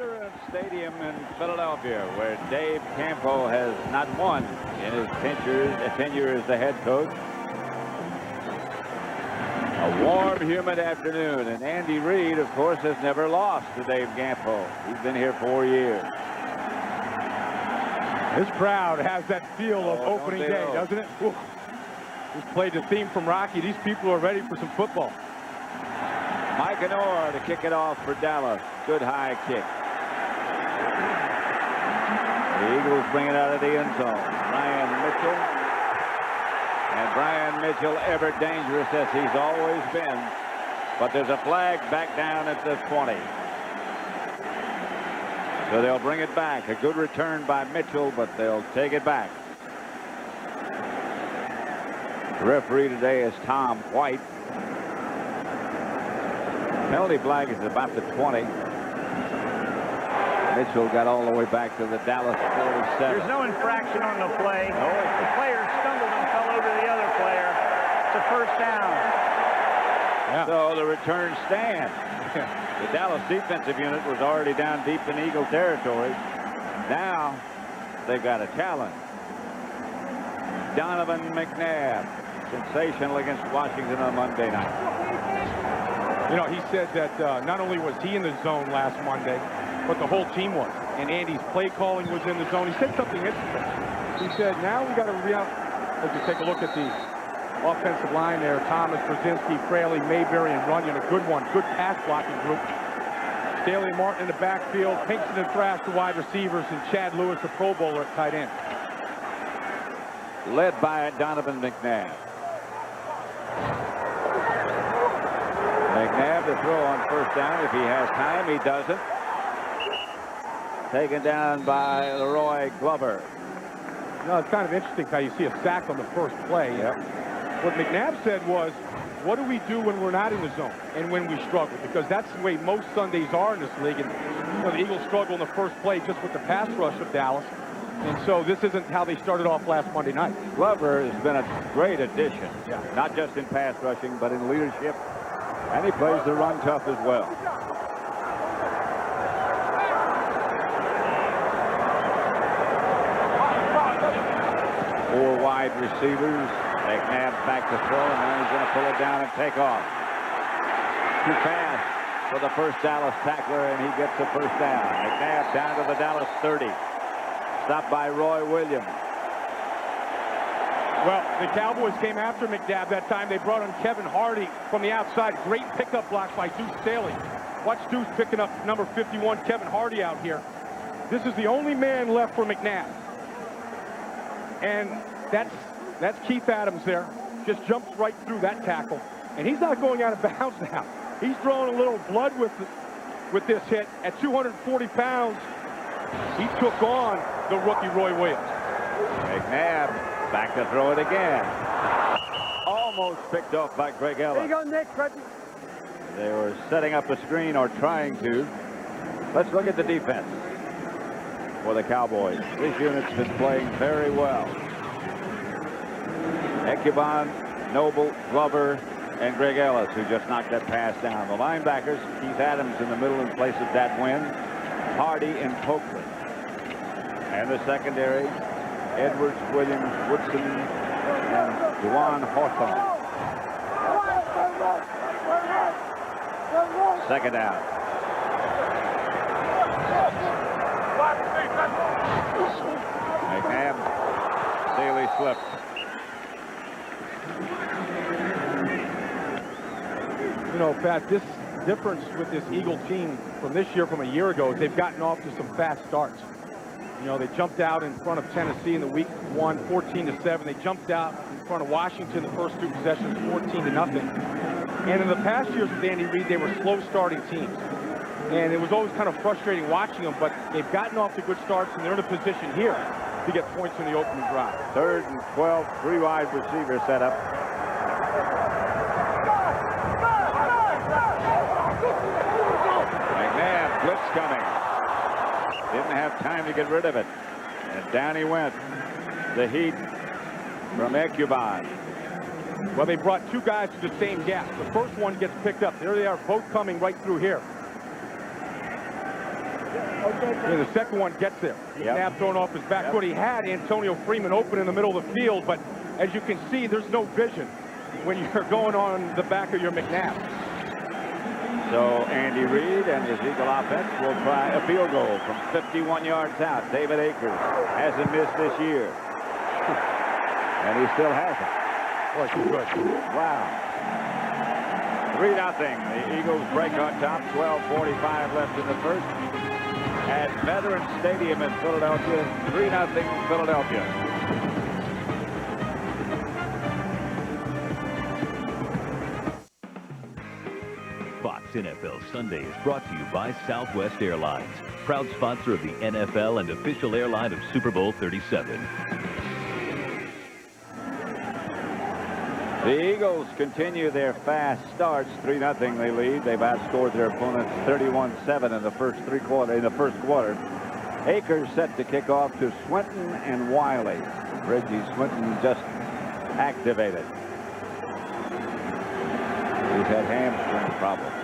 Veterans Stadium in Philadelphia, where Dave Campo has not won in his tenure as the head coach. A warm, humid afternoon, and Andy Reid, of course, has never lost to Dave Campo. He's been here 4 years. This crowd has that feel of opening day, doesn't it? Ooh. Just played the theme from Rocky. These people are ready for some football. Mike Anor to kick it off for Dallas. Good high kick. The Eagles bring it out of the end zone. Brian Mitchell. And Brian Mitchell, ever dangerous as he's always been. But there's a flag back down at the 20. So they'll bring it back. A good return by Mitchell, but they'll take it back. The referee today is Tom White. Penalty flag is about the 20. Mitchell got all the way back to the Dallas 47. There's no infraction on the play. No. The player stumbled and fell over the other player. It's a first down. Yeah. So the return stands. The Dallas defensive unit was already down deep in Eagle territory. Now they've got a challenge. Donovan McNabb, sensational against Washington on Monday night. You know, he said that not only was he in the zone last Monday, but the whole team was. And Andy's play calling was in the zone. He said something interesting. He said, now we got to as you take a look at the offensive line there, Thomas, Brzezinski, Fraley, Mayberry, and Runyon, a good one. Good pass blocking group. Staley Martin in the backfield, Pinkston and Thrash, the wide receivers, and Chad Lewis, the Pro Bowler at tight end. Led by Donovan McNabb. McNabb to throw on first down if he has time. He doesn't. Taken down by Leroy Glover. You know, it's kind of interesting how you see a sack on the first play. Yep. What McNabb said was, what do we do when we're not in the zone and when we struggle? Because that's the way most Sundays are in this league. And you know, the Eagles struggle in the first play just with the pass rush of Dallas. And so this isn't how they started off last Monday night. Glover has been a great addition, not just in pass rushing, but in leadership. And he plays the run tough as well. Four wide receivers. McNabb back to throw, and now he's going to pull it down and take off. Too fast for the first Dallas tackler, and he gets the first down. McNabb down to the Dallas 30. Stopped by Roy Williams. Well, the Cowboys came after McNabb that time. They brought in Kevin Hardy from the outside. Great pickup block by Deuce Staley. Watch Deuce picking up number 51, Kevin Hardy out here. This is the only man left for McNabb. And that's Keith Adams there. Just jumps right through that tackle. And he's not going out of bounds now. He's throwing a little blood with this hit. At 240 pounds, he took on the rookie Roy Williams. McNabb back to throw it again. Almost picked off by Greg Ellis. There you go, Nick. They were setting up a screen or trying to. Let's look at the defense for the Cowboys. This unit's been playing very well. Ecubon, Noble, Glover, and Greg Ellis, who just knocked that pass down. The linebackers, Keith Adams in the middle in place of Dat Wynn, Hardy and Coakley. And the secondary, Edwards, Williams, Woodson, and Juwan Hawthorne. Second down. McNabb, Staley slipped. You know, Pat, this difference with this Eagle team from this year from a year ago is they've gotten off to some fast starts. You know, they jumped out in front of Tennessee in the week one, 14-7. They jumped out in front of Washington the first two possessions, 14-0. And in the past years with Andy Reid, they were slow starting teams. And it was always kind of frustrating watching them, but they've gotten off to good starts, and they're in a position here to get points in the opening drive. 3rd and 12, 3 wide receiver set up. McNabb, blitz coming. Didn't have time to get rid of it. And down he went. The heat from Ecubon. Well, they brought two guys to the same gap. The first one gets picked up. There they are, both coming right through here. And the second one gets there. McNabb throwing off his back foot. He had Antonio Freeman open in the middle of the field, but as you can see, there's no vision when you're going on the back of your McNabb. So Andy Reid and his Eagle offense will try a field goal from 51 yards out. David Akers hasn't missed this year. And he still hasn't. Boy, too good. Wow. 3-0. The Eagles break on top. 12:45 left in the first. At Veterans Stadium in Philadelphia. 3-0 Philadelphia. Fox NFL Sunday is brought to you by Southwest Airlines, proud sponsor of the NFL and official airline of Super Bowl 37. The Eagles continue their fast starts. 3-0 they lead. They've outscored their opponents 31-7 in the first quarter. Akers set to kick off to Swinton and Wiley. Reggie Swinton just activated. He's had hamstring problems.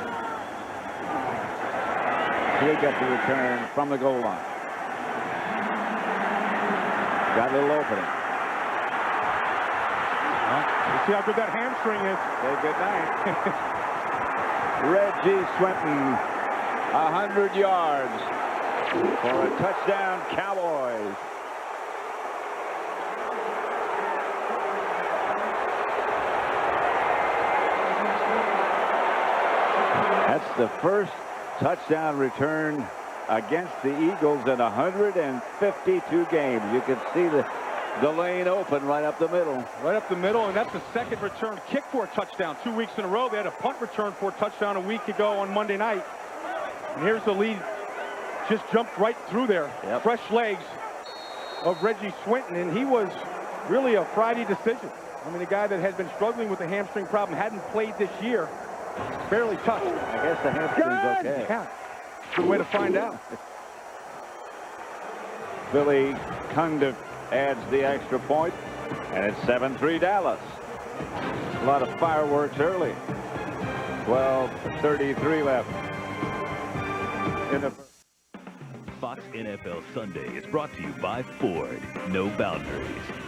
He'll get the return from the goal line. Got a little opening. See how good that hamstring is. Say good night. Reggie Swinton, 100 yards for a touchdown, Cowboys. That's the first touchdown return against the Eagles in 152 games. You can see the lane open right up the middle. Right up the middle, and that's the second return kick for a touchdown 2 weeks in a row. They had a punt return for a touchdown a week ago on Monday night. And here's the lead. Just jumped right through there. Yep. Fresh legs of Reggie Swinton, and he was really a Friday decision. I mean, a guy that had been struggling with a hamstring problem, hadn't played this year, barely touched. I guess the hamstring's okay. Yeah. Good way to find out. Billy Cundiff adds the extra point, and it's 7-3 Dallas. A lot of fireworks early. 12:33 left in the first. Fox NFL Sunday is brought to you by Ford, no boundaries.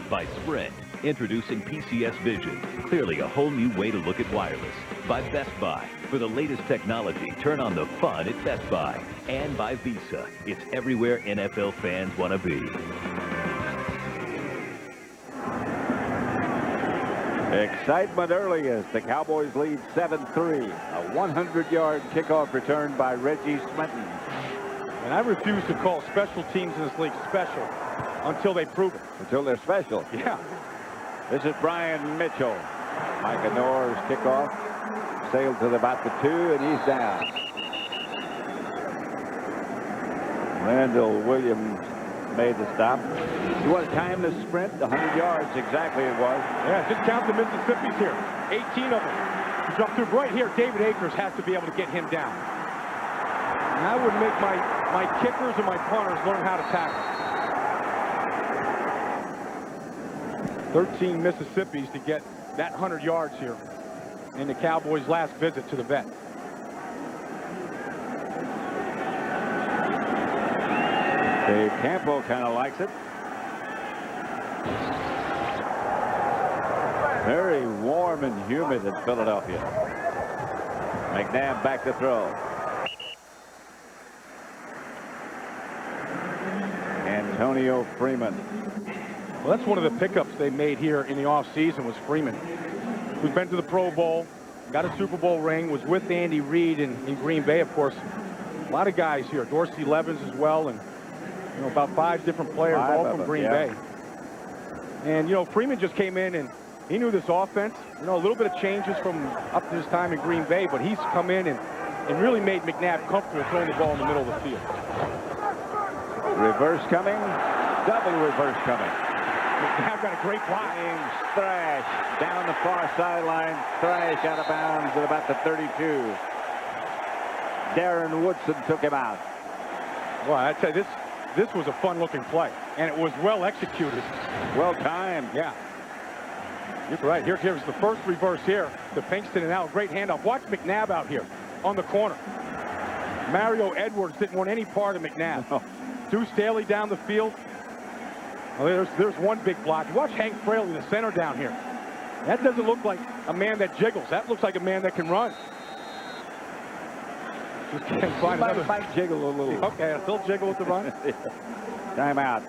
By Sprint, introducing PCS Vision, clearly a whole new way to look at wireless. By Best Buy, for the latest technology, turn on the fun at Best Buy. And by Visa, it's everywhere NFL fans want to be. Excitement early as the Cowboys lead 7-3. A 100-yard kickoff return by Reggie Swinton. And I refuse to call special teams in this league special until they prove it. Until they're special. Yeah. This is Brian Mitchell. Micah Norris kickoff. Sailed to about the 2, and he's down. Randall Williams made the stop. You want to time the sprint? 100 yards, exactly it was. Yeah, just count the Mississippi's here. 18 of them. To jump through right here, David Akers has to be able to get him down. And I would make my kickers and my punters learn how to tackle. 13 Mississippi's to get that 100 yards here in the Cowboys' last visit to the vet. Dave Campo kind of likes it. Very warm and humid in Philadelphia. McNabb back to throw. Antonio Freeman. Well, that's one of the pickups they made here in the offseason was Freeman, who's been to the Pro Bowl, got a Super Bowl ring, was with Andy Reid in Green Bay, of course. A lot of guys here. Dorsey Levens as well, and you know, about 5 different players, all from Green Bay. And, you know, Freeman just came in and he knew this offense. You know, a little bit of changes from up to his time in Green Bay, but he's come in and really made McNabb comfortable throwing the ball in the middle of the field. Reverse coming. Double reverse coming. McNabb got a great block. James Thrash down the far sideline. Thrash out of bounds at about the 32. Darren Woodson took him out. Well, I tell you, this was a fun-looking play, and it was well executed. Well timed. Yeah. You're right. Here's the first reverse here to Pinkston, and now a great handoff. Watch McNabb out here on the corner. Mario Edwards didn't want any part of McNabb. No. Deuce Staley down the field. Well, there's one big block. Watch Hank Fraley, the center down here. That doesn't look like a man that jiggles. That looks like a man that can run. Just can't find another. Might jiggle a little. Okay, he'll jiggle with the run. Timeout.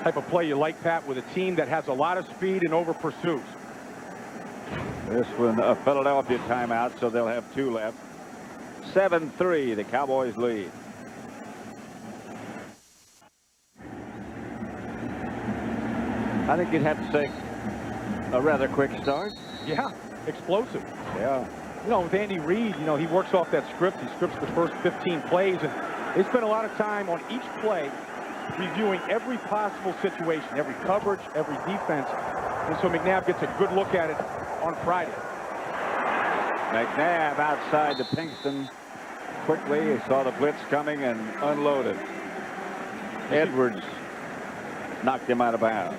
Type of play you like, Pat, with a team that has a lot of speed and over pursues. This one, a Philadelphia timeout, so they'll have 2 left. 7-3, the Cowboys lead. I think you'd have to say a rather quick start. Yeah, explosive. Yeah. You know, with Andy Reid, you know, he works off that script. He scripts the first 15 plays, and they spend a lot of time on each play reviewing every possible situation, every coverage, every defense. And so McNabb gets a good look at it on Friday. McNabb outside to Pinkston quickly. He saw the blitz coming and unloaded. Edwards knocked him out of bounds.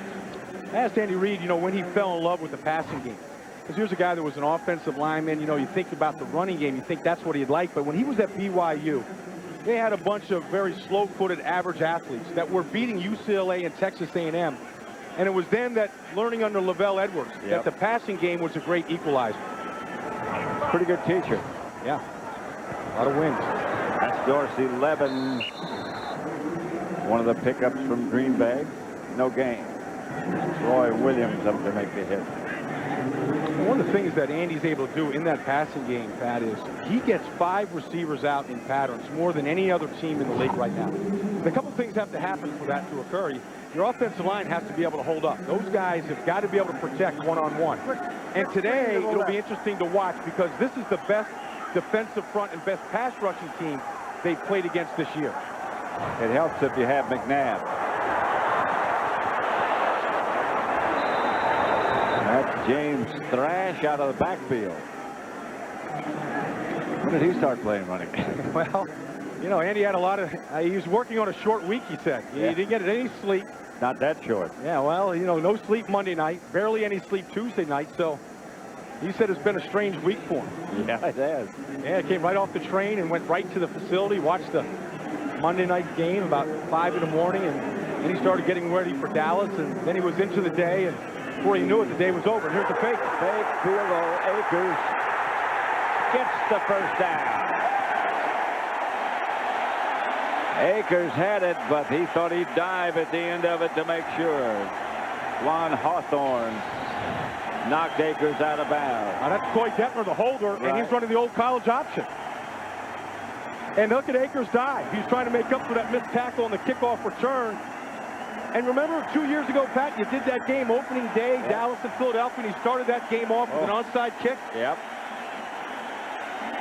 I asked Andy Reid, you know, when he fell in love with the passing game. Because here's a guy that was an offensive lineman. You know, you think about the running game, you think that's what he'd like. But when he was at BYU, they had a bunch of very slow-footed average athletes that were beating UCLA and Texas A&M. And it was then that, learning under Lavelle Edwards, that the passing game was a great equalizer. Pretty good teacher. Yeah. A lot of wins. That's Dorsey, Levin. One of the pickups from Green Bay. No gain. Roy Williams up to make the hit. One of the things that Andy's able to do in that passing game, Pat, is he gets 5 receivers out in patterns, more than any other team in the league right now. And a couple things have to happen for that to occur. Your offensive line has to be able to hold up. Those guys have got to be able to protect one-on-one. And today, it'll be interesting to watch because this is the best defensive front and best pass rushing team they've played against this year. It helps if you have McNabb. That's James Thrash out of the backfield. When did he start playing running? Well, you know, Andy had a lot of, he was working on a short week, he said. He didn't get any sleep. Not that short. Yeah, well, you know, no sleep Monday night, barely any sleep Tuesday night, so he said it's been a strange week for him. Yeah, it has. Yeah, he came right off the train and went right to the facility, watched the Monday night game about 5 in the morning, and then he started getting ready for Dallas, and then he was into the day, and before he knew it, the day was over. And here's the fake. Fake field goal. Akers gets the first down. Akers had it, but he thought he'd dive at the end of it to make sure. Juan Hawthorne knocked Akers out of bounds. Now that's Coy Detmer, the holder, and he's running the old college option. And look at Akers dive. He's trying to make up for that missed tackle on the kickoff return. And remember 2 years ago, Pat, you did that game opening day, Dallas and Philadelphia, and he started that game off with an onside kick. Yep.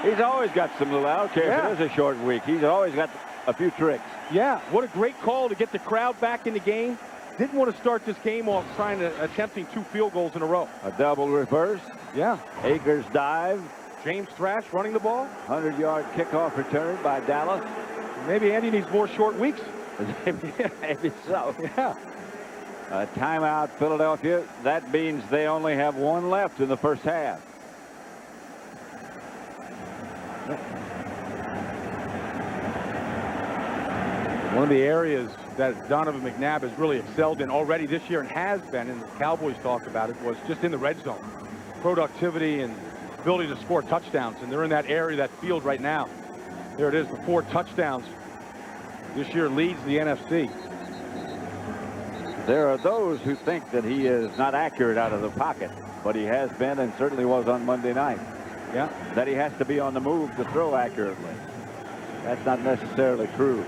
He's always got some little, I don't care if it is a short week, he's always got a few tricks. Yeah, what a great call to get the crowd back in the game. Didn't want to start this game off attempting 2 field goals in a row. A double reverse. Yeah. Akers dive. James Thrash running the ball. 100-yard kickoff return by Dallas. Maybe Andy needs more short weeks. Maybe so. Yeah. A timeout, Philadelphia. That means they only have 1 left in the first half. One of the areas that Donovan McNabb has really excelled in already this year and has been, and the Cowboys talked about it, was just in the red zone. Productivity and ability to score touchdowns, and they're in that area, that field right now. There it is, the 4 touchdowns. This year leads the NFC. There are those who think that he is not accurate out of the pocket, but he has been and certainly was on Monday night. Yeah. That he has to be on the move to throw accurately. That's not necessarily true.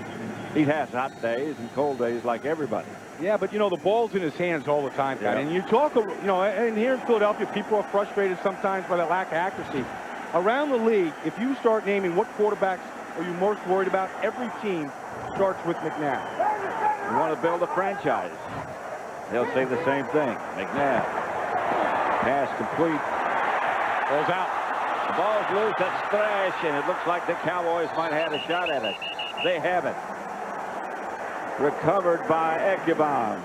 He has hot days and cold days like everybody. Yeah, but, you know, the ball's in his hands all the time, Pat. And you talk, you know, and here in Philadelphia, people are frustrated sometimes by that lack of accuracy. Around the league, if you start naming what quarterbacks are you most worried about, every team starts with McNabb. You want to build a franchise. They'll say the same thing. McNabb. Pass complete. Ball's out. The ball's loose. That's Thrash, and it looks like the Cowboys might have a shot at it. They have it. Recovered by Ekebom.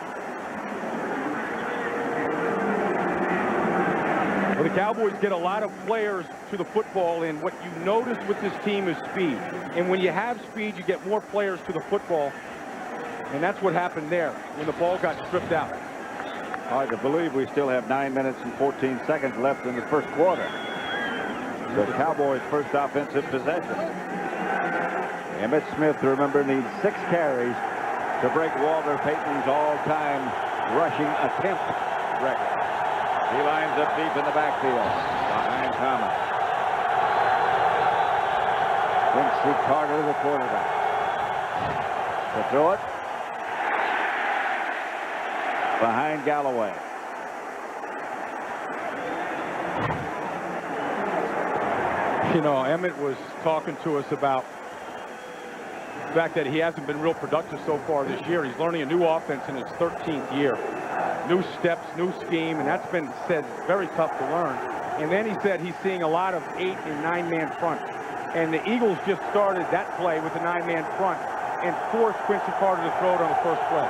Well, the Cowboys get a lot of players to the football, and what you notice with this team is speed. And when you have speed, you get more players to the football, and that's what happened there when the ball got stripped out. Hard to believe we still have 9 minutes and 14 seconds left in the first quarter. The Cowboys' first offensive possession. Emmitt Smith, remember, needs 6 carries to break Walter Payton's all-time rushing attempt record. He lines up deep in the backfield behind Thomas. Quincy Carter, the quarterback. To throw it behind Galloway. You know, Emmitt was talking to us about the fact that he hasn't been real productive so far this year. He's learning a new offense in his 13th year. New steps, new scheme, and that's been said very tough to learn. And then he said he's seeing a lot of 8- and 9-man front. And the Eagles just started that play with the 9-man front and forced Quincy Carter to throw it on the first play.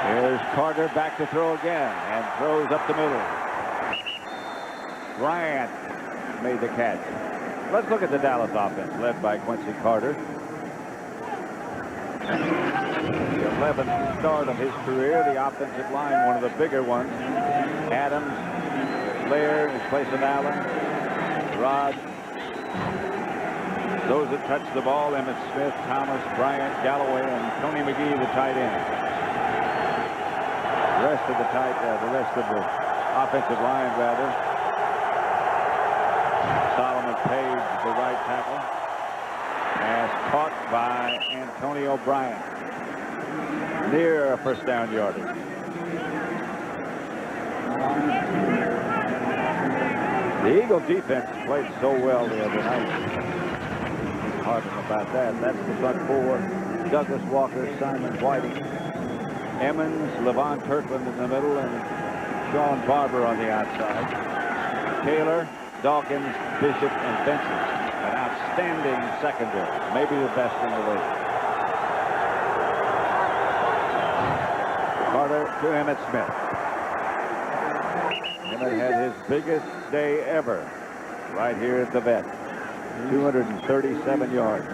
Here's Carter back to throw again and throws up the middle. Bryant made the catch. Let's look at the Dallas offense led by Quincy Carter. The 11th start of his career. The offensive line, one of the bigger ones. Adams, Laird in place of Allen, Rod. Those that touch the ball, Emmitt Smith, Thomas, Bryant, Galloway, and Tony McGee, the tight end. The rest of the offensive line, rather. Solomon Page, the right tackle. Pass caught by Antonio Bryant. Near a first down yardage. The Eagle defense played so well the other night. Talking about that. That's the front four. Douglas Walker, Simon Whiting, Emmons, Levon Kirkland in the middle, and Sean Barber on the outside. Taylor, Dawkins, Bishop, and Benson. An outstanding secondary. Maybe the best in the league. Carter to Emmitt Smith. Emmitt had his biggest day ever right here at the vet. 237 yards.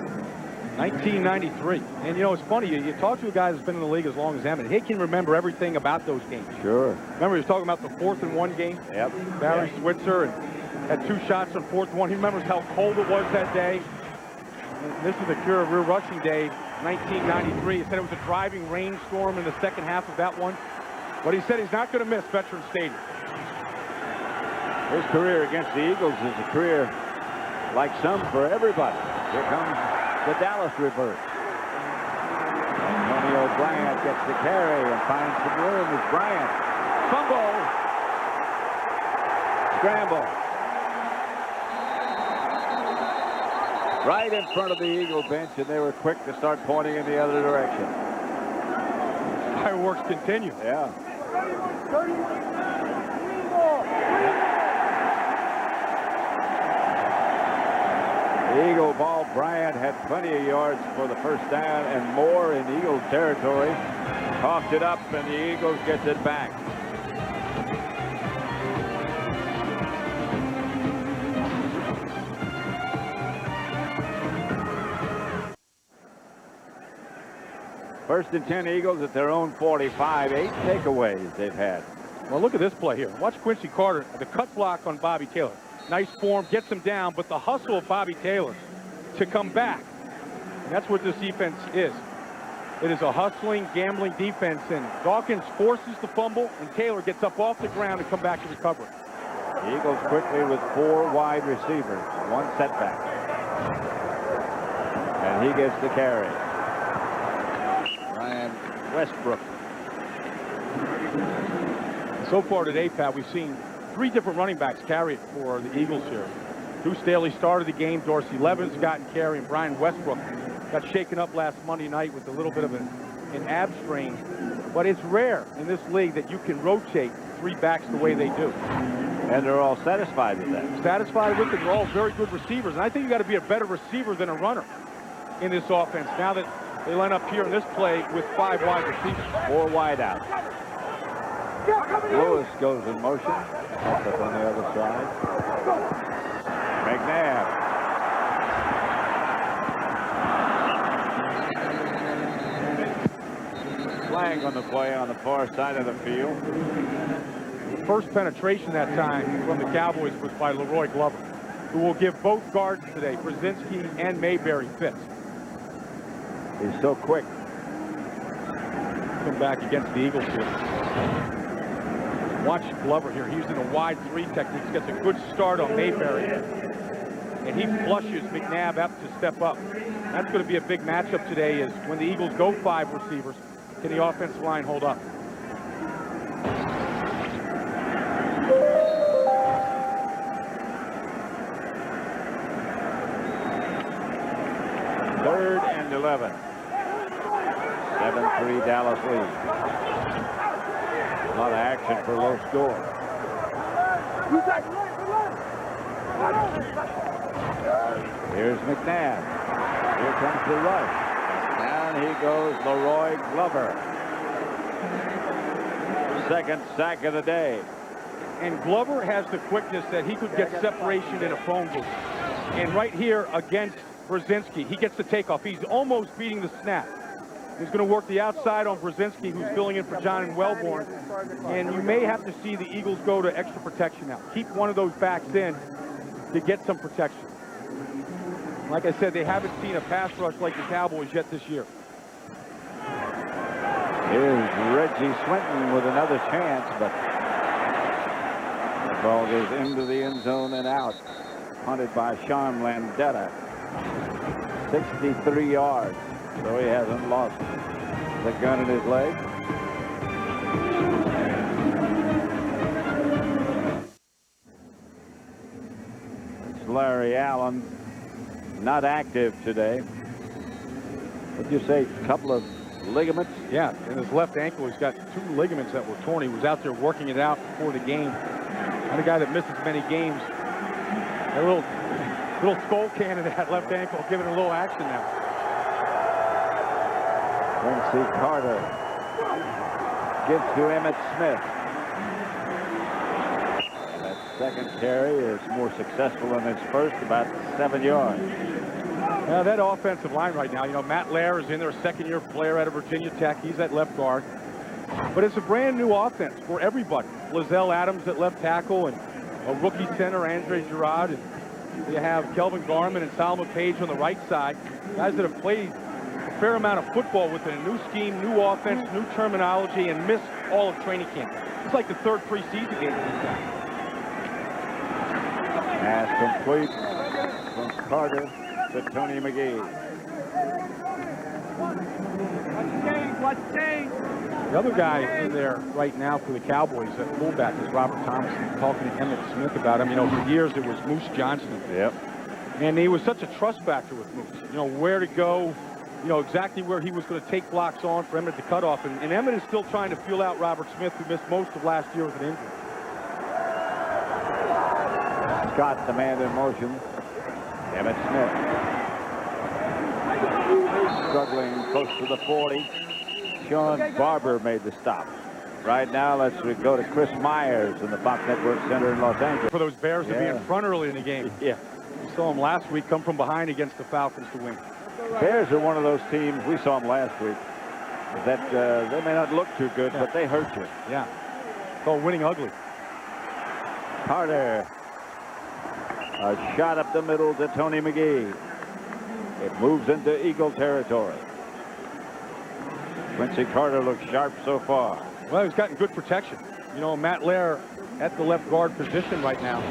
1993. And, you know, it's funny. You talk to a guy that's been in the league as long as Emmitt. He can remember everything about those games. Sure. Remember he was talking about the 4th and 1 game? Yep. Barry Switzer and had 2 shots on 4th and 1. He remembers how cold it was that day. And this is the Cure Rear Rushing Day, 1993. He said it was a driving rainstorm in the second half of that one. But he said he's not going to miss Veterans Stadium. His career against the Eagles is a career like some for everybody. Here comes the Dallas reverse. Antonio Bryant gets the carry and finds some room as Bryant. Fumble. Scramble. Right in front of the Eagle bench, and they were quick to start pointing in the other direction. Fireworks continue. Yeah. The Eagle ball. Bryant had plenty of yards for the first down and more in Eagle territory. Coughed it up, and the Eagles gets it back. First and 10 Eagles at their own 45. 8 takeaways they've had. Well, look at this play here. Watch Quincy Carter, the cut block on Bobby Taylor. Nice form, gets him down, but the hustle of Bobby Taylor to come back. And that's what this defense is. It is a hustling, gambling defense, and Dawkins forces the fumble, and Taylor gets up off the ground and come back to recover it. The Eagles quickly with 4 wide receivers, 1 setback. And he gets the carry. Ryan Westbrook. So far today, Pat, we've seen 3 different running backs carry it for the Eagles here. Deuce Staley started the game. Dorsey Levin's gotten carry, and Brian Westbrook got shaken up last Monday night with a little bit of an ab strain. But it's rare in this league that you can rotate 3 backs the way they do. And they're all satisfied with that. Satisfied with it. They're all very good receivers. And I think you got to be a better receiver than a runner in this offense. Now that They line up here in this play with 5 wide receivers. 4 wide out. Lewis goes in motion. Up on the other side. McNabb. Flag on the play on the far side of the field. First penetration that time from the Cowboys was by Leroy Glover, who will give both guards today, Brzezinski and Mayberry, fits. He's so quick. Come back against the Eagles here. Watch Glover here. He's in a wide 3 technique. He gets a good start on Mayberry. And he flushes McNabb up to step up. That's going to be a big matchup today, is when the Eagles go 5 receivers, can the offensive line hold up? Third and 11. 7-3 Dallas lead. A lot of action for a low score. Here's McNabb. Here comes the rush. Down he goes, Leroy Glover. Second sack of the day. And Glover has the quickness that he could get separation in a phone booth. And right here against Brzezinski, he gets the takeoff. He's almost beating the snap. He's going to work the outside on Brzezinski, who's filling in for John and Wellborn. And you may have to see the Eagles go to extra protection now. Keep one of those backs in to get some protection. Like I said, they haven't seen a pass rush like the Cowboys yet this year. Here's Reggie Swinton with another chance, but the ball goes into the end zone and out. Hunted by Sean Landetta. 63 yards, so he hasn't lost the gun in his leg. It's Larry Allen, not active today. What'd you say, a couple of ligaments? Yeah, in his left ankle, he's got 2 ligaments that were torn. He was out there working it out before the game. Not a guy that misses many games. A little skull cannon to that left ankle, giving it a little action now. Quincy Carter gives to Emmitt Smith. That second carry is more successful than his first, about 7 yards. Now that offensive line right now, you know, Matt Lair is in there, a second-year player out of Virginia Tech. He's at left guard. But it's a brand new offense for everybody. Lizelle Adams at left tackle and a rookie center, Andre Girard. And you have Kelvin Garman and Solomon Page on the right side. Guys that have played a fair amount of football within a new scheme, new offense, new terminology, and missed all of training camp. It's like the 3rd preseason game for these guys. Pass complete from Carter to Tony McGee. What's changed? The other guy in there right now for the Cowboys at fullback is Robert Thomas. Talking to Emmitt Smith about him. You know, for years it was Moose Johnston. Yep. And he was such a trust factor with Moose. You know, where to go, you know, exactly where he was going to take blocks on for Emmitt to cut off. And Emmitt is still trying to feel out Robert Smith, who missed most of last year with an injury. Scott, the man in motion. Emmitt Smith. Struggling close to the 40. Sean Barber made the stop. Right now, let's go to Chris Myers in the Fox Network Center in Los Angeles. For those Bears to be in front early in the game. Yeah. We saw them last week come from behind against the Falcons to win. Bears are one of those teams, we saw them last week, that they may not look too good, but they hurt you. Yeah. It's called winning ugly. Carter. A shot up the middle to Tony McGee. It moves into Eagle territory. Quincy Carter looks sharp so far. Well, he's gotten good protection. You know, Matt Lair at the left guard position right now.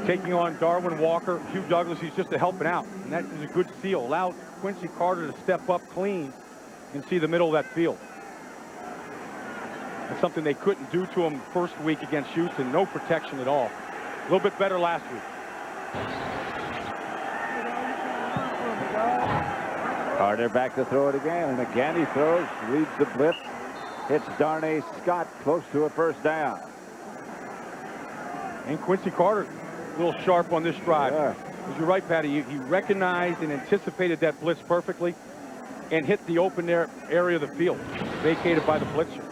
Taking on Darwin Walker, Hugh Douglas, he's just helping out. And that is a good seal. Allow Quincy Carter to step up clean and see the middle of that field. That's something they couldn't do to him first week against Houston. No protection at all. A little bit better last week. Carter back to throw it again, and again he throws, leads the blitz, hits Darnay Scott close to a first down. And Quincy Carter, a little sharp on this drive. Yeah. You're right, Patty. He recognized and anticipated that blitz perfectly and hit the open area of the field, vacated by the blitzer.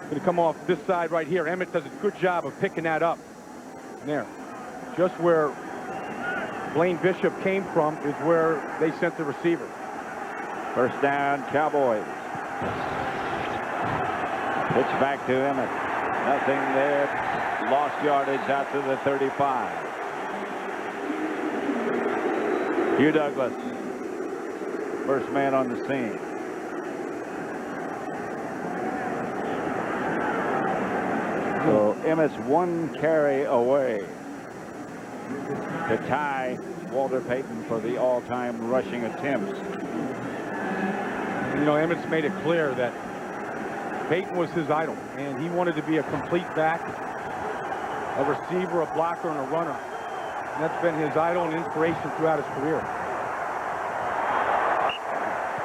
Going to come off this side right here. Emmitt does a good job of picking that up. There. Just where Blaine Bishop came from is where they sent the receiver. First down, Cowboys. Pitch back to Emmitt. Nothing there. Lost yardage out to the 35. Hugh Douglas, first man on the scene. So Emmitt's one carry away to tie Walter Payton for the all-time rushing attempts. You know, Emmitt's made it clear that Payton was his idol, and he wanted to be a complete back, a receiver, a blocker, and a runner. And that's been his idol and inspiration throughout his career.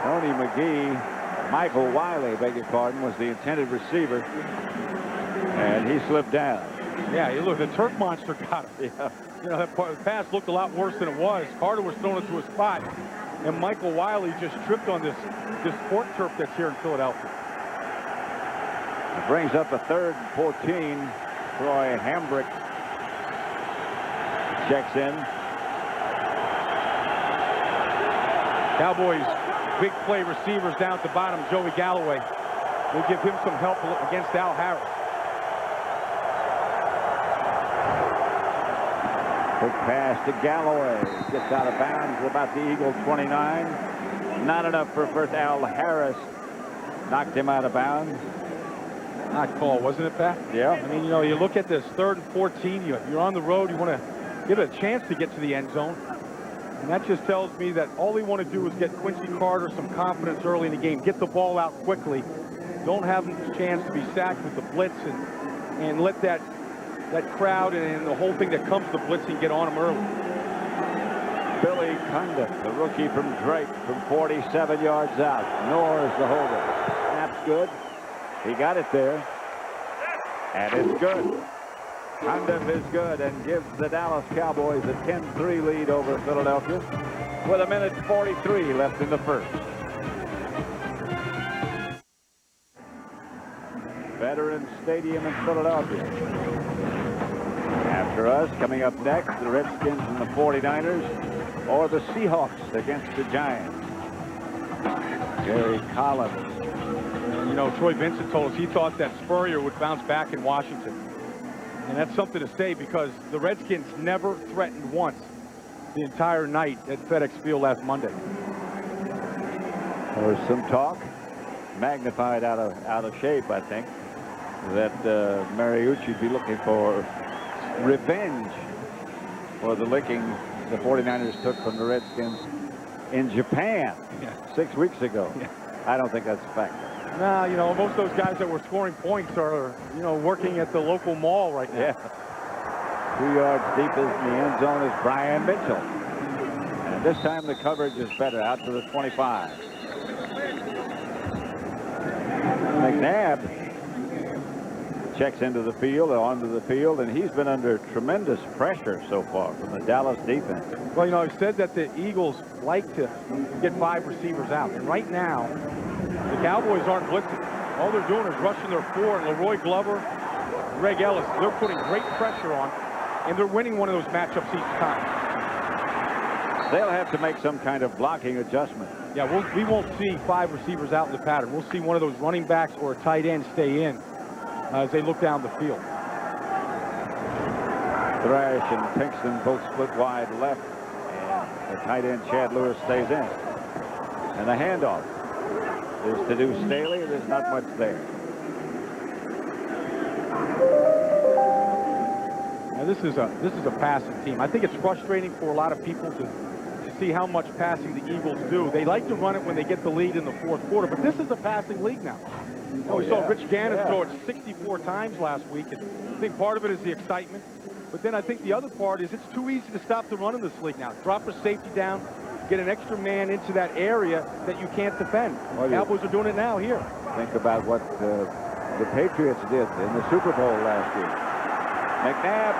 Tony McGee, Michael Wiley, beg your pardon, was the intended receiver, and he slipped down. Yeah, you look, the turf monster got him. Yeah. You know, that pass looked a lot worse than it was. Carter was thrown into a spot, and Michael Wiley just tripped on this sport turf that's here in Philadelphia. It brings up a 3rd and 14. Troy Hambrick checks in. Cowboys big play receivers down at the bottom. Joey Galloway will give him some help against Al Harris. Quick pass to Galloway. Gets out of bounds about the Eagle 29. Not enough for first. Al Harris knocked him out of bounds. Not call, wasn't it, Pat? Yeah. I mean, you know, you look at this 3rd and 14. You're on the road. You want to give it a chance to get to the end zone. And that just tells me that all they want to do is get Quincy Carter some confidence early in the game. Get the ball out quickly. Don't have a chance to be sacked with the blitz and let that crowd and the whole thing that comes to blitzing get on them early. Billy Cunda, the rookie from Drake, from 47 yards out. Knorr is the holder. Snap's good. He got it there. And it's good. Cunda is good and gives the Dallas Cowboys a 10-3 lead over Philadelphia with 1:43 left in the first. Veterans Stadium in Philadelphia. After us, coming up next, the Redskins and the 49ers, or the Seahawks against the Giants. Gary Collins. You know, Troy Vincent told us he thought that Spurrier would bounce back in Washington. And that's something to say because the Redskins never threatened once the entire night at FedEx Field last Monday. There was some talk, magnified out of shape, I think, that Mariucci would be looking for revenge for the licking the 49ers took from the Redskins in Japan 6 weeks ago. Yeah. I don't think that's a fact. No, you know, most of those guys that were scoring points are, you know, working at the local mall right now. Yeah. 2 yards deep in the end zone is Brian Mitchell. And this time the coverage is better, out to the 25. McNabb checks into the field, onto the field, and he's been under tremendous pressure so far from the Dallas defense. Well, you know, I've said that the Eagles like to get 5 receivers out. And right now, the Cowboys aren't blitzing. All they're doing is rushing their 4. And Leroy Glover, Greg Ellis, they're putting great pressure on, and they're winning one of those matchups each time. They'll have to make some kind of blocking adjustment. Yeah, we won't see 5 receivers out in the pattern. We'll see one of those running backs or a tight end stay in as they look down the field. Thrash and Pinkston both split wide left, and the tight end Chad Lewis stays in. And the handoff is to do Staley. There's not much there. Now this is a passing team. I think it's frustrating for a lot of people to see how much passing the Eagles do. They like to run it when they get the lead in the 4th quarter, but this is a passing league now. You know, we saw Rich Gannon throw it 64 times last week, and I think part of it is the excitement. But then I think the other part is it's too easy to stop the run in this league now. Drop a safety down, get an extra man into that area that you can't defend. Well, Cowboys are doing it now here. Think about what the Patriots did in the Super Bowl last year. McNabb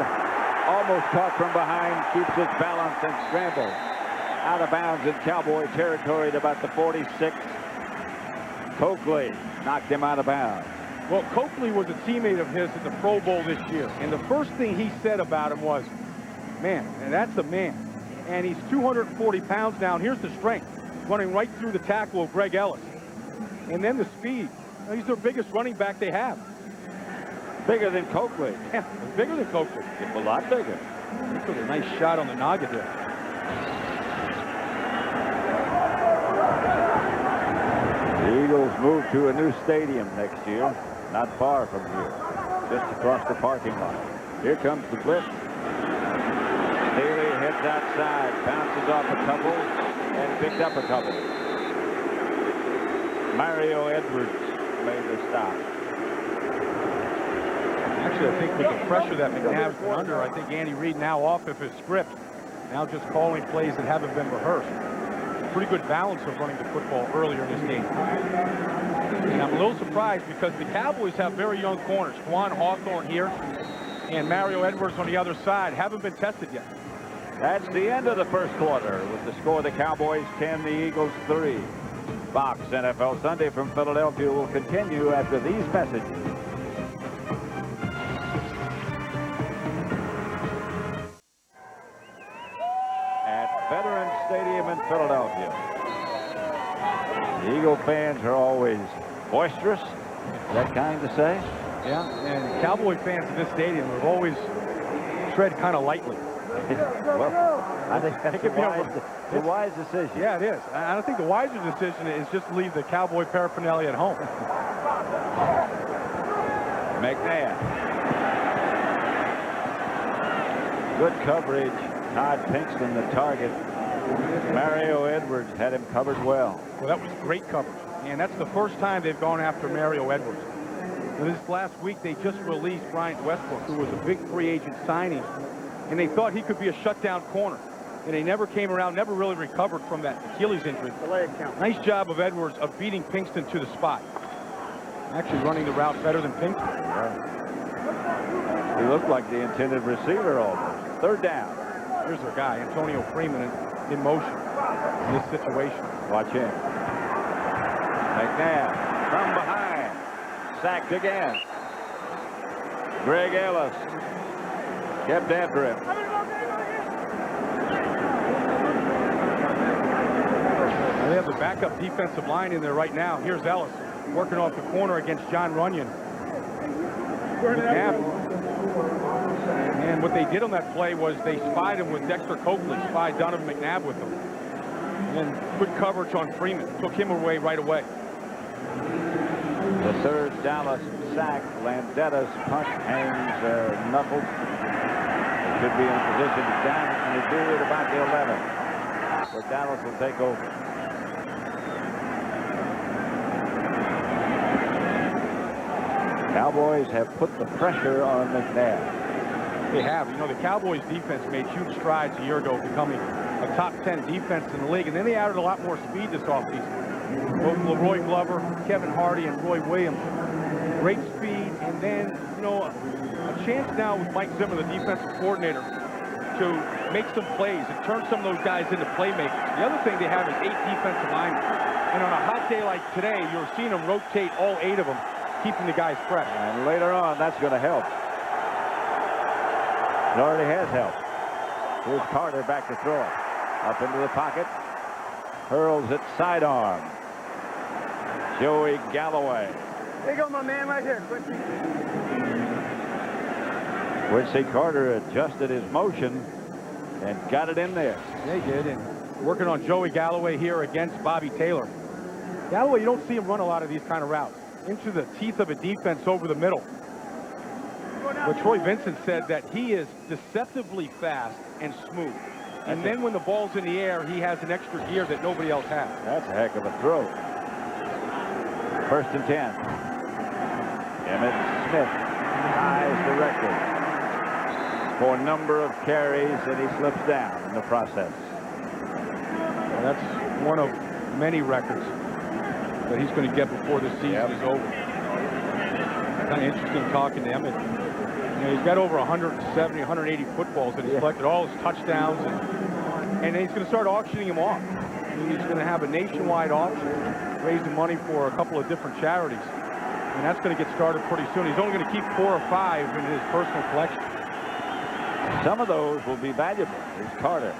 Almost caught from behind, keeps his balance and scrambles. Out of bounds in Cowboy territory at about the 46. Coakley knocked him out of bounds. Well, Coakley was a teammate of his at the Pro Bowl this year. And the first thing he said about him was, man, and that's a man. And he's 240 pounds now. And here's the strength, running right through the tackle of Greg Ellis. And then the speed. He's their biggest running back they have. Bigger than Coakley. Yeah, bigger than Coakley. A lot bigger. He took a nice shot on the noggin there. The Eagles move to a new stadium next year, not far from here, just across the parking lot. Here comes the blitz. Staley heads outside, bounces off a couple, and picked up a couple. Mario Edwards made the stop. Actually, I think with the pressure that McNabb's been under, I think Andy Reid now off of his script, now just calling plays that haven't been rehearsed. Pretty good balance of running the football earlier in this game. And I'm a little surprised because the Cowboys have very young corners. Juan Hawthorne here and Mario Edwards on the other side haven't been tested yet. That's the end of the first quarter with the score: the Cowboys 10, the Eagles 3. Fox NFL Sunday from Philadelphia will continue after these messages. Veterans Stadium in Philadelphia. The Eagle fans are always boisterous. Is that kind to say? Yeah, and Cowboy fans in this stadium have always tread kind of lightly. Well, I think that's a wise decision. Yeah, it is. I think the wiser decision is just to leave the Cowboy paraphernalia at home. McNabb. Good coverage. Todd Pinkston, the target. Mario Edwards had him covered well. Well, that was great coverage. And that's the first time they've gone after Mario Edwards. This last week, they just released Bryant Westbrook, who was a big free agent signing. And they thought he could be a shutdown corner. And they never came around, never really recovered from that Achilles injury. Nice job of Edwards of beating Pinkston to the spot. Actually running the route better than Pinkston. He looked like the intended receiver almost. Third down. Here's their guy, Antonio Freeman, in motion in this situation. Watch him. McNabb from behind. Sacked again. Greg Ellis kept after him. Now they have the backup defensive line in there right now. Here's Ellis working off the corner against John Runyon. McNabb. And what they did on that play was they spied him with Dexter Coakley, spied Donovan McNabb with him. And good coverage on Freeman. Took him away right away. The third Dallas sack. Landetta's punt hangs knuckled. It could be in a position down and they do it about the 11. So Dallas will take over. Cowboys have put the pressure on McNabb. They have. You know, the Cowboys defense made huge strides a year ago, becoming a top 10 defense in the league. And then they added a lot more speed this offseason. Both Leroy Glover, Kevin Hardy, and Roy Williams. Great speed. And then, you know, a chance now with Mike Zimmer, the defensive coordinator, to make some plays and turn some of those guys into playmakers. The other thing they have is 8 defensive linemen. And on a hot day like today, you're seeing them rotate all 8 of them, keeping the guys fresh. And later on, that's going to help. It already has helped. Here's Carter back to throw it. Up into the pocket. Hurls it sidearm. Joey Galloway. There you go, my man, right here. Quincy Carter adjusted his motion and got it in there. They did, and working on Joey Galloway here against Bobby Taylor. Galloway, you don't see him run a lot of these kind of routes. Into the teeth of a defense over the middle. But Troy Vincent said that he is deceptively fast and smooth. And then when the ball's in the air, he has an extra gear that nobody else has. That's a heck of a throw. First and 10. Emmitt Smith ties the record for number of carries, and he slips down in the process. Well, that's one of many records that he's going to get before the season is over. Kind of interesting talking to Emmitt. know, he's got over 170, 180 footballs that he's collected, all his touchdowns, and he's going to start auctioning them off. I mean, he's going to have a nationwide auction, raising money for a couple of different charities, and that's going to get started pretty soon. He's only going to keep 4 or 5 in his personal collection. Some of those will be valuable. Here's Carter.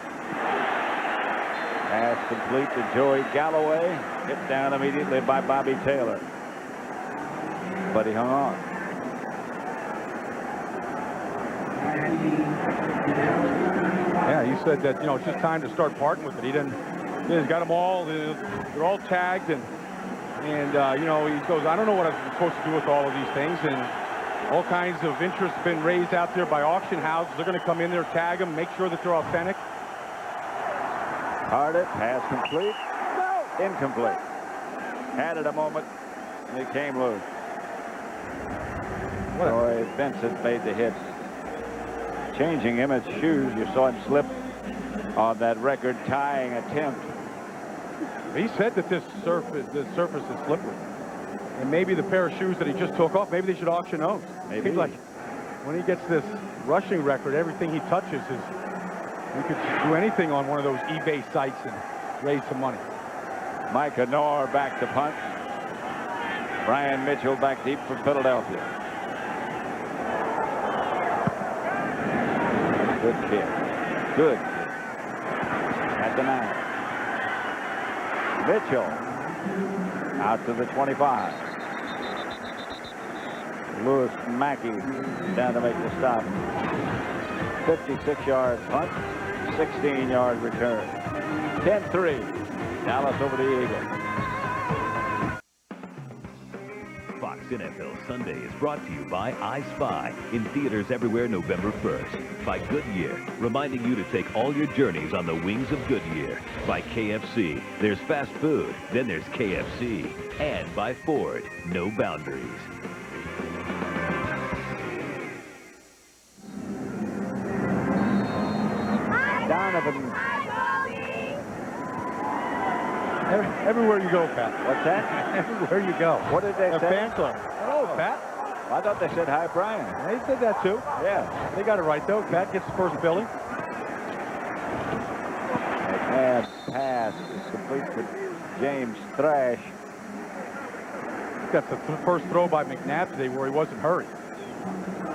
Pass complete to Joey Galloway. Hit down immediately by Bobby Taylor. But he hung on. Yeah, you said that, you know, it's just time to start parting with it. He's got them all. They're all tagged, and you know, he goes, I don't know what I'm supposed to do with all of these things, and all kinds of interest have been raised out there by auction houses. They're going to come in there, tag them, make sure that they're authentic. Carter, pass complete. No. Incomplete. Had it a moment, and he came loose. Roy Vincent made the hits. Changing Emmitt's shoes. You saw him slip on that record-tying attempt. He said that this surface is slippery. And maybe the pair of shoes that he just took off, maybe they should auction those. Maybe. Like, when he gets this rushing record, everything he touches is, he could do anything on one of those eBay sites and raise some money. Mike Honor back to punt. Brian Mitchell back deep for Philadelphia. Good kick. Good kick. At the 9. Mitchell out to the 25. Lewis Mackey down to make the stop. 56-yard punt, 16-yard return. 10-3. Dallas over the Eagles. Fox NFL Sunday is brought to you by I Spy, in theaters everywhere November 1st. By Goodyear, reminding you to take all your journeys on the wings of Goodyear. By KFC, there's fast food, then there's KFC. And by Ford, no boundaries. Donovan. Everywhere you go, Pat. What's that? Everywhere you go. What did they A say? fan club. Hello, Pat. I thought they said hi, Brian. They said that too. Yeah. They got it right though. Pat gets the first billing. McNabb pass is complete to James Thrash. That's the first throw by McNabb today where he wasn't hurried.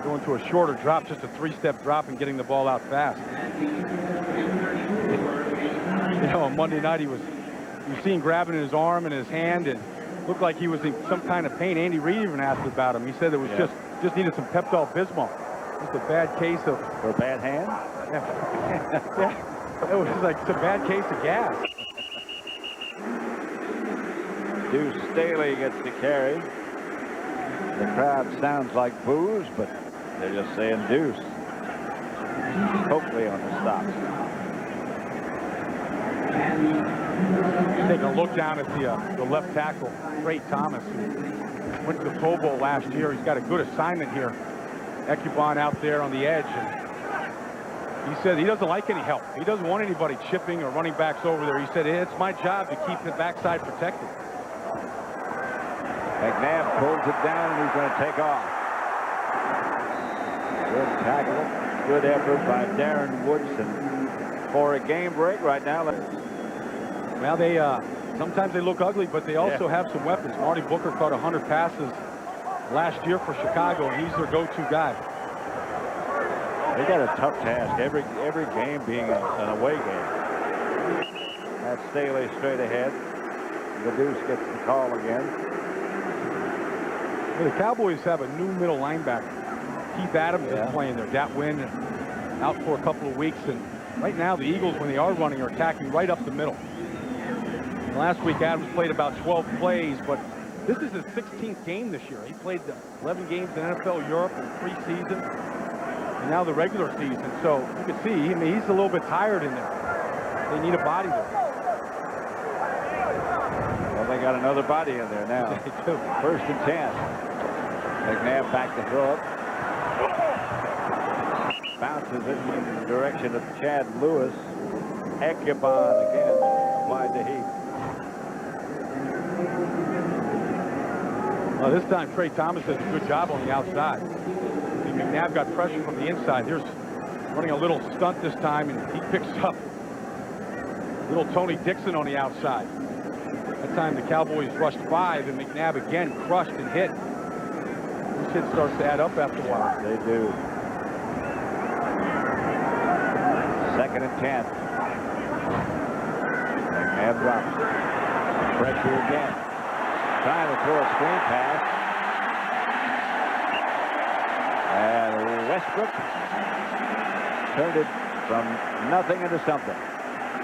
Going to a shorter drop, just a 3-step drop and getting the ball out fast. You know, on Monday night you seen grabbing his arm and his hand and looked like he was in some kind of pain. Andy Reid even asked about him. He said it was just needed some Pepto-Bismol. Just a bad case of... For a bad hand? Yeah. It was like it's a bad case of gas. Deuce Staley gets the carry. The crowd sounds like boos, but they're just saying Deuce. Hopefully on the stop. Taking a look down at the left tackle, Trey Thomas, who went to the Pro Bowl last year. He's got a good assignment here. Ecubon out there on the edge. And he said he doesn't like any help. He doesn't want anybody chipping or running backs over there. He said, it's my job to keep the backside protected. McNabb pulls it down and he's going to take off. Good tackle. Good effort by Darren Woodson for a game break right now. Well, they sometimes they look ugly, but they also have some weapons. Marty Booker caught 100 passes last year for Chicago, and he's their go-to guy. They got a tough task. Every game being an away game. That's Staley straight ahead. The Deuce gets the call again. Well, the Cowboys have a new middle linebacker. Keith Adams is playing there. Dat Wynn out for a couple of weeks, and right now the Eagles, when they are running, are attacking right up the middle. And last week Adams played about 12 plays, but this is his 16th game this year. He played 11 games in NFL Europe in preseason, and now the regular season. So you can see, I mean, he's a little bit tired in there. They need a body there. Well, they got another body in there now. They do. 1st and 10. McNabb back to throw it. Bounces it in the direction of Chad Lewis. Ecubon again applied the heat. Well, this time Trey Thomas does a good job on the outside. He McNabb got pressure from the inside. Here's running a little stunt this time, and he picks up little Tony Dixon on the outside. That time the Cowboys rushed 5, and McNabb again crushed and hit. These hits start to add up after a while. They do. 2nd and 10. McNabb drops. Pressure again. Trying to throw a screen pass. And Westbrook turned it from nothing into something.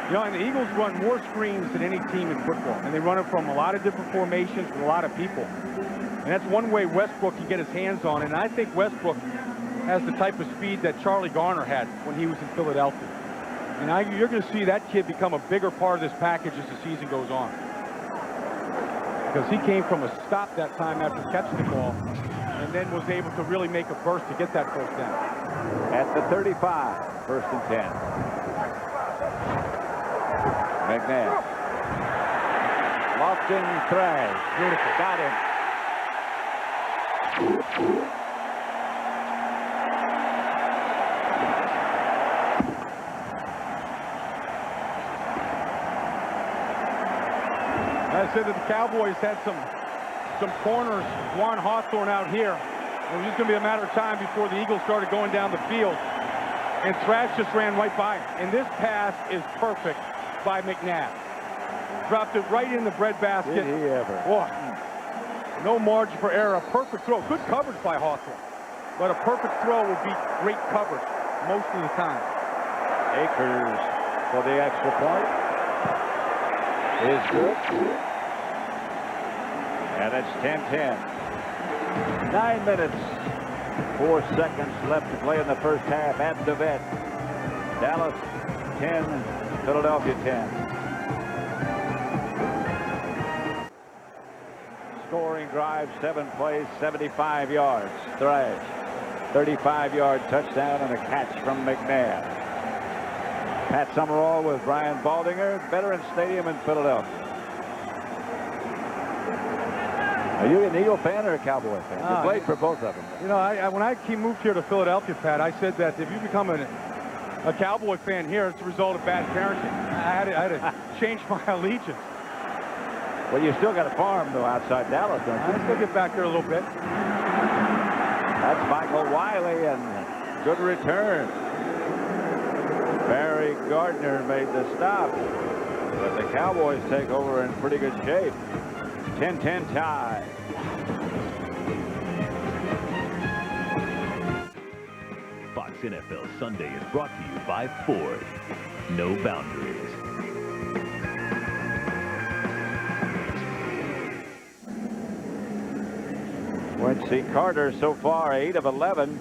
You know, and the Eagles run more screens than any team in football. And they run it from a lot of different formations with a lot of people. And that's one way Westbrook can get his hands on it. And I think Westbrook has the type of speed that Charlie Garner had when he was in Philadelphia. And you're going to see that kid become a bigger part of this package as the season goes on. Because he came from a stop that time after catching the ball and then was able to really make a burst to get that first down. At the 35, 1st and 10. McNabb. Lofton thrash. Beautiful. Got him. I said that the Cowboys had some corners, Juan Hawthorne out here. It was just going to be a matter of time before the Eagles started going down the field. And Thrash just ran right by him. And this pass is perfect by McNabb. Dropped it right in the breadbasket. Did he ever? Boy, no margin for error. A perfect throw. Good coverage by Hawthorne. But a perfect throw will be great coverage most of the time. Akers for the extra point. Is good. And it's 10-10. 9 minutes, 4 seconds left to play in the first half at the vet. Dallas 10, Philadelphia 10. Scoring drive, 7 plays, 75 yards. Thrash. 35-yard touchdown and a catch from McNabb. Pat Summerall with Brian Baldinger, Veterans Stadium in Philadelphia. Are you an Eagle fan or a Cowboy fan? You played for both of them. You know, when I moved here to Philadelphia, Pat, I said that if you become a Cowboy fan here, it's a result of bad parenting. I had to change my allegiance. Well, you still got a farm, though, outside Dallas, don't you? I still get back there a little bit. That's Michael Wiley, and good return. Barry Gardner made the stop, but the Cowboys take over in pretty good shape. 10-10 tie. Fox NFL Sunday is brought to you by Ford. No boundaries. Quincy Carter so far 8 of 11.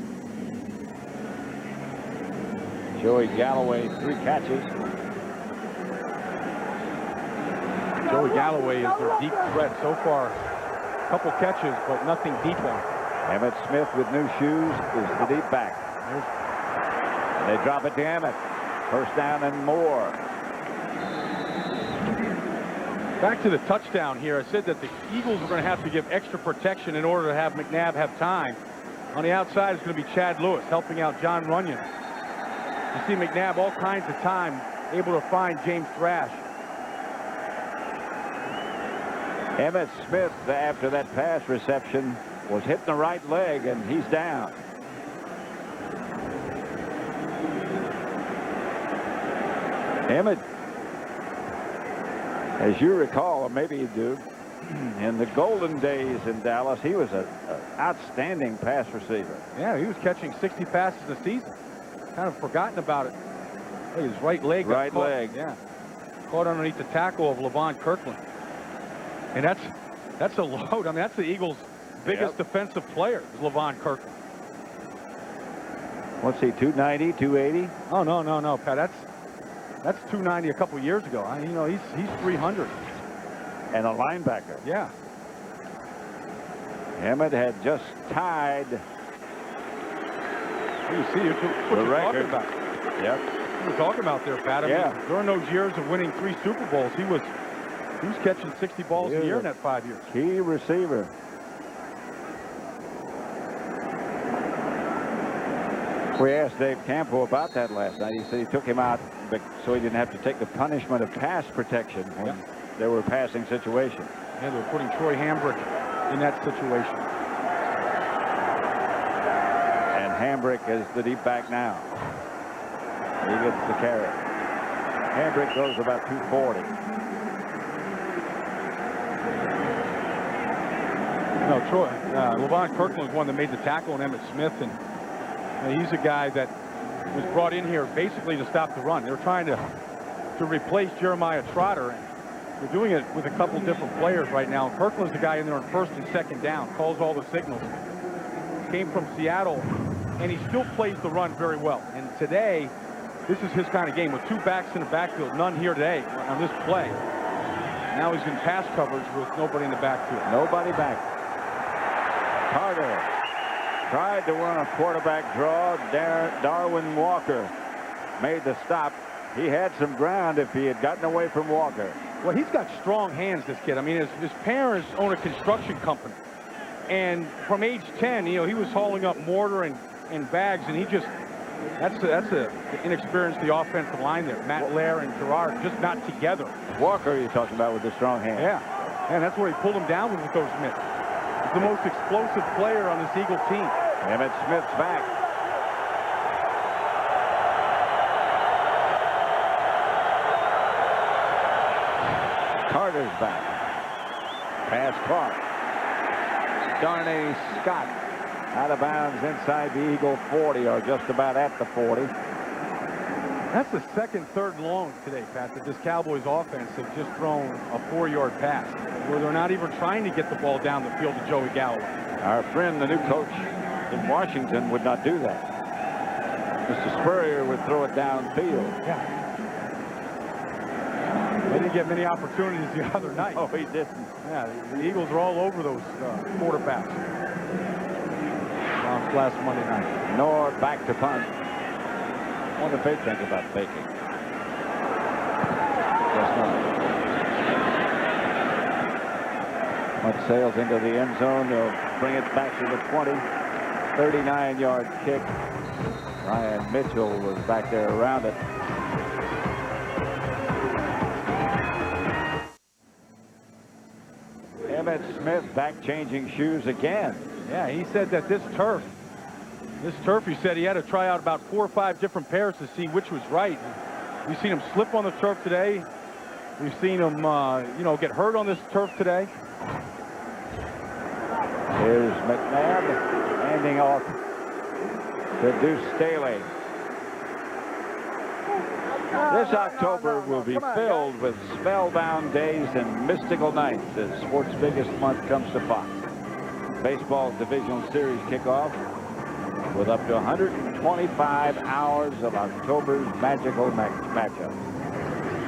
Joey Galloway 3 catches. Joey Galloway is their deep threat so far. A couple catches, but nothing deep on it. Emmitt Smith with new shoes is the deep back. And they drop it to Emmitt. First down and more. Back to the touchdown here. I said that the Eagles were going to have to give extra protection in order to have McNabb have time. On the outside is going to be Chad Lewis helping out John Runyon. You see McNabb all kinds of time able to find James Thrash. Emmitt Smith, after that pass reception, was hitting the right leg, and he's down. Emmitt, as you recall, or maybe you do, in the golden days in Dallas, he was an outstanding pass receiver. Yeah, he was catching 60 passes a season. Kind of forgotten about it. Hey, his right leg. Right leg. Yeah. Caught underneath the tackle of Levon Kirkland. And that's a load. I mean, that's the Eagles' biggest defensive player, is Levon Kirkland. What's he, 290, 280? Oh, no, Pat. That's 290 a couple years ago. You know, he's 300. And a linebacker. Yeah. Emmitt had just tied You see, what you're talking about. Yep. We're talking about there, Pat. I mean, during those years of winning 3 Super Bowls, he was catching 60 balls a year in that 5 years. Key receiver. We asked Dave Campo about that last night. He said he took him out so he didn't have to take the punishment of pass protection when there were passing situations. Yeah, they were putting Troy Hambrick in that situation. And Hambrick is the deep back now. He gets the carry. Hambrick goes about 240. No, Troy, LeVon Kirkland was one that made the tackle on Emmitt Smith, and he's a guy that was brought in here basically to stop the run. They're trying to replace Jeremiah Trotter, and they're doing it with a couple different players right now. Kirkland's the guy in there on first and second down, calls all the signals. Came from Seattle, and he still plays the run very well. And today, this is his kind of game with two backs in the backfield. None here today on this play. Now he's in pass coverage with nobody in the backfield. Nobody back. Carter tried to run a quarterback draw. Darwin Walker made the stop. He had some ground if he had gotten away from Walker. Well, he's got strong hands, this kid. I mean, his parents own a construction company. And from age 10, he was hauling up mortar and bags, and he just, that's the inexperience of the offensive line there. Matt Lair and Gerard just not together. Walker you're talking about with the strong hands. Yeah, and that's where he pulled him down with those mitts. He's the most explosive player on this Eagle team. Emmitt Smith's back. Carter's back. Pass caught. Darnay Scott out of bounds inside the Eagle 40, or just about at the 40. That's the second, third long today, Pat, that this Cowboys offense have just thrown a 4-yard pass, where they're not even trying to get the ball down the field to Joey Galloway. Our friend, the new coach in Washington, would not do that. Mr. Spurrier would throw it downfield. Yeah. They didn't get many opportunities the other night. Oh, he didn't. Yeah, the Eagles are all over those quarterbacks. Last Monday night. Nor back to punt. I wonder if they think about faking. Guess not. Punt sails into the end zone. They'll bring it back to the 20. 39-yard kick. Ryan Mitchell was back there around it. Emmitt Smith back changing shoes again. Yeah, he said that this turf, he said he had to try out about 4 or 5 different pairs to see which was right. We've seen him slip on the turf today. We've seen him, get hurt on this turf today. Here's McNabb handing off to Deuce Staley. This October will be filled with spellbound days and mystical nights as sports' biggest month comes to Fox. Baseball's Divisional Series kickoff with up to 125 hours of October's magical matchups.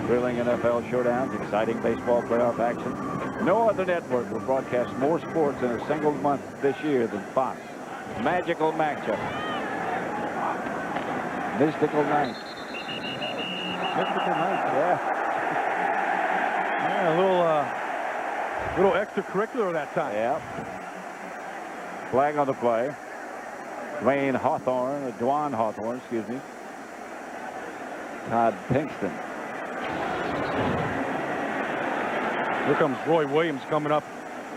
Thrilling NFL showdowns, exciting baseball playoff action. No other network will broadcast more sports in a single month this year than Fox. Magical matchup. Mystical nights. Mystical night. Yeah. Yeah, a little extracurricular that time. Yeah. Flag on the play. Dwan Hawthorne, excuse me. Todd Pinkston. Here comes Roy Williams coming up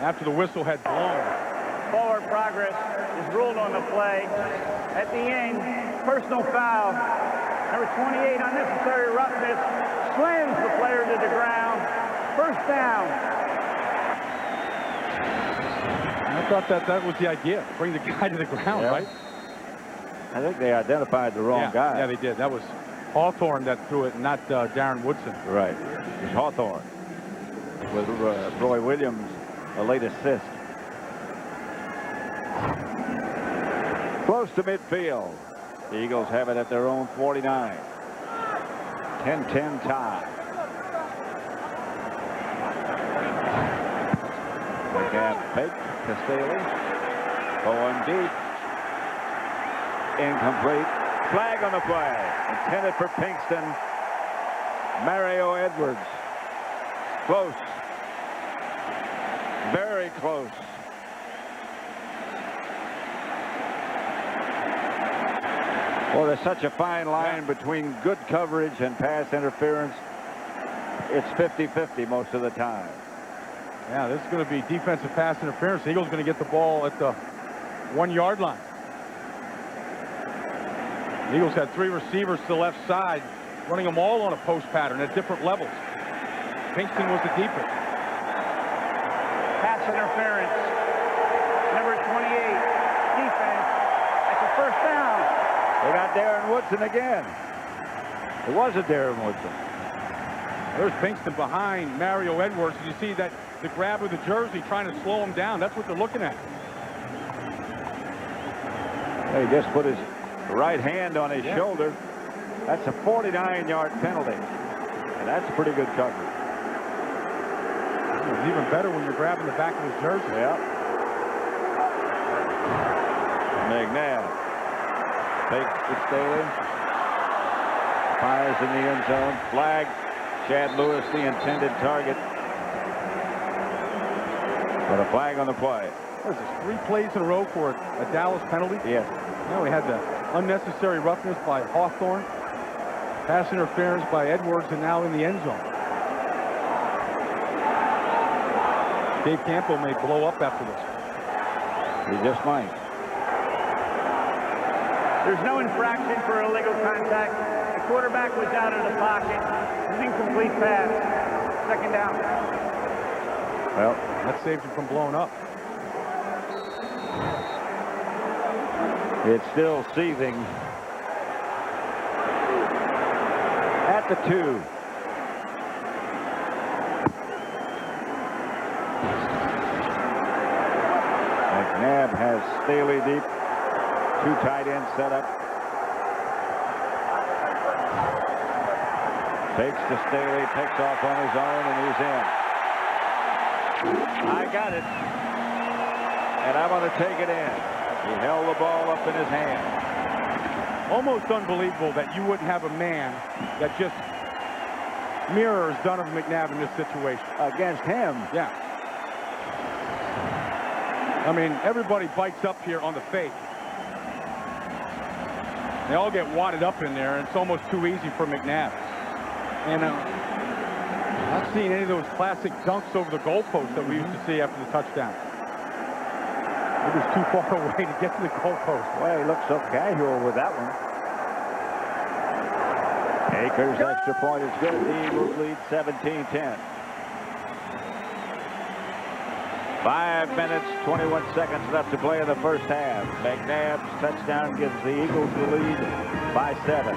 after the whistle had blown. Forward progress is ruled on the play. At the end, personal foul. Number 28, unnecessary roughness, slams the player to the ground. First down. I thought that was the idea. Bring the guy to the ground, right? I think they identified the wrong guy. Yeah, they did. That was Hawthorne that threw it, not Darren Woodson. Right. It was Hawthorne with Roy Williams, a late assist. Close to midfield. The Eagles have it at their own 49. 10-10 tie. McNabb fake to Staley. Going deep. Incomplete. Flag on the play. Intended for Pinkston. Mario Edwards. Close. Very close. Well, there's such a fine line between good coverage and pass interference. It's 50-50 most of the time. Yeah, this is going to be defensive pass interference. The Eagles going to get the ball at the 1-yard line. The Eagles had 3 receivers to the left side, running them all on a post pattern at different levels. Pinkston was the deepest. Pass interference. Number 28, defense. That's a first down. They got Darren Woodson again. It wasn't Darren Woodson. There's Pinkston behind Mario Edwards. You see that the grab of the jersey trying to slow him down. That's what they're looking at. He just put his right hand on his shoulder. That's a 49-yard penalty. And that's pretty good coverage. It's even better when you're grabbing the back of his jersey. Yeah. McNabb takes to Staley. Fires in the end zone. Flag. Chad Lewis, the intended target. But a flag on the play. What is this, 3 plays in a row for a Dallas penalty? Yes. Now we had the unnecessary roughness by Hawthorne, pass interference by Edwards, and now in the end zone. Dave Campo may blow up after this. He just might. There's no infraction for illegal contact. The quarterback was out of the pocket. It's an incomplete pass. Second down. Well, that saved him from blowing up. it's still seething at the 2. McNabb has Staley deep. 2 tight ends set up. Takes to Staley, takes off on his own, and he's in. I got it. And I'm going to take it in. He held the ball up in his hand. Almost unbelievable that you wouldn't have a man that just mirrors Donovan McNabb in this situation. Against him? Yeah. I mean, everybody bites up here on the fake. They all get wadded up in there, and it's almost too easy for McNabb. And not seeing any of those classic dunks over the goalpost that we used to see after the touchdown. It was too far away to get to the goalpost. Well, he looks so casual with that one. Akers' extra point is good. The Eagles lead 17-10. 5 minutes, 21 seconds left to play in the first half. McNabb's touchdown gives the Eagles the lead by 7.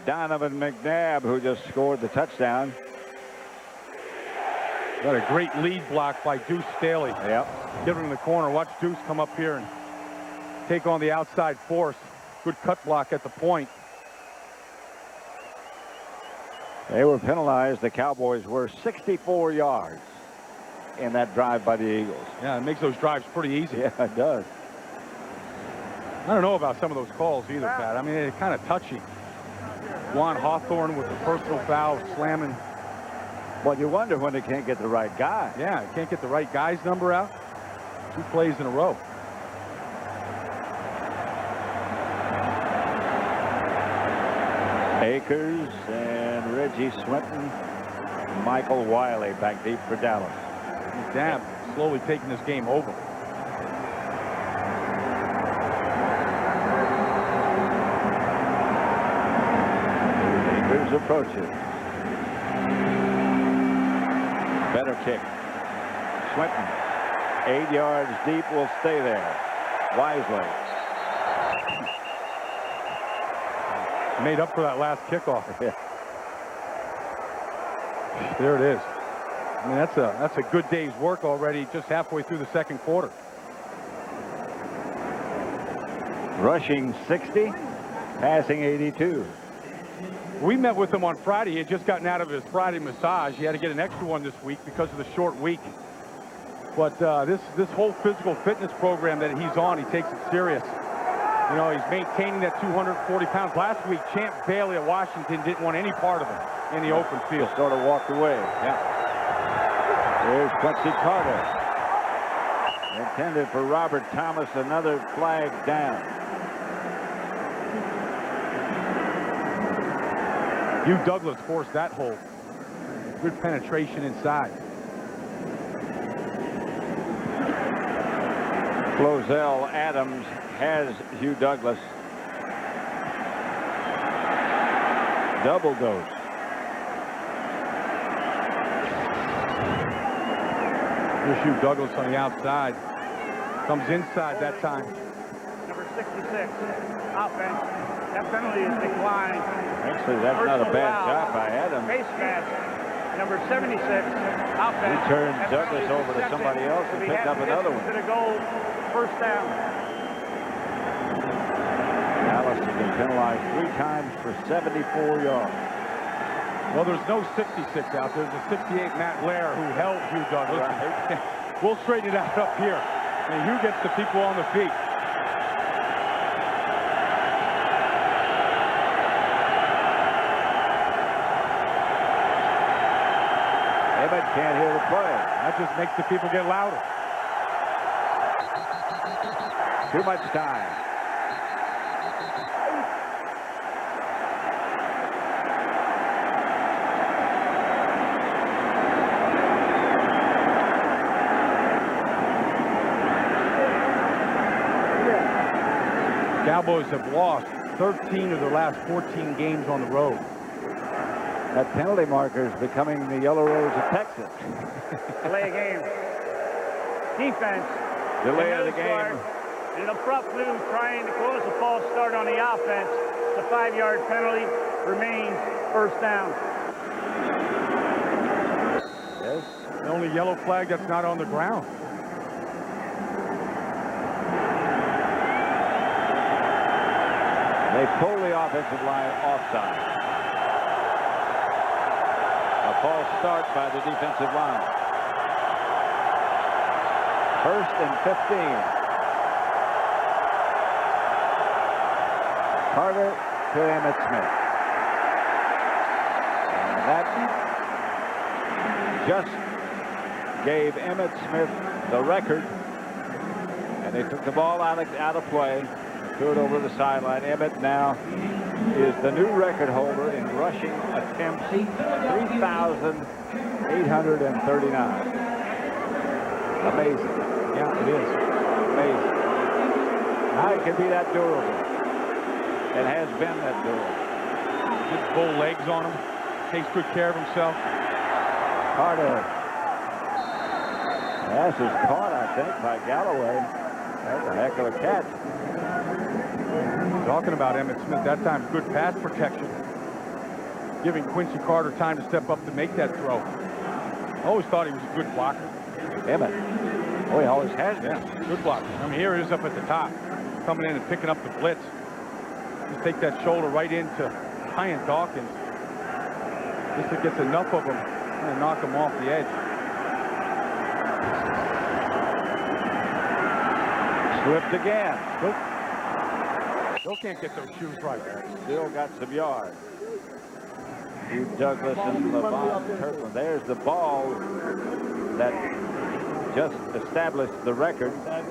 Donovan McNabb, who just scored the touchdown. Got a great lead block by Deuce Staley. Yep. Give him the corner. Watch Deuce come up here and take on the outside force. Good cut block at the point. They were penalized. The Cowboys were 64 yards in that drive by the Eagles. Yeah, it makes those drives pretty easy. Yeah, it does. I don't know about some of those calls either, Pat. I mean, it's kind of touchy. Juan Hawthorne with the personal foul, slamming. Well, you wonder when they can't get the right guy. Yeah, can't get the right guy's number out. 2 plays in a row. Akers and Reggie Swinton. Michael Wiley back deep for Dallas. McNabb slowly taking this game over. Akers approaches. Better kick. Swinton, 8 yards deep, will stay there. Wisely. Made up for that last kickoff. Yeah. There it is. I mean, that's a good day's work already, just halfway through the second quarter. Rushing 60, passing 82. We met with him on Friday. He had just gotten out of his Friday massage. He had to get an extra one this week because of the short week. But this whole physical fitness program that he's on, he takes it serious. You know, he's maintaining that 240 pounds. Last week, Champ Bailey of Washington didn't want any part of him in the open field. Sort of walked away. Yeah. There's Quincy Carter. Intended for Robert Thomas, another flag down. Hugh Douglas forced that hold. Good penetration inside. Flozell Adams has Hugh Douglas. Double dose. Here's Hugh Douglas on the outside. Comes inside that time. Number 66, offense. That penalty is declined. Actually, that's not a bad shot by Adams. Face mask. Number 76, offense. He turned That Douglas penalty is over to accepted. somebody else and If he picked up hadn't another missed one. To the goal, first down. Dallas has been penalized 3 times for 74 yards. Well, there's no 66 out there. There's a 68 Matt Lair who held Hugh Douglas. Right. We'll straighten it out up here. And Hugh gets the people on the feet. Emmitt can't hear the play. That just makes the people get louder. Too much time. Cowboys have lost 13 of their last 14 games on the road. That penalty marker is becoming the Yellow Rose of Texas. Delay of game. Defense. Delay of the No game. start. And an abrupt move trying to close a false start on the offense. The 5-yard penalty remains first down. Yes. The only yellow flag that's not on the ground. They pull the offensive line offside. A false start by the defensive line. 1st and 15. Carter to Emmitt Smith. And that just gave Emmitt Smith the record. And they took the ball out of play. Threw it over the sideline. Emmitt now is the new record holder in rushing attempts, 3,839. Amazing. Yeah, it is. Amazing. How it can be that durable. It has been that durable. Just full legs on him. Takes good care of himself. Carter. Pass is caught, I think, by Galloway. That's a heck of a catch. Talking about Emmitt Smith, that time good pass protection. Giving Quincy Carter time to step up to make that throw. I always thought he was a good blocker. Emmitt. Oh, he always has been. Yeah, good blocker. I mean, here he is up at the top. Coming in and picking up the blitz. Just take that shoulder right into Ryan Dawkins. Just gets enough of him and knock him off the edge. Slipped again. Still can't get those shoes right. Still got some yards. Hugh Douglas and LeVon Kirkland. There's the ball that just established the record. I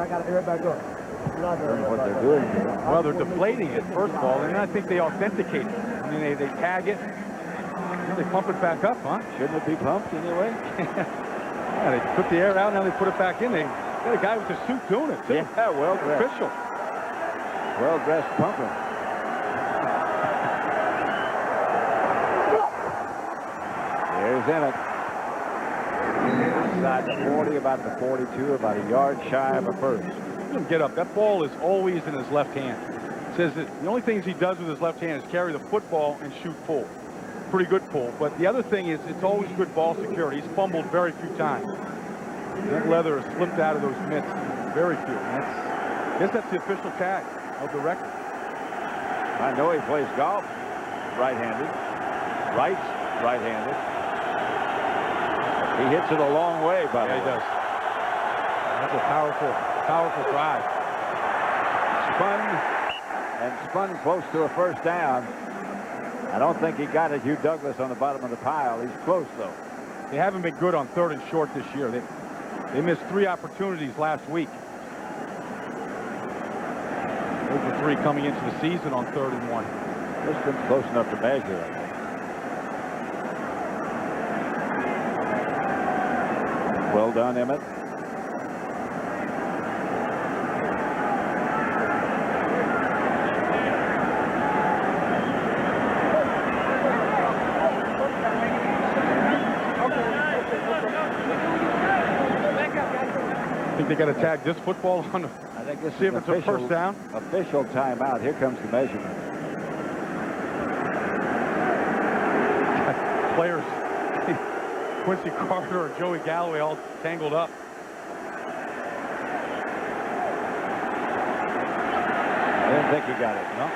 got to hear it back up. What they're doing here. Well, they're deflating it, first of all, and then I think they authenticate it. I mean, they tag it, and they pump it back up, huh? Shouldn't it be pumped anyway? Yeah, they took the air out, now they put it back in. They got a guy with a suit doing it, too. Yeah, well dressed. Official. Well-dressed pumper. Here's Emmitt. Inside the 40, about the 42, about a yard shy of a first. Let him get up. That ball is always in his left hand. It says that the only things he does with his left hand is carry the football and shoot full. Pretty good pull. But the other thing is it's always good ball security. He's fumbled very few times. That leather has slipped out of those mitts. Very few. I guess that's the official tag of the record. I know he plays golf right-handed. Writes right-handed. He hits it a long way, by the way. He does. That's a powerful drive. Spun close to a first down. I don't think he got it. Hugh Douglas on the bottom of the pile. He's close, though. They haven't been good on 3rd and short this year. They missed 3 opportunities last week. Over 3 coming into the season on 3rd and 1. Just been close enough to measure, I think. Well done, Emmitt. I think they got to tag this football on. I think this see is if it's a first down. Official timeout. Here comes the measurement. Players, Quincy Carter or Joey Galloway all tangled up. I didn't think he got it. No.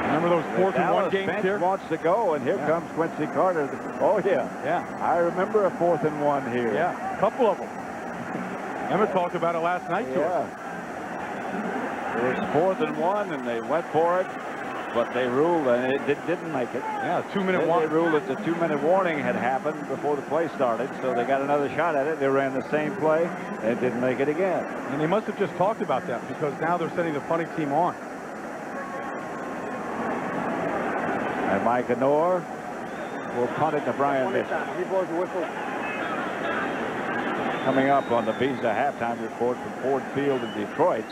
Remember those 4th and 1 games bench here? Wants to go, and here comes Quincy Carter. Oh, yeah. Yeah. I remember a 4th and 1 here. Yeah, a couple of them. Emmitt talked about it last night to us. It was 4th and 1, and they went for it, but they ruled, and it didn't make it. Yeah, 2-minute They warning. ruled that the 2-minute warning had happened before the play started, so they got another shot at it. They ran the same play, and it didn't make it again. And they must have just talked about that because now they're sending the punting team on. And Mike Anor will punt it to Brian Mitchell. He blows the whistle. Coming up on the Visa halftime report from Ford Field in Detroit.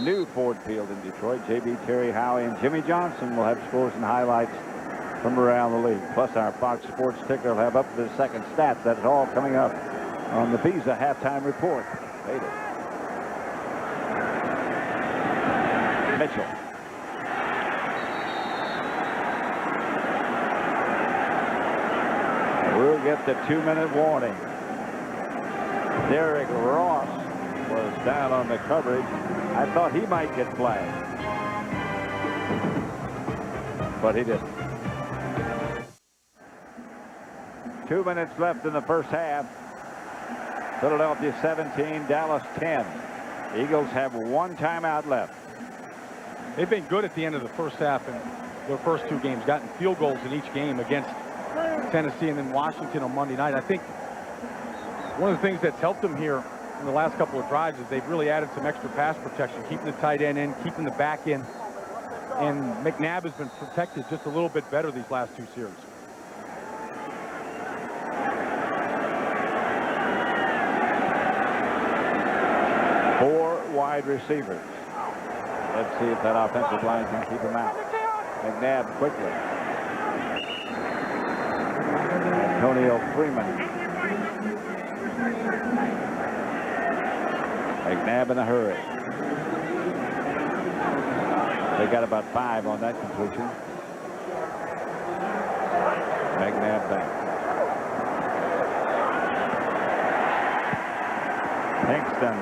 New Ford Field in Detroit. J.B. Terry, Howie, and Jimmy Johnson will have scores and highlights from around the league. Plus our Fox Sports ticker will have up to the second stats. That's all coming up on the Visa halftime report. Later. Mitchell. We'll get the 2-minute warning. Derek Ross was down on the coverage. I thought he might get flagged, but he didn't. 2 minutes left in the first half. Philadelphia 17, Dallas 10. Eagles have 1 timeout left. They've been good at the end of the first half in their first 2 games, gotten field goals in each game against Tennessee and then Washington on Monday night. I think one of the things that's helped them here in the last couple of drives is they've really added some extra pass protection, keeping the tight end in, keeping the back in. And McNabb has been protected just a little bit better these last 2 series. Four wide receivers. Let's see if that offensive line can keep him out. McNabb quickly. Antonio Freeman. McNabb in a hurry. They got about 5 on that completion. McNabb back. Hingston.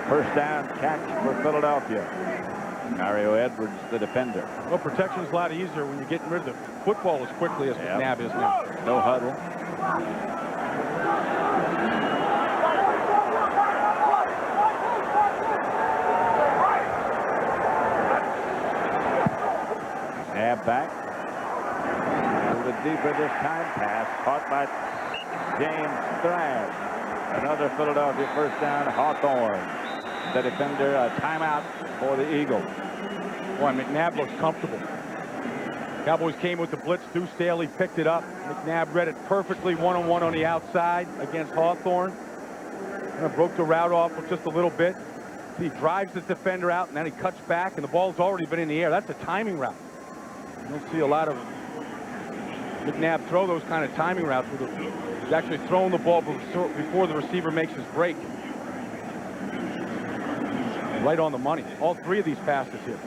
First down catch for Philadelphia. Mario Edwards, the defender. Well, protection's a lot easier when you're getting rid of the football as quickly as McNabb is now. No huddle. McNabb back. A little bit deeper this time. Pass caught by James Thrash. Another Philadelphia first down. Hawthorne, the defender. A timeout for the Eagles. Boy, McNabb looks comfortable. Cowboys came with the blitz. Deuce Staley picked it up. McNabb read it perfectly one-on-one on the outside against Hawthorne. Kind of broke the route off with just a little bit. He drives the defender out, and then he cuts back, and the ball's already been in the air. That's a timing route. You don't see a lot of McNabb throw those kind of timing routes where he's actually throwing the ball before the receiver makes his break. Right on the money. All 3 of these passes here.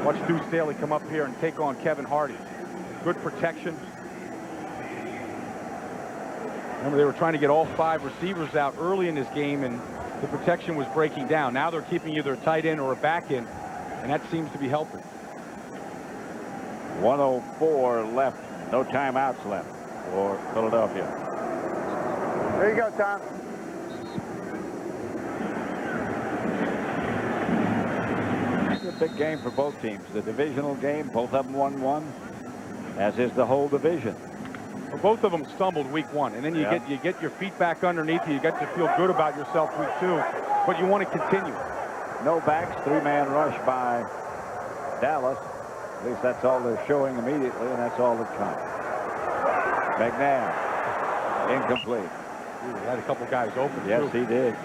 Watch Deuce Staley come up here and take on Kevin Hardy. Good protection. Remember, they were trying to get all 5 receivers out early in this game, and the protection was breaking down. Now they're keeping either a tight end or a back end, and that seems to be helping. 1:04 left. No timeouts left for Philadelphia. There you go, Tom. It's a big game for both teams. The divisional game, both of them 1-1. as is the whole division. Well, both of them stumbled week 1, and then you get your feet back underneath you. You get to feel good about yourself week 2, but you want to continue. No backs, 3-man rush by Dallas. At least that's all they're showing immediately, and that's all that comes. McNabb, incomplete. Ooh, he had a couple guys open. Yes, too. he did.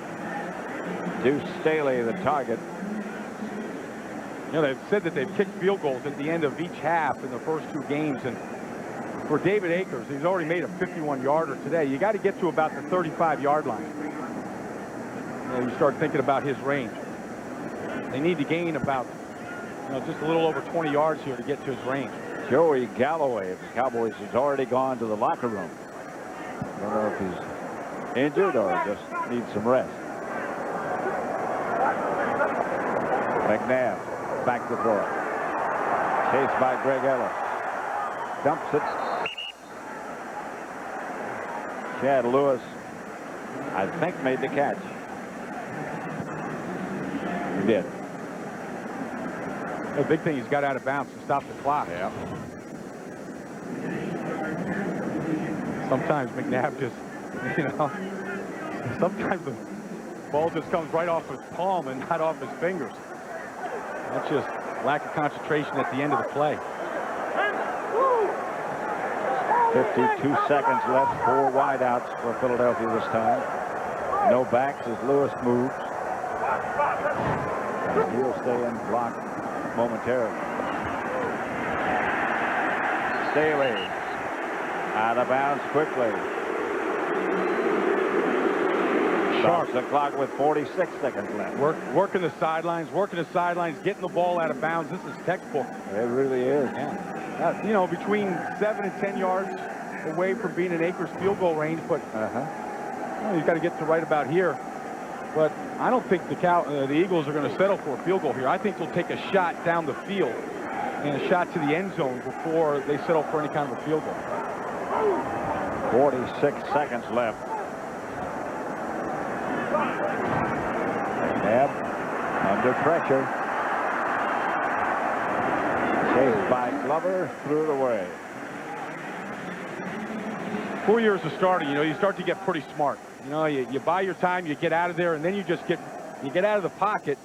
Deuce Staley, the target. You know, they've said that they've kicked field goals at the end of each half in the first 2 games, and for David Akers, he's already made a 51-yarder today. You got to get to about the 35-yard line. You know, you start thinking about his range. They need to gain about, just a little over 20 yards here to get to his range. Joey Galloway of the Cowboys has already gone to the locker room. I don't know if he's injured or just needs some rest. McNabb back to throw. Chased by Greg Ellis. Dumps it. Chad Lewis, I think, made the catch. He did. The big thing, he's got out of bounds to stop the clock. Yeah. Sometimes McNabb just, sometimes the ball just comes right off his palm and not off his fingers. That's just lack of concentration at the end of the play. 52 seconds left, 4 wideouts for Philadelphia this time. No backs as Lewis moves. He'll stay in block momentarily. Staley out of bounds quickly. Stops the clock with 46 seconds left. Working the sidelines, getting the ball out of bounds. This is textbook. It really is. Yeah. Between 7 and 10 yards away from being in Akers field goal range, but you've got to get to right about here. But I don't think the Eagles are going to settle for a field goal here. I think they'll take a shot down the field and a shot to the end zone before they settle for any kind of a field goal. 46 seconds left. McNabb under pressure. Chased by Glover, threw it away. 4 years of starting, you start to get pretty smart. You buy your time, you get out of there, and then you get out of the pocket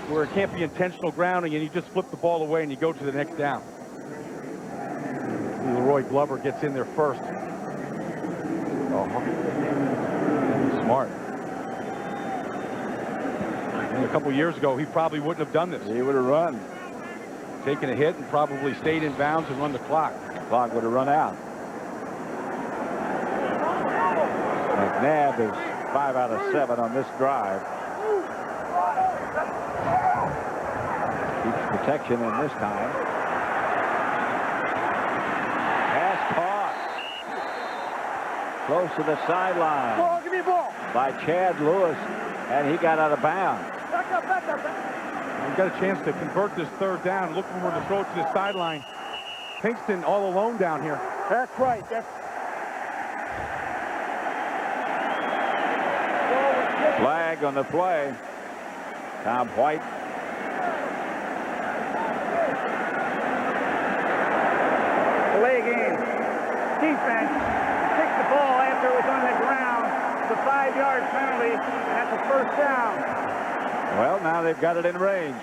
where it can't be intentional grounding, and you just flip the ball away and you go to the next down. Leroy Glover gets in there first. Smart. And a couple years ago, he probably wouldn't have done this. He would have run. Taken a hit and probably stayed in bounds and run the clock. The clock would have run out. McNabb is 5 out of 7 on this drive. Keeps protection in this time. Pass caught. Close to the sideline. Ball, give me a ball. By Chad Lewis, and he got out of bounds. Back up. He's got a chance to convert this 3rd down. Look for him to throw it to the sideline. Pinkston all alone down here. That's right. Flag on the play. Tom White. Delay game. Defense kicked the ball after it was on the ground. It's a 5-yard penalty, and that's a 1st down. Well, now they've got it in range.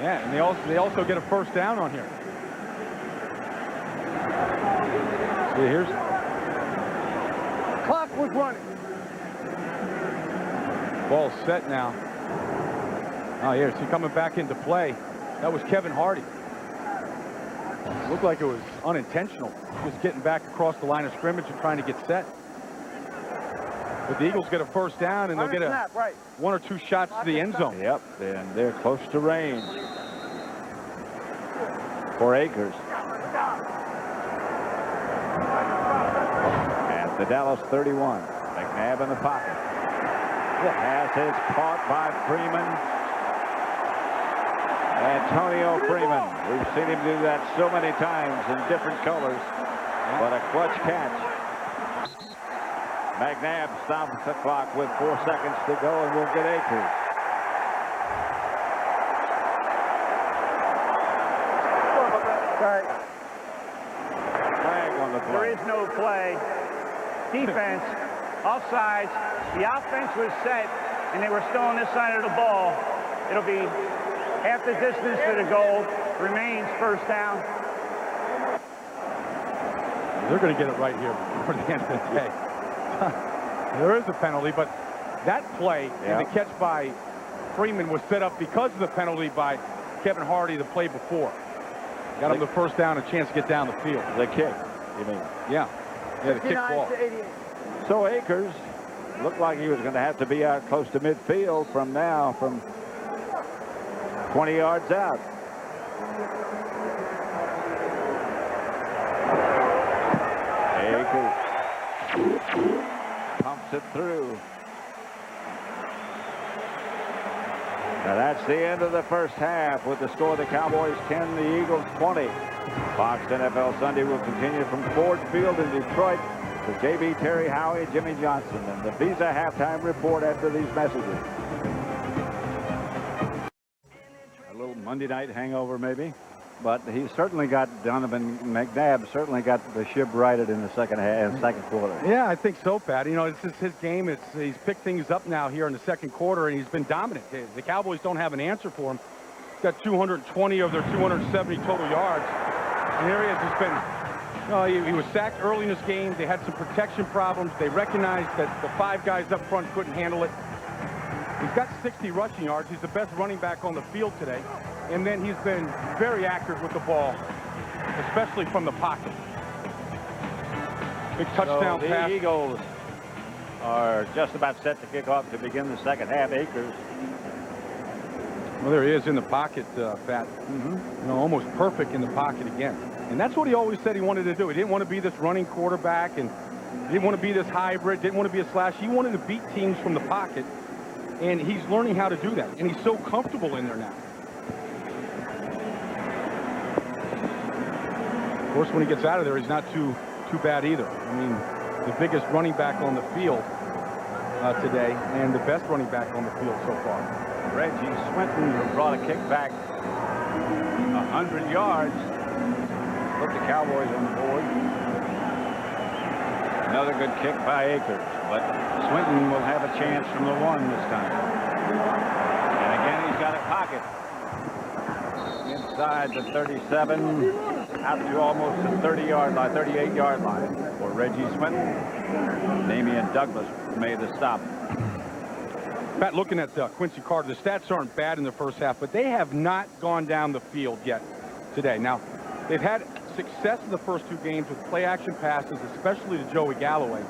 Yeah, and they also get a 1st down on here. See, here's Clock was running. ball set now. Oh, here's he coming back into play. That was Kevin Hardy. Looked like it was unintentional, just getting back across the line of scrimmage and trying to get set. But the Eagles get a 1st down, and they'll get one or two shots to the end zone. Yep, and they're close to range for Akers. At the Dallas 31, McNabb in the pocket. The pass is caught by Freeman. Antonio Freeman. We've seen him do that so many times in different colors, but a clutch catch. McNabb stops the clock with 4 seconds to go, and we'll get Akers. no play. Defense, offsides. The offense was set, and they were still on this side of the ball. It'll be half the distance to the goal. Remains first down. They're going to get it right here before the end of the day. There is a penalty, but that play and the catch by Freeman was set up because of the penalty by Kevin Hardy the play before. Got him the first down, a chance to get down the field. The kick, you mean? Yeah, the kick ball. So Akers looked like he was going to have to be out close to midfield from 20 yards out. Akers pumps it through. Now that's the end of the first half with the score: the Cowboys 10, the Eagles 20. Fox NFL Sunday will continue from Ford Field in Detroit with JB, Terry, Howie, Jimmy Johnson, and the Visa halftime report after these messages. A little Monday night hangover maybe, but he certainly got McNabb certainly got the ship righted in the second quarter. Yeah, I think so, Pat. You know, it's just his game. He's picked things up now here in the second quarter, and he's been dominant. The Cowboys don't have an answer for him. He's got 220 of their 270 total yards. And here he has just been, he was sacked early in this game. They had some protection problems. They recognized that the 5 guys up front couldn't handle it. He's got 60 rushing yards. He's the best running back on the field today. And then he's been very accurate with the ball, especially from the pocket. Big touchdown pass. The Eagles are just about set to kick off to begin the second half. Akers. Well, there he is in the pocket, Pat. You know, almost perfect in the pocket again. And that's what he always said he wanted to do. He didn't want to be this running quarterback, and he didn't want to be this hybrid, didn't want to be a slash. He wanted to beat teams from the pocket, and he's learning how to do that. And he's so comfortable in there now. Of course, when he gets out of there, he's not too bad either. I mean, the biggest running back on the field today, and the best running back on the field so far. Reggie Swinton brought a kick back 100 yards. Put the Cowboys on the board. Another good kick by Akers, but Swinton will have a chance from the 1 this time. And again, he's got a pocket. Inside the 37, out to almost the 30-yard line, 38-yard line for Reggie Swinton. Damian Douglas made the stop. Pat, looking at Quincy Carter, the stats aren't bad in the first half, but they have not gone down the field yet today. Now, they've had success in the first 2 games with play-action passes, especially to Joey Galloway.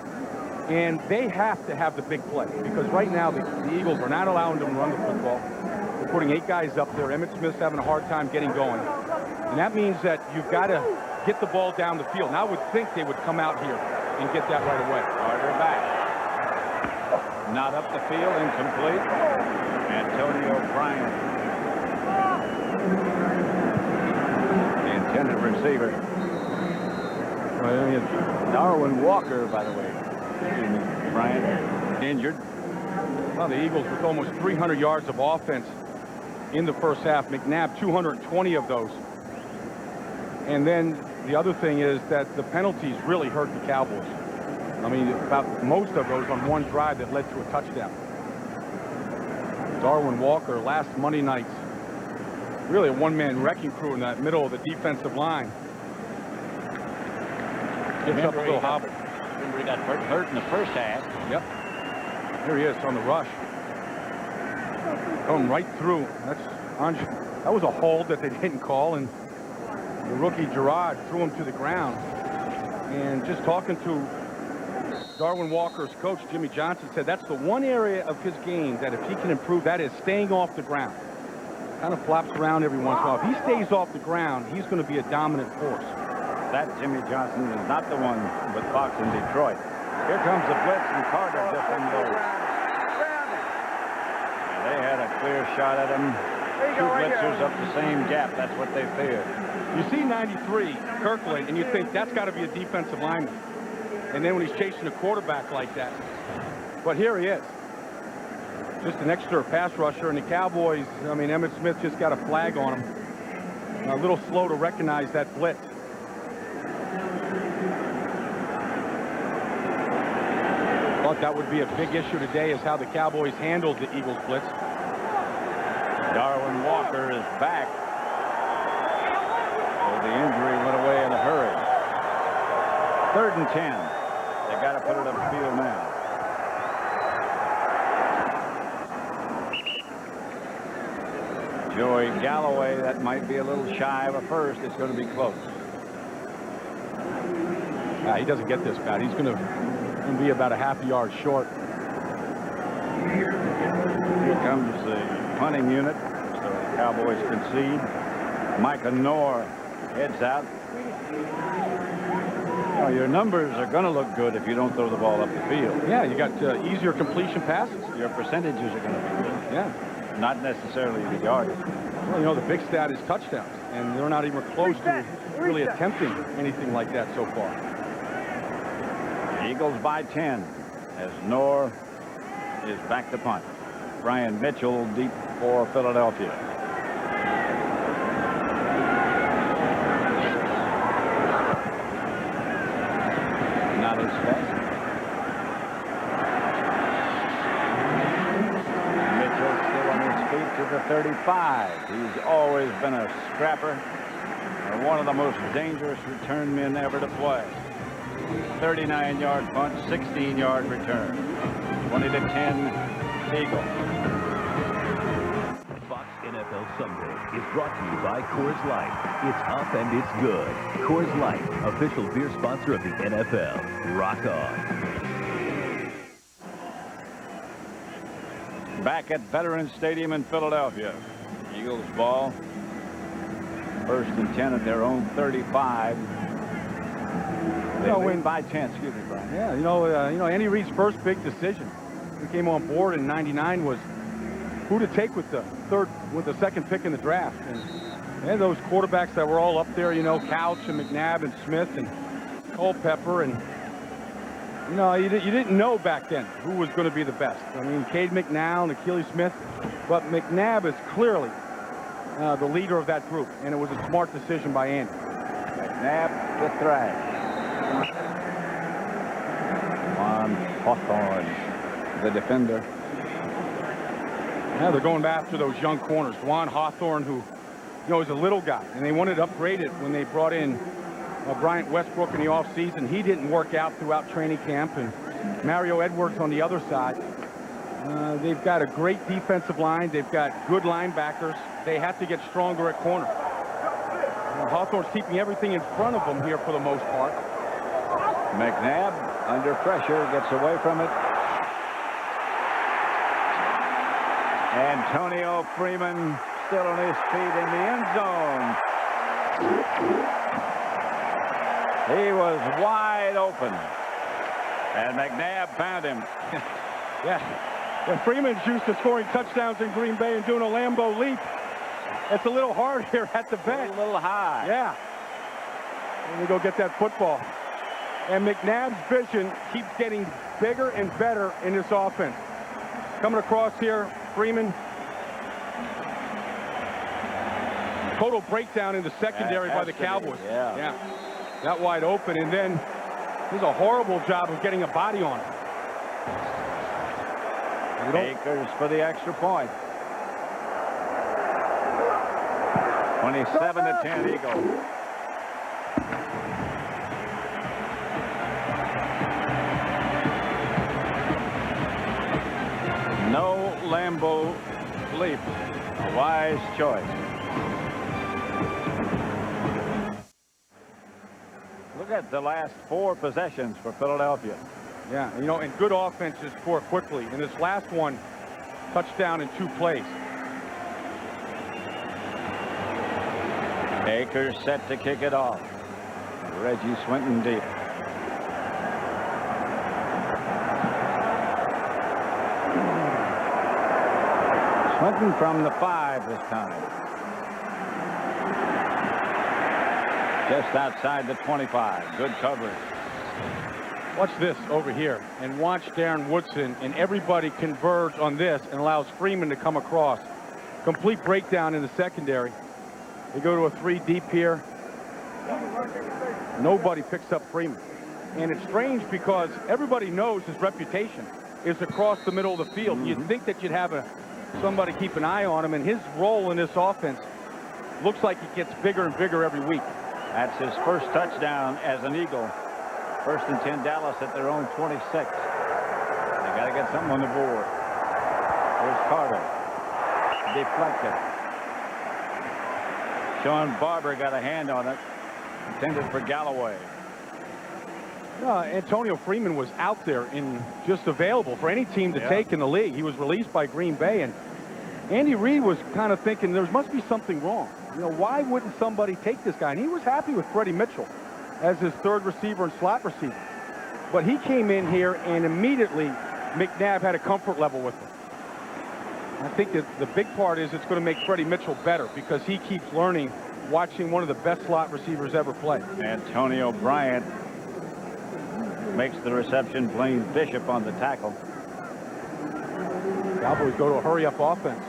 And they have to have the big play because right now the Eagles are not allowing them to run the football. They're putting 8 guys up there. Emmitt Smith's having a hard time getting going. And that means that you've got to get the ball down the field. And I would think they would come out here and get that right away. Carter back. Not up the field, incomplete. Antonio Bryant, the intended receiver. Darwin Walker, by the way. Bryant injured. Well, the Eagles with almost 300 yards of offense in the first half. McNabb 220 of those. And then the other thing is that the penalties really hurt the Cowboys. I mean, about most of those on one drive that led to a touchdown. Darwin Walker, last Monday night, really a one-man wrecking crew in that middle of the defensive line. Gets up a little hobble. Remember, he got hurt in the first half. Yep. Here he is on the rush. Going right through. That was a hold that they didn't call, and the rookie Gerard threw him to the ground. And just talking to Darwin Walker's coach, Jimmy Johnson, said that's the one area of his game that if he can improve, that is staying off the ground. Kind of flops around every once in a while. If he stays off the ground, he's going to be a dominant force. That Jimmy Johnson is not the one with Fox in Detroit. Here comes the blitz, and Carter just unloads. And they had a clear shot at him. 2 blitzers up the same gap. That's what they feared. You see 93, Kirkland, and you think that's got to be a defensive lineman. And then when he's chasing a quarterback like that. But here he is. Just an extra pass rusher. And the Cowboys, I mean, Emmitt Smith just got a flag on him. A little slow to recognize that blitz. Thought that would be a big issue today, is how the Cowboys handled the Eagles blitz. Darwin Walker is back. So the injury went away in a hurry. 3rd and 10. They got to put it upfield now. Joey Galloway, that might be a little shy of a first. It's going to be close. He doesn't get this, Pat. He's going to be about a half a yard short. Here comes the punting unit. So the Cowboys concede. Micah Knorr heads out. You know, your numbers are going to look good if you don't throw the ball up the field. Yeah, you got easier completion passes. Your percentages are going to be good. Yeah. Not necessarily the yardage. Well, you know, the big stat is touchdowns, and they're not even close to really attempting anything like that so far. Eagles by 10 as Knorr is back to punt. Brian Mitchell deep for Philadelphia. Not as fast. Mitchell still on his feet to the 35. He's always been a scrapper and one of the most dangerous return men ever to play. 39-yard punt, 16-yard return. 20-10 Eagles. Fox NFL Sunday is brought to you by Coors Light. It's up and it's good. Coors Light, official beer sponsor of the NFL. Rock on. Back at Veterans Stadium in Philadelphia. Eagles ball. 1st and 10 at their own 35. They win by 10. Excuse me, Brian. Yeah, you know, Andy Reid's first big decision he came on board in '99 was who to take with the second pick in the draft. And those quarterbacks that were all up there, you know, Couch and McNabb and Smith and Culpepper, and you know, you didn't know back then who was going to be the best. I mean, Cade McNown and Achilles Smith, but McNabb is clearly the leader of that group, and it was a smart decision by Andy. McNabb to thrash. Juan Hawthorne, the defender. Yeah, they're going after those young corners. Juan Hawthorne, who, you know, is a little guy, and they wanted to upgrade it when they brought in Bryant Westbrook in the offseason. He didn't work out throughout training camp, and Mario Edwards on the other side. They've got a great defensive line. They've got good linebackers. They have to get stronger at corner. Hawthorne's keeping everything in front of them here for the most part. McNabb under pressure gets away from it. Antonio Freeman still on his feet in the end zone. He was wide open, and McNabb found him. Yeah, Freeman's used to scoring touchdowns in Green Bay and doing a Lambeau leap. It's a little hard here at the bench. A little high. Yeah. Let me go get that football. And McNabb's vision keeps getting bigger and better in this offense. Coming across here, Freeman. Total breakdown in the secondary by the Cowboys. Yeah. That wide open, and then there's a horrible job of getting a body on it. Akers for the extra point. 27-10 Eagles. No Lambeau leap. A wise choice. Look at the last 4 possessions for Philadelphia. Yeah, you know, and good offenses score quickly. In this last one, touchdown in 2 plays. Akers set to kick it off. Reggie Swinton deep. Swinton from the 5 this time. Just outside the 25. Good coverage. Watch this over here, and watch Darren Woodson and everybody converge on this and allows Freeman to come across. Complete breakdown in the secondary. They go to a 3 deep here. Nobody picks up Freeman. And it's strange because everybody knows his reputation is across the middle of the field. You'd think that you'd have somebody keep an eye on him, and his role in this offense looks like it gets bigger and bigger every week. That's his first touchdown as an Eagle. First and 10, Dallas at their own 26. They got to get something on the board. Here's Carter. Deflected. Sean Barber got a hand on it. Intended for Galloway. Antonio Freeman was out there and just available for any team to take in the league. He was released by Green Bay, and Andy Reid was kind of thinking there must be something wrong. You know, why wouldn't somebody take this guy? And he was happy with Freddie Mitchell as his third receiver and slot receiver. But he came in here, and immediately McNabb had a comfort level with him. I think that the big part is it's going to make Freddie Mitchell better because he keeps learning, watching one of the best slot receivers ever play. Antonio Bryant makes the reception. Blaine Bishop on the tackle. Cowboys go to a hurry-up offense.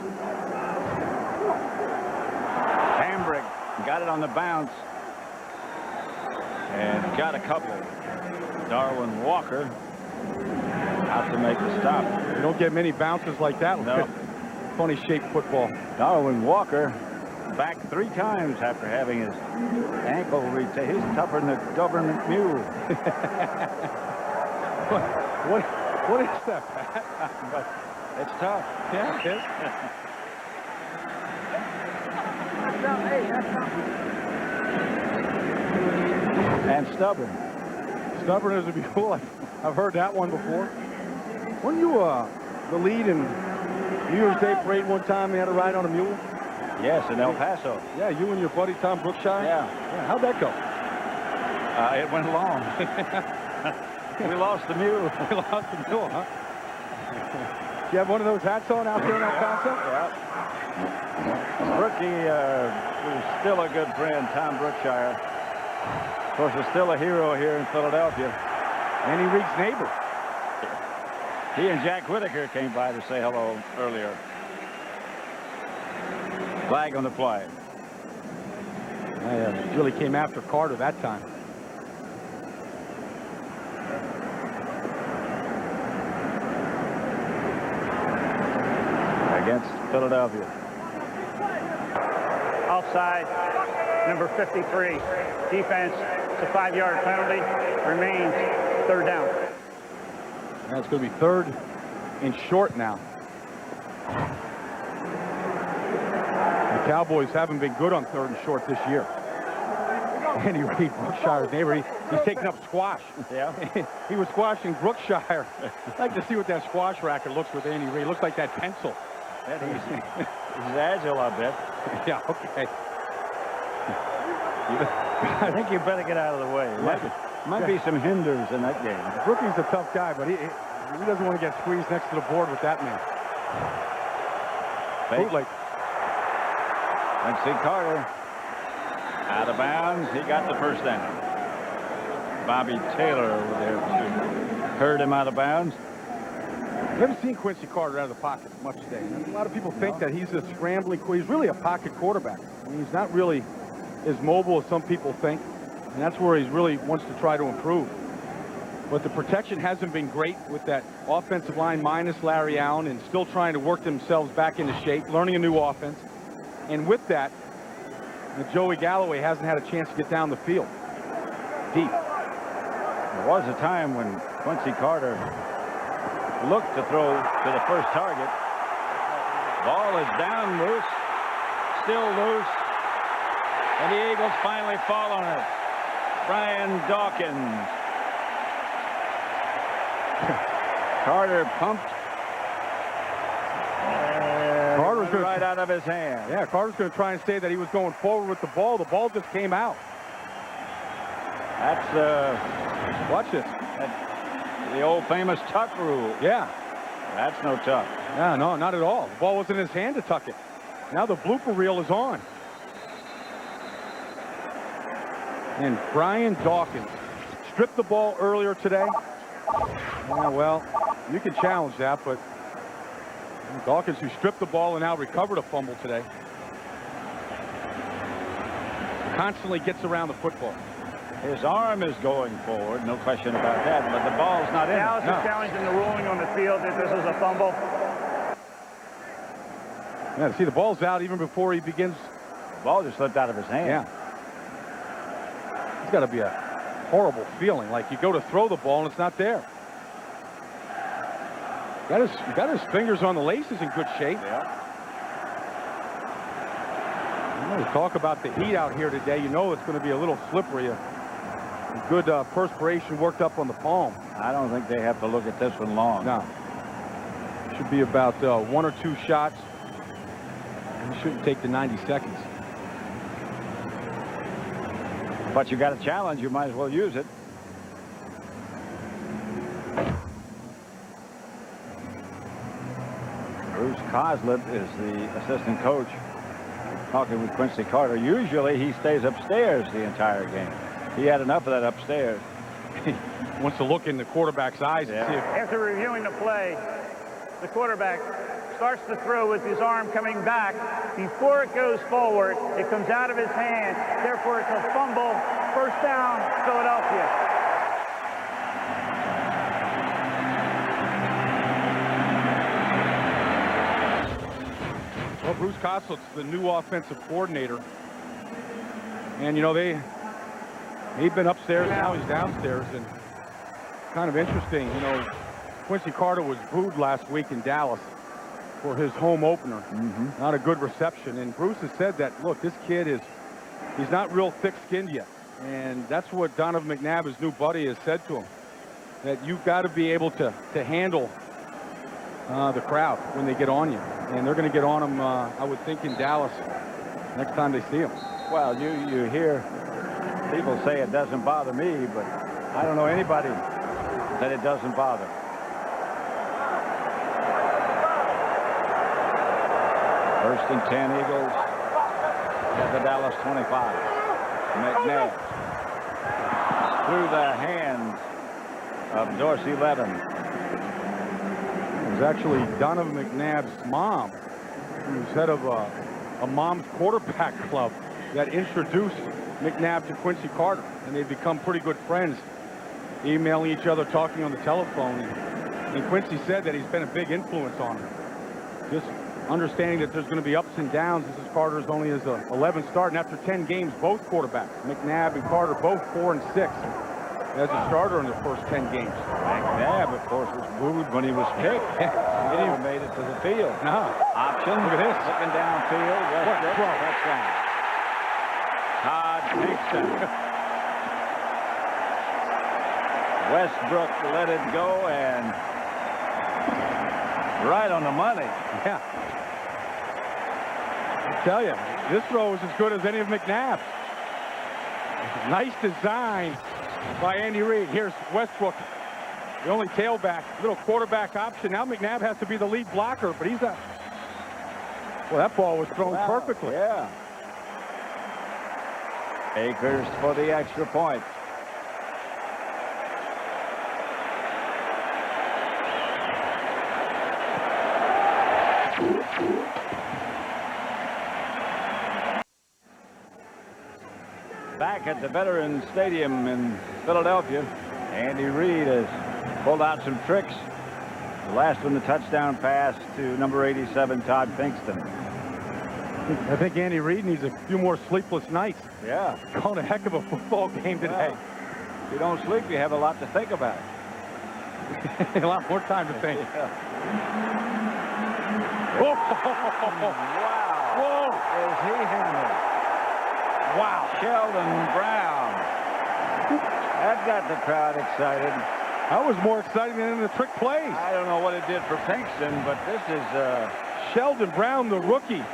Hambrick got it on the bounce and got a couple. Darwin Walker out to make the stop. You don't get many bounces like that. No. Funny shaped football. Darwin Walker back 3 times after having his ankle retained. He's tougher than the government mule. What is that, Pat? But it's tough. Yeah, it is. And stubborn. Stubborn as a mule. I've heard that one before. Weren't you the lead in New Year's Day parade one time? You had a ride on a mule? Yes, in El Paso. Yeah, you and your buddy Tom Brookshire? Yeah. How'd that go? It went long. We lost the mule. We lost the mule, huh? You have one of those hats on out there in El Paso? Yeah. Rookie, who's still a good friend, Tom Brookshire. Of course, is still a hero here in Philadelphia. Andy Reid's neighbor. He and Jack Whitaker came by to say hello earlier. Flag on the play. Really came after Carter that time. Against Philadelphia. Offside, number 53. Defense, it's a 5-yard penalty. Remains 3rd down. That's going to be 3rd and short now. The Cowboys haven't been good on 3rd and short this year. Andy Reid, Brookshire's neighbor, he's taking up squash. Yeah. He was squashing Brookshire. I'd like to see what that squash racket looks with Andy Reid. It looks like that pencil. He's agile, I bet. Yeah, okay. I think you better get out of the way. Might be some hinders in that game. Brookie's a tough guy, but he doesn't want to get squeezed next to the board with that man. Bootleg. Let's see Carter. Out of bounds. He got the first down. Bobby Taylor over there heard him out of bounds. We haven't seen Quincy Carter out of the pocket much today. A lot of people think that he's a scrambling, he's really a pocket quarterback. I mean, he's not really as mobile as some people think, and that's where he really wants to try to improve. But the protection hasn't been great with that offensive line minus Larry Allen, and still trying to work themselves back into shape, learning a new offense. And with that, Joey Galloway hasn't had a chance to get down the field deep. There was a time when Quincy Carter looked to throw to the first target. Ball is down loose, still loose, and the Eagles finally fall on it. Brian Dawkins. Carter pumped. Carter's right out of his hand. Yeah, Carter's going to try and say that he was going forward with the ball. The ball just came out. That's watch this. The old famous tuck rule. Yeah. That's no tuck. Yeah, no, not at all. The ball was in his hand to tuck it. Now the blooper reel is on. And Brian Dawkins stripped the ball earlier today. Yeah, well, you can challenge that, but Dawkins, who stripped the ball and now recovered a fumble today, constantly gets around the football. His arm is going forward, no question about that, but the ball's not in. Dallas is challenging the ruling on the field that this is a fumble. Yeah, see, the ball's out even before he begins. The ball just slipped out of his hand. Yeah. It's got to be a horrible feeling, like you go to throw the ball and it's not there. Got his fingers on the laces in good shape. Yeah. We talk about the heat out here today. You know it's going to be a little slippery. Good perspiration worked up on the palm. I don't think they have to look at this one long. No. Should be about 1 or 2 shots. It shouldn't take the 90 seconds. But you got a challenge, you might as well use it. Bruce Coslett is the assistant coach talking with Quincy Carter. Usually he stays upstairs the entire game. He had enough of that upstairs. He wants to look in the quarterback's eyes and see if... After reviewing the play, the quarterback starts to throw with his arm coming back. Before it goes forward, it comes out of his hand. Therefore, it's a fumble. First down, Philadelphia. Well, Bruce Coslett's the new offensive coordinator. And, you know, they've been upstairs, now he's downstairs. And kind of interesting, you know, Quincy Carter was booed last week in Dallas for his home opener. Not a good reception. And Bruce has said that, look, this kid he's not real thick-skinned yet. And that's what Donovan McNabb, his new buddy, has said to him. That you've got to be able to handle the crowd when they get on you. And they're going to get on him, I would think, in Dallas next time they see him. Well, you hear people say it doesn't bother me, but I don't know anybody that it doesn't bother. First and 10 Eagles at the Dallas 25. McNabb through the hands of Dorsey Levin. It was actually Donovan McNabb's mom, who's head of a mom's quarterback club, that introduced McNabb to Quincy Carter, and they've become pretty good friends, emailing each other, talking on the telephone. And Quincy said that he's been a big influence on him. Just understanding that there's going to be ups and downs. This is Carter's only his 11th start, and after 10 games, both quarterbacks, McNabb and Carter, both 4 and 6 as a starter in the first 10 games. McNabb, of course, was booed when he was picked. He didn't even made it to the field. No. Option. Look at this. Looking downfield. Westbrook. Touchdown. Todd Kingston. Westbrook let it go, and right on the money. Yeah. I tell you, this throw is as good as any of McNabb's. Nice design by Andy Reid. Here's Westbrook, the only tailback, little quarterback option. Now McNabb has to be the lead blocker, but he's a... Well, that ball was thrown perfectly. Yeah. Akers for the extra point. Back at the Veterans Stadium in Philadelphia, Andy Reid has pulled out some tricks. The last one, the touchdown pass to number 87, Todd Kingston. I think Andy Reid needs a few more sleepless nights. Yeah. Called a heck of a football game today. Well, if you don't sleep, you have a lot to think about. A lot more time to think. Yeah. Whoa! Wow. Whoa! Is he handled? Wow. Sheldon Brown. That got the crowd excited. That was more exciting than the trick plays. I don't know what it did for Pinkston, but this is Sheldon Brown, the rookie.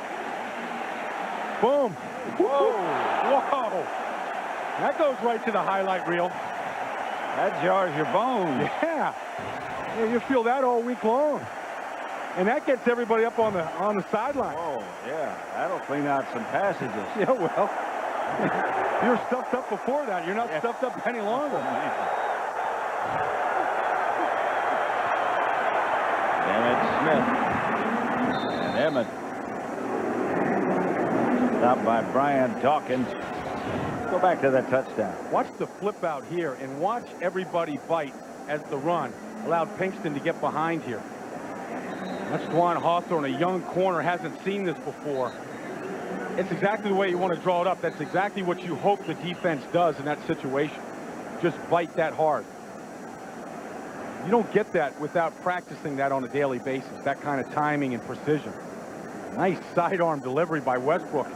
Boom. whoa. Whoa. That goes right to the highlight reel. That jars your bones. Yeah. You feel that all week long. And that gets everybody up on the sideline. Oh, yeah. That'll clean out some passages. Yeah, well. You were stuffed up before that. You're not stuffed up any longer. Emmitt Smith. And Emmitt stopped by Brian Dawkins. Go back to that touchdown. Watch the flip out here and watch everybody bite as the run allowed Pinkston to get behind here. That's Dwan Hawthorne, a young corner, hasn't seen this before. It's exactly the way you want to draw it up. That's exactly what you hope the defense does in that situation. Just bite that hard. You don't get that without practicing that on a daily basis, that kind of timing and precision. Nice sidearm delivery by Westbrook.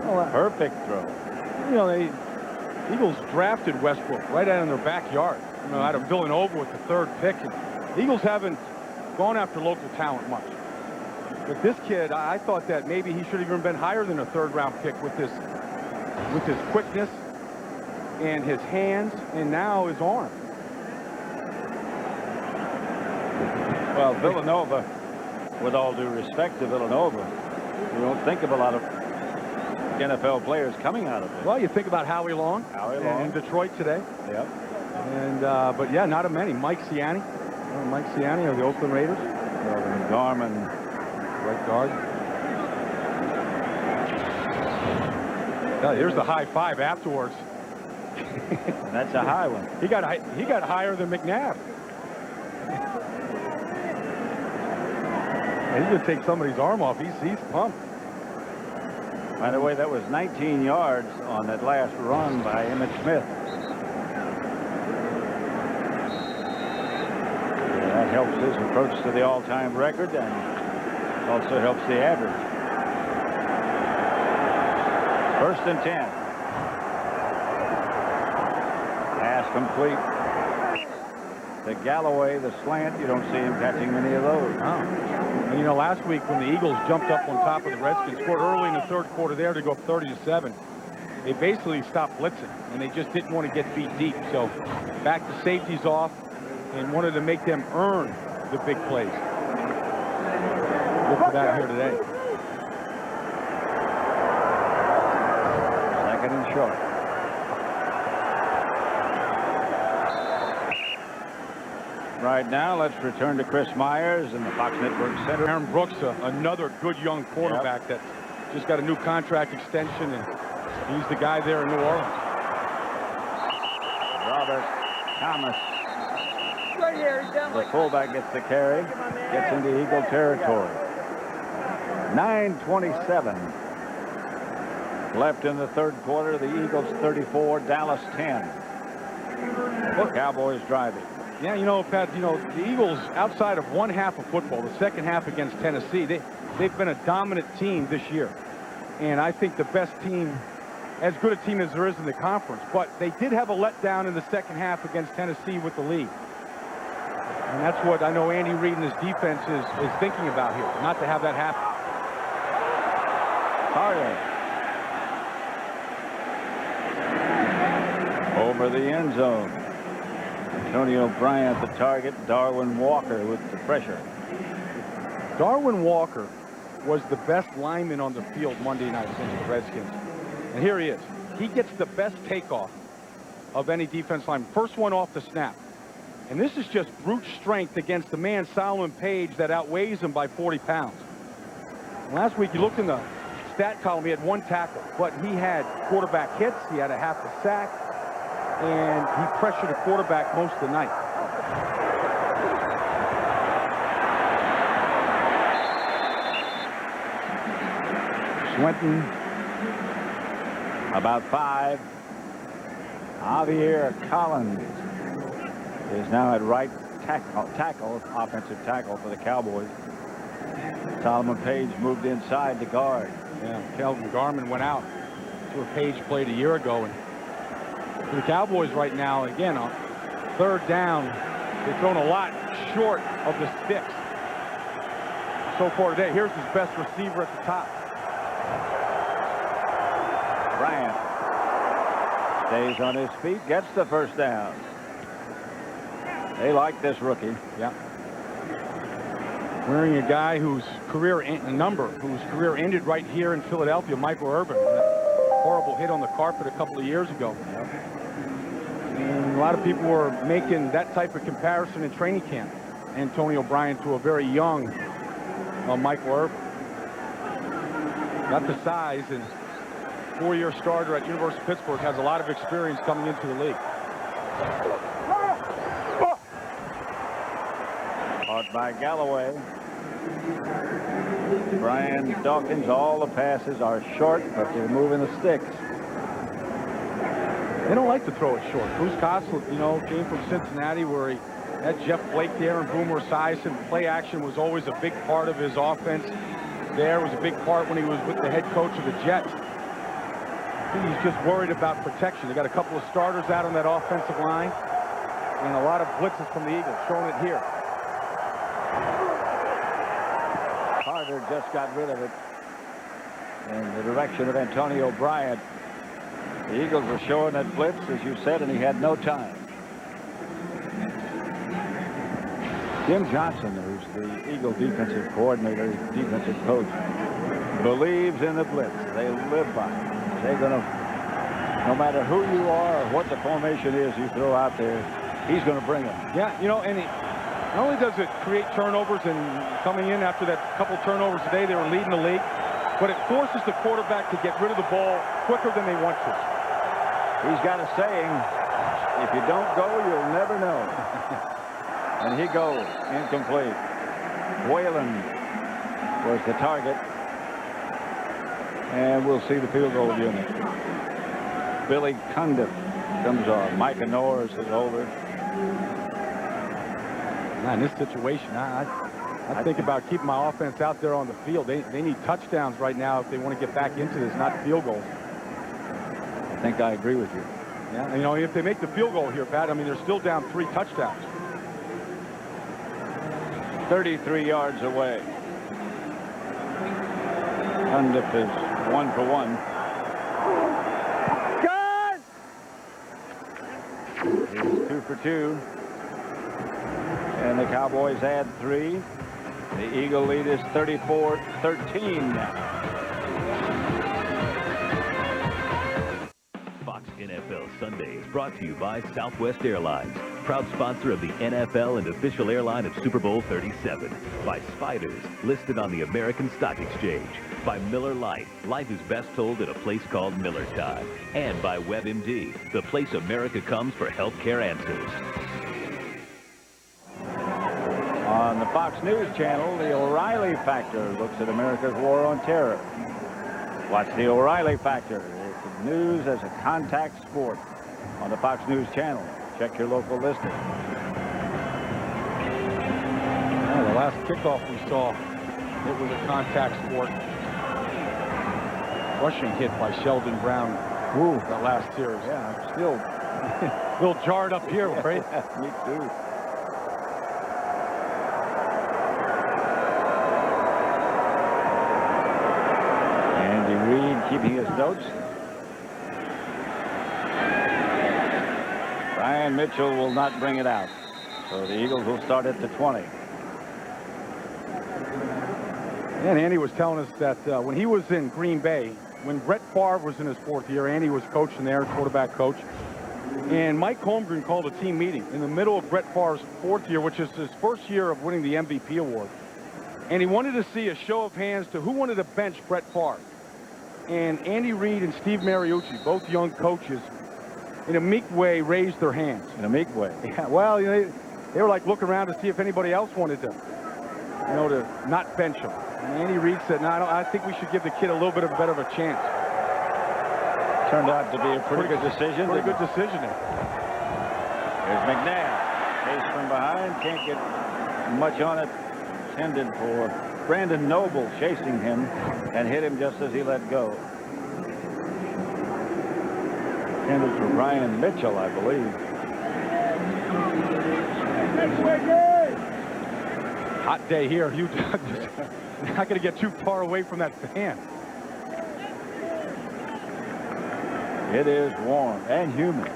Oh, perfect throw. You know, the Eagles drafted Westbrook right out in their backyard, you know, out of Villanova with the 3rd pick. And the Eagles haven't gone after local talent much. But this kid, I thought that maybe he should have even been higher than a 3rd-round pick with his quickness and his hands and now his arm. Well, Villanova, with all due respect to Villanova, you don't think of a lot of NFL players coming out of it. Well, you think about Howie Long. In Detroit today. Yep. And but yeah, not a many. Mike Ciani. Mike Ciani of the Oakland Raiders. Garmin, right guard. Yeah, here's the high five afterwards. That's a high one. He got higher than McNabb. He's gonna take somebody's arm off. He's pumped. By the way, that was 19 yards on that last run by Emmitt Smith. Yeah, that helps his approach to the all-time record and also helps the average. 1st and 10. Pass complete to Galloway, the slant. You don't see him catching many of those. And, you know, last week when the Eagles jumped up on top of the Redskins, scored early in the 3rd quarter there to go up 30-7, they basically stopped blitzing, and they just didn't want to get beat deep. So back the safeties off and wanted to make them earn the big plays. Look for that here today. 2nd and short. Right now, let's return to Chris Myers in the Fox Network Center. Aaron Brooks, another good young quarterback that just got a new contract extension, and he's the guy there in New Orleans. Robert Thomas, the fullback, gets the carry, gets into Eagle territory. 9:27 left in the 3rd quarter. The Eagles 34, Dallas 10. Cowboys driving. Yeah, you know, Pat, you know, the Eagles, outside of one half of football, the second half against Tennessee, they've been a dominant team this year. And I think the best team, as good a team as there is in the conference. But they did have a letdown in the second half against Tennessee with the lead. And that's what I know Andy Reid and his defense is thinking about here, not to have that happen. Carter. Over the end zone. Antonio Bryant, the target. Darwin Walker with the pressure. Darwin Walker was the best lineman on the field Monday night against the Redskins. And here he is. He gets the best takeoff of any defense lineman. First one off the snap. And this is just brute strength against the man, Solomon Page, that outweighs him by 40 pounds. And last week, you looked in the stat column, he had 1 tackle, but he had quarterback hits, he had a half a sack, and he pressured the quarterback most of the night. Swinton, about 5. Javier Collins is now at right tackle, offensive tackle for the Cowboys. Solomon Page moved inside to guard. Yeah, Kelvin Garmin went out to a Page played a year ago. And for the Cowboys right now, again, on 3rd down, they've thrown a lot short of the sticks so far today. Here's his best receiver at the top. Bryant stays on his feet, gets the 1st down. They like this rookie. Yeah. Wearing a guy whose career ended right here in Philadelphia, Michael Irvin. That horrible hit on the carpet a couple of years ago. And a lot of people were making that type of comparison in training camp. Antonio Bryant to a very young Michael Irvin. Got the size, and 4-year starter at University of Pittsburgh, has a lot of experience coming into the league. Caught by Galloway. Brian Dawkins, all the passes are short, but they're moving the sticks. They don't like to throw it short. Bruce Costle, you know, came from Cincinnati where he had Jeff Blake there and Boomer Esiason. Play action was always a big part of his offense. There was a big part when he was with the head coach of the Jets. I think he's just worried about protection. They got a couple of starters out on that offensive line and a lot of blitzes from the Eagles, showing it here. Carter just got rid of it in the direction of Antonio Bryant. The Eagles were showing that blitz, as you said, and he had no time. Jim Johnson, who's the Eagle defensive coordinator, defensive coach, believes in the blitz. They live by it. They're going to, no matter who you are or what the formation is you throw out there, he's going to bring it. Yeah, you know, and not only does it create turnovers, and coming in after that couple turnovers today, they were leading the league, but it forces the quarterback to get rid of the ball quicker than they want to. He's got a saying, if you don't go, you'll never know. And he goes, incomplete. Whalen was the target. And we'll see the field goal unit. Billy Cundiff comes on. Micah Norris is over. Now, in this situation, I think about keeping my offense out there on the field. They need touchdowns right now if they want to get back into this, not field goals. I think I agree with you. Yeah, you know, if they make the field goal here, Pat, I mean, they're still down 3 touchdowns. 33 yards away. Cundiff is 1 for 1. He's 2 for 2. And the Cowboys add 3. The Eagle lead is 34-13 now. Fox NFL Sunday is brought to you by Southwest Airlines, proud sponsor of the NFL and official airline of Super Bowl 37. By Spiders, listed on the American Stock Exchange. By Miller Lite, life is best told at a place called Millertown. And by WebMD, the place America comes for healthcare answers. On the Fox News channel, the O'Reilly Factor looks at America's war on terror. Watch the O'Reilly Factor. It's news as a contact sport on the Fox News channel. Check your local listing. Yeah, the last kickoff we saw, it was a contact sport. Rushing hit by Sheldon Brown. Woo, that last series. Yeah, I'm still a little jarred up here, right? Me too. Andy Reid keeping his notes. Brian Mitchell will not bring it out. So the Eagles will start at the 20. And Andy was telling us that when he was in Green Bay, when Brett Favre was in his 4th year, Andy was coaching there, quarterback coach. And Mike Holmgren called a team meeting in the middle of Brett Favre's 4th year, which is his first year of winning the MVP award. And he wanted to see a show of hands to who wanted to bench Brett Favre. And Andy Reid and Steve Mariucci, both young coaches, in a meek way raised their hands. In a meek way? Yeah, well, you know, they were like looking around to see if anybody else wanted to, you know, to not bench him. And Andy Reid said, no, I think we should give the kid a little bit of better of a chance. Turned out to be a pretty good decision. Pretty good decision there. There's McNabb. Chase from behind. Can't get much on it. Intended for Brandon Noble, chasing him and hit him just as he let go. Intended for Brian Mitchell, I believe. Hot day here. You not going to get too far away from that fan. It is warm and humid.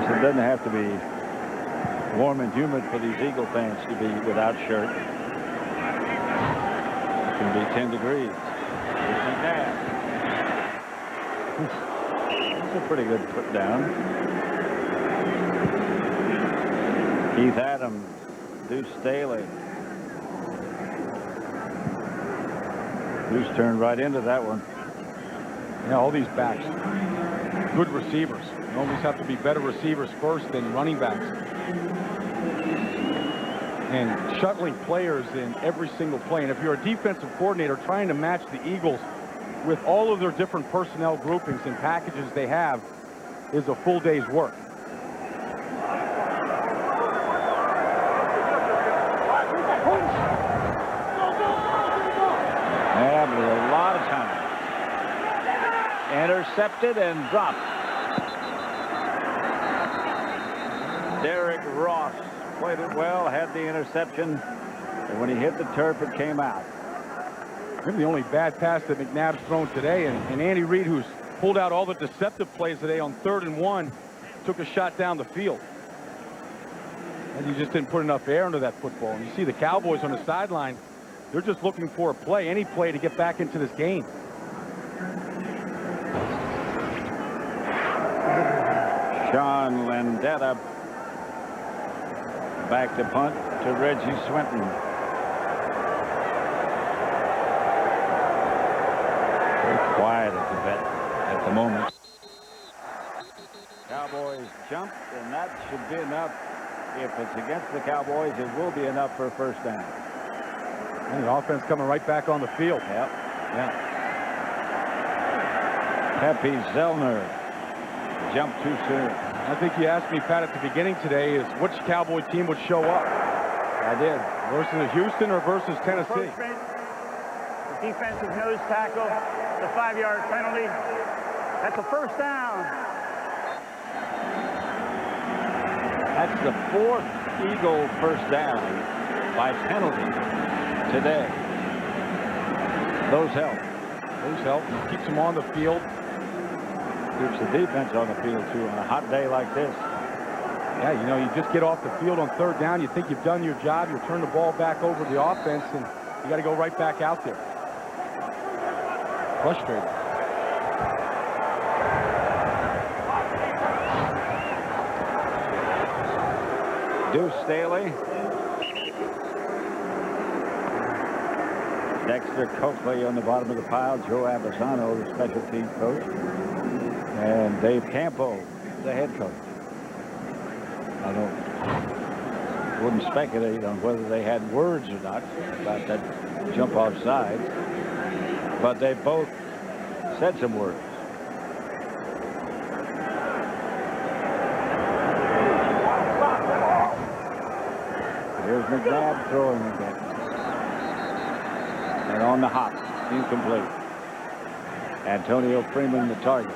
It doesn't have to be warm and humid for these Eagle fans to be without shirt. It can be 10 degrees. That's a pretty good put down. Keith Adams, Deuce Staley. Who's turned right into that one. Yeah, all these backs, good receivers. You always have to be better receivers first than running backs. And shuttling players in every single play. And if you're a defensive coordinator trying to match the Eagles with all of their different personnel groupings and packages they have is a full day's work. Yeah, but a lot of time. Intercepted and dropped. Derek Ross played it well, had the interception, and when he hit the turf, it came out. Maybe the only bad pass that McNabb's thrown today, and Andy Reid, who's pulled out all the deceptive plays today on 3rd and 1, took a shot down the field. And he just didn't put enough air into that football. And you see the Cowboys on the sideline, they're just looking for a play, any play to get back into this game. Sean Landetta back to punt to Reggie Swinton. Very quiet at the moment. Cowboys jump, and that should be enough. If it's against the Cowboys, it will be enough for a first down. And the offense coming right back on the field. Yep. Yeah. Pepe Zellner jumped too soon. I think you asked me, Pat, at the beginning today is which Cowboy team would show up. I did. Versus Houston or versus Tennessee? The defensive nose tackle, the 5-yard penalty. That's a first down. That's the 4th Eagle first down by penalty today. Those help. Those help. Keeps them on the field. Keeps the defense on the field, too, on a hot day like this. Yeah, you know, you just get off the field on 3rd down. You think you've done your job. You turn the ball back over to the offense, and you got to go right back out there. Frustrating. Deuce Staley. Dexter Coakley on the bottom of the pile. Joe Abasano, the special teams coach. And Dave Campo, the head coach. I wouldn't speculate on whether they had words or not about that jump offside, but they both said some words. Here's McNabb throwing again. And on the hop, incomplete. Antonio Freeman, the target.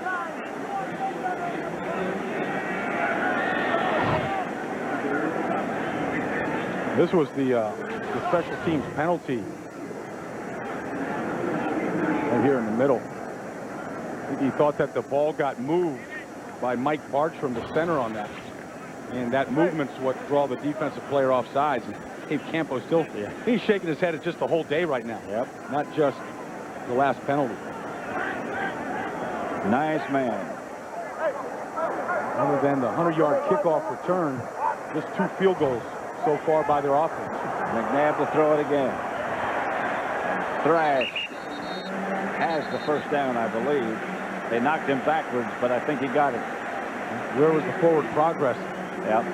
This was the special teams penalty right here in the middle. I think he thought that the ball got moved by Mike Bartram, the center on that. And that movement's what draw the defensive player off sides. And Dave Campo still, he's shaking his head at just the whole day right now. Yep. Not just the last penalty. Nice man. Other than the 100-yard kickoff return, just 2 field goals so far by their offense. McNabb to throw it again. And Thrash has the first down, I believe. They knocked him backwards, but I think he got it. Where was the forward progress? Yep.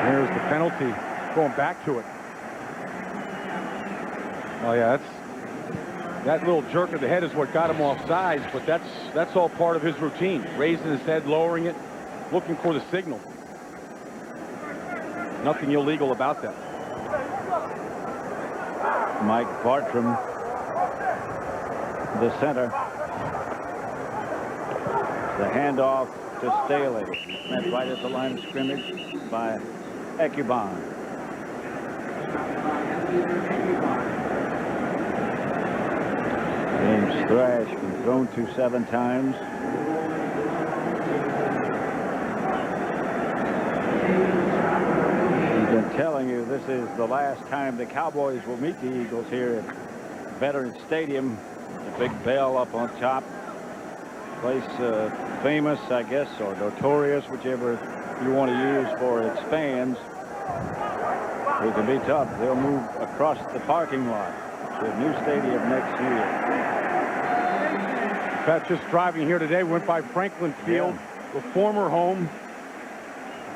There's the penalty. Going back to it. Oh yeah, that little jerk of the head is what got him off sides, but that's all part of his routine. Raising his head, lowering it, looking for the signal. Nothing illegal about that. Mike Bartram, the center. The handoff to Staley. Met right at the line of scrimmage by Ecubon. James Thrash been thrown to 7 times. He's been telling you this is the last time the Cowboys will meet the Eagles here at Veterans Stadium. The big bell up on top. Place famous, I guess, or notorious, whichever you want to use for its fans. Who can be tough. They'll move across the parking lot to a new stadium next year. Pat, just driving here today, went by Franklin Field, the former home,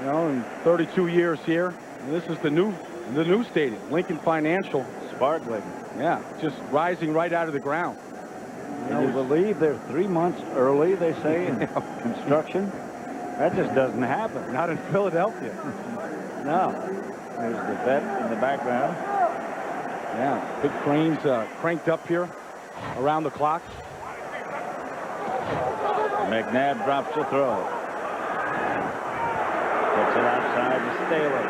you know, in 32 years here. And this is the new stadium, Lincoln Financial. Sparkling. Yeah, just rising right out of the ground. Can you believe they're 3 months early, they say, in construction? That just doesn't happen. Not in Philadelphia. No. There's the vet in the background. Yeah, big cranes cranked up here around the clock. McNabb drops the throw. Gets it outside to Staley.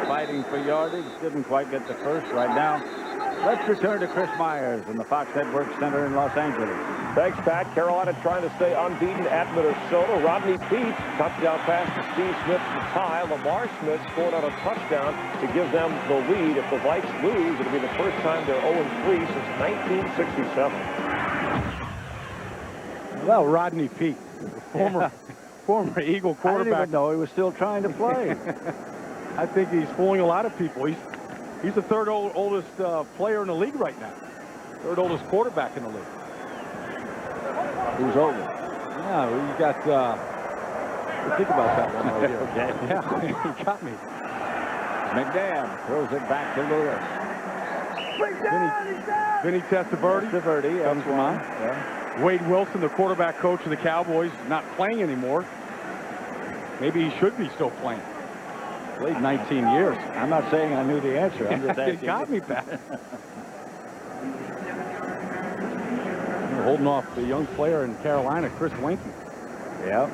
Fighting for yardage. Didn't quite get the first right now. Let's return to Chris Myers in the Fox Network Center in Los Angeles. Thanks, Pat. Carolina trying to stay unbeaten at Minnesota. Rodney Peete touchdown pass to Steve Smith to tie. Lamar Smith scored on a touchdown to give them the lead. If the Vikes lose, it'll be the first time they're 0-3 since 1967. Well, Rodney Peete, former Eagle quarterback. I didn't even know he was still trying to play. I think he's fooling a lot of people. He's the third oldest player in the league right now. Third oldest quarterback in the league. Who's older? Yeah, well, you got. Think about that one right here. Okay. Yeah, you got me. McNabb throws it back to Lewis. Vinny Testaverde. Testaverde comes to mind. Yeah. Wade Wilson, the quarterback coach of the Cowboys, not playing anymore. Maybe he should be still playing. Played 19 years. I'm not saying I knew the answer. I'm just asking. You got me, Pat. Holding off the young player in Carolina, Chris Winkie. Yeah.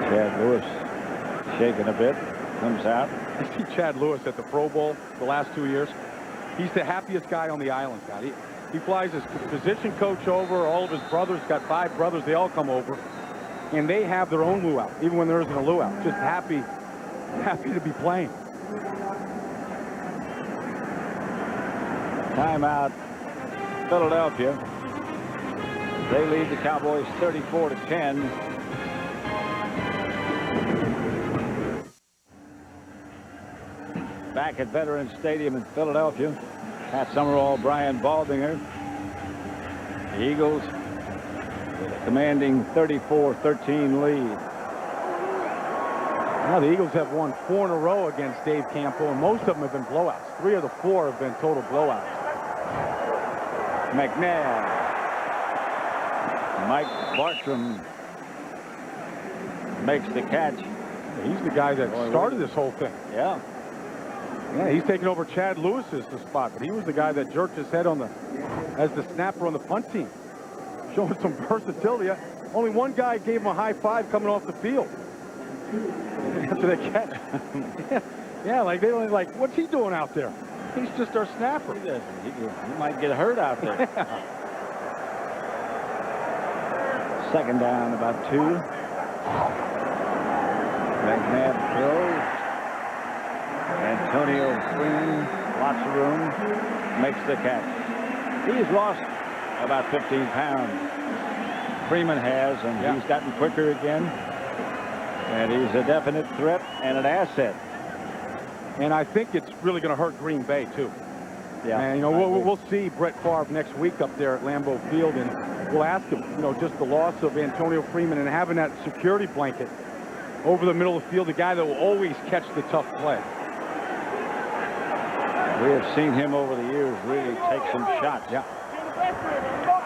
Chad Lewis shaking a bit. Comes out. I see Chad Lewis at the Pro Bowl the last 2 years. He's the happiest guy on the island, Pat. He flies his position coach over. All of his brothers, got 5 brothers. They all come over. And they have their own luau, even when there isn't a luau. Just happy to be playing. Timeout, Philadelphia. They lead the Cowboys 34-10. Back at Veterans Stadium in Philadelphia. Pat Summerall, Brian Baldinger. The Eagles with a commanding 34-13 lead. Now the Eagles have won 4 in a row against Dave Campo, and most of them have been blowouts. 3 of the 4 have been total blowouts. McNabb. Mike Bartram makes the catch. He's the guy that started this whole thing. Yeah. Yeah, he's taking over Chad Lewis's spot, but he was the guy that jerked his head as the snapper on the punt team. Showing some versatility. Only one guy gave him a high five coming off the field. After that catch. Yeah, like they were like, what's he doing out there? He's just our snapper. He might get hurt out there. Second down, about 2. McNabb throws. Antonio Freeman, lots of room, makes the catch. He's lost about 15 pounds. Freeman has, and he's gotten quicker again. And he's a definite threat and an asset. And I think it's really going to hurt Green Bay, too. Yeah. And, you know, we'll see Brett Favre next week up there at Lambeau Field, and we'll ask him, you know, just the loss of Antonio Freeman and having that security blanket over the middle of the field, the guy that will always catch the tough play. We have seen him over the years really take some shots. Yeah.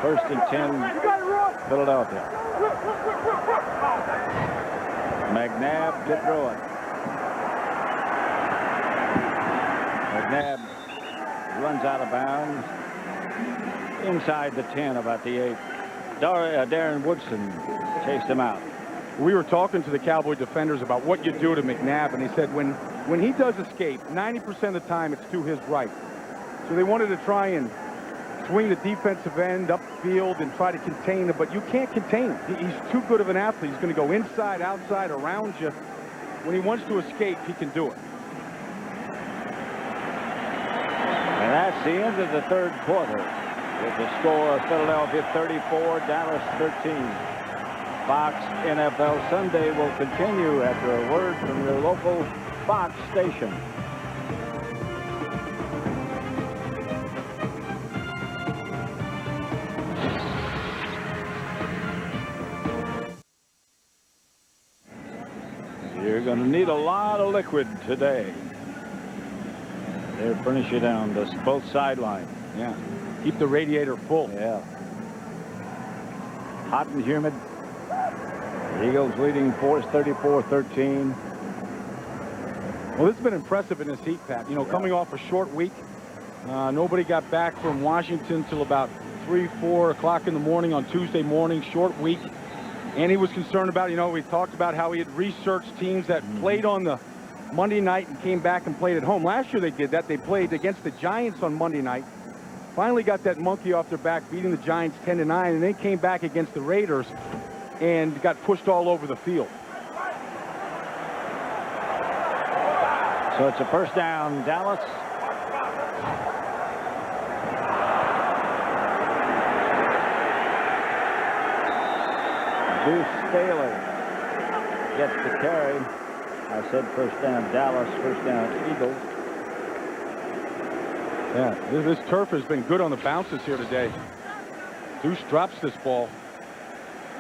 1st and 10, Philadelphia. McNabb to throw it. McNabb runs out of bounds inside the 10, about the 8. Darren Woodson chased him out. We were talking to the Cowboy defenders about what you do to McNabb, and he said when he does escape, 90% of the time it's to his right. So they wanted to try and swing the defensive end upfield and try to contain him, but you can't contain him. He's too good of an athlete. He's going to go inside, outside, around you. When he wants to escape, he can do it. And that's the end of the 3rd quarter with the score of Philadelphia 34, Dallas 13. Fox NFL Sunday will continue after a word from your local Fox station. You're going to need a lot of liquid today. They'll furnish you down both sidelines. Yeah. Keep the radiator full. Yeah. Hot and humid. Eagles leading force 34-13. Well, this has been impressive in this heat, Pat. You know, coming off a short week, nobody got back from Washington till about 3, 4 o'clock in the morning on Tuesday morning, short week. And he was concerned about, you know, we talked about how he had researched teams that played on the Monday night and came back and played at home. Last year they did that. They played against the Giants on Monday night. Finally got that monkey off their back, beating the Giants 10-9, and then came back against the Raiders and got pushed all over the field. So it's a first down, Dallas. Deuce Staley gets the carry. I said first down Dallas, first down Eagles. Yeah, this turf has been good on the bounces here today. Deuce drops this ball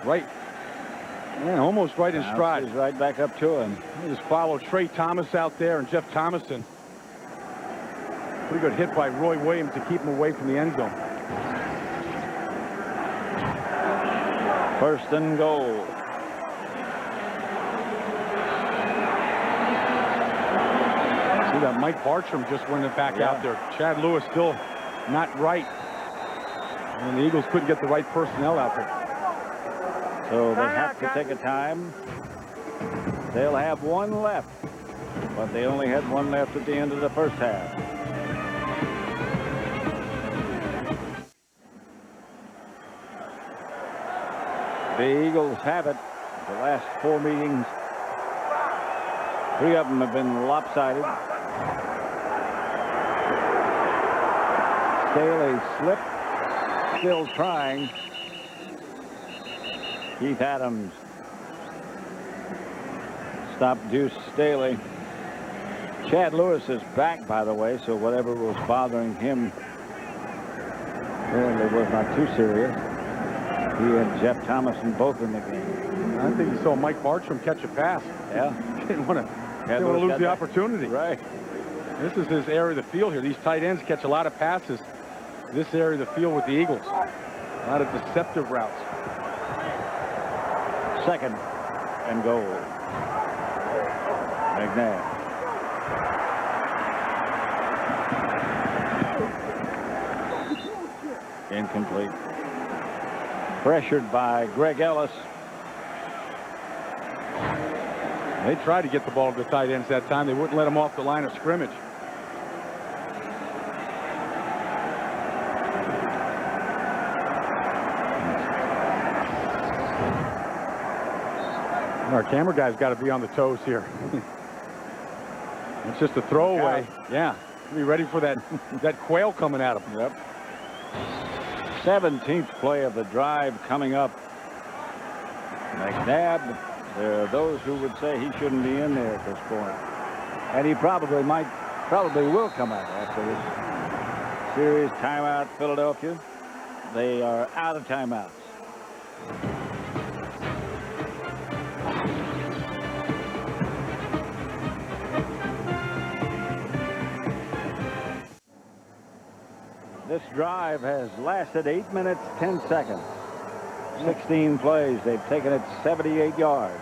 right, man, almost right in stride. He's right back up to him. He just follow Trey Thomas out there and Jeff Thomason. Pretty good hit by Roy Williams to keep him away from the end zone. First and goal. See that Mike Bartram just went it back out there. Chad Lewis still not right. And the Eagles couldn't get the right personnel out there. So they have to take a time. They'll have one left. But they only had one left at the end of the first half. The Eagles have it. The last 4 meetings, 3 of them have been lopsided. Staley slipped, still trying. Keith Adams stopped Deuce Staley. Chad Lewis is back, by the way, so whatever was bothering him apparently was not too serious. He and Jeff Thomason both in the game. I think you saw Mike Bartram catch a pass. Yeah. Didn't want to lose the opportunity. Right. This is his area of the field here. These tight ends catch a lot of passes. This area of the field with the Eagles. A lot of deceptive routes. Second and goal. McNabb. Incomplete. Pressured by Greg Ellis. They tried to get the ball to the tight ends that time. They wouldn't let him off the line of scrimmage. Our camera guy's got to be on the toes here. It's just a throwaway. Yeah, be ready for that that quail coming at him. Yep. 17th play of the drive coming up. McNabb, there are those who would say he shouldn't be in there at this point. And he probably will come out after this series. Timeout, Philadelphia. They are out of timeouts. This drive has lasted 8 minutes, 10 seconds. 16 plays. They've taken it 78 yards.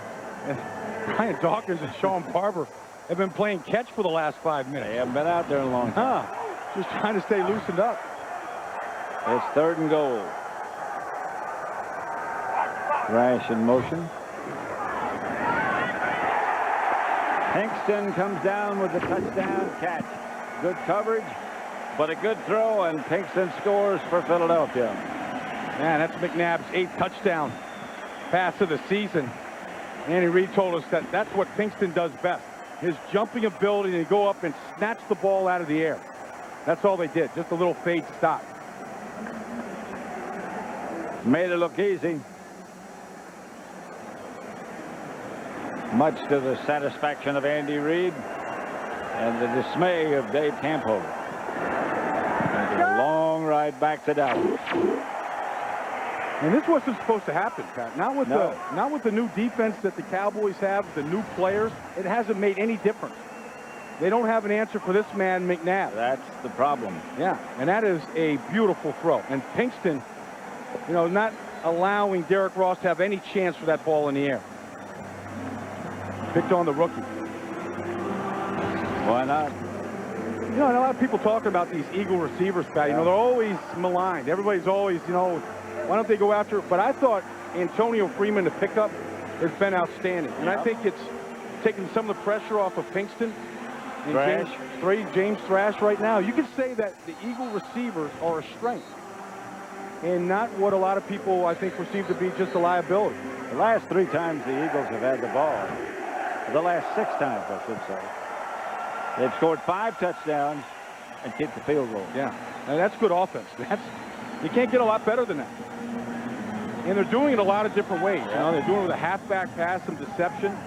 Brian Dawkins and Sean Barber have been playing catch for the last 5 minutes. They haven't been out there in a long time. Just trying to stay loosened up. It's third and goal. Rash in motion. Pinkston comes down with a touchdown catch. Good coverage, but a good throw, and Pinkston scores for Philadelphia. Man, that's McNabb's 8th touchdown pass of the season. Andy Reid told us that that's what Pinkston does best. His jumping ability to go up and snatch the ball out of the air. That's all they did, just a little fade stop. Made it look easy. much to the satisfaction of Andy Reid and the dismay of Dave Campo. A long ride back to Dallas. And this wasn't supposed to happen, Pat. Not with the new defense that the Cowboys have, the new players. It hasn't made any difference. They don't have an answer for this man, McNabb. That's the problem. Yeah, and that is a beautiful throw. And Pinkston, you know, not allowing Derrick Ross to have any chance for that ball in the air. Picked on the rookie. Why not? You know, and a lot of people talking about these Eagle receivers, Pat. You know, they're always maligned. Everybody's always, you know, why don't they go after it? But I thought Antonio Freeman, the pickup, has been outstanding. And I think it's taking some of the pressure off of Pinkston. And James Thrash right now. You could say that the Eagle receivers are a strength and not what a lot of people, I think, perceive to be just a liability. The last 3 times the Eagles have had the ball, the last 6 times, I should say, they've scored 5 touchdowns and kicked the field goal. Yeah, and that's good offense. You can't get a lot better than that. And they're doing it a lot of different ways. You know, they're doing it with a halfback pass, some deception.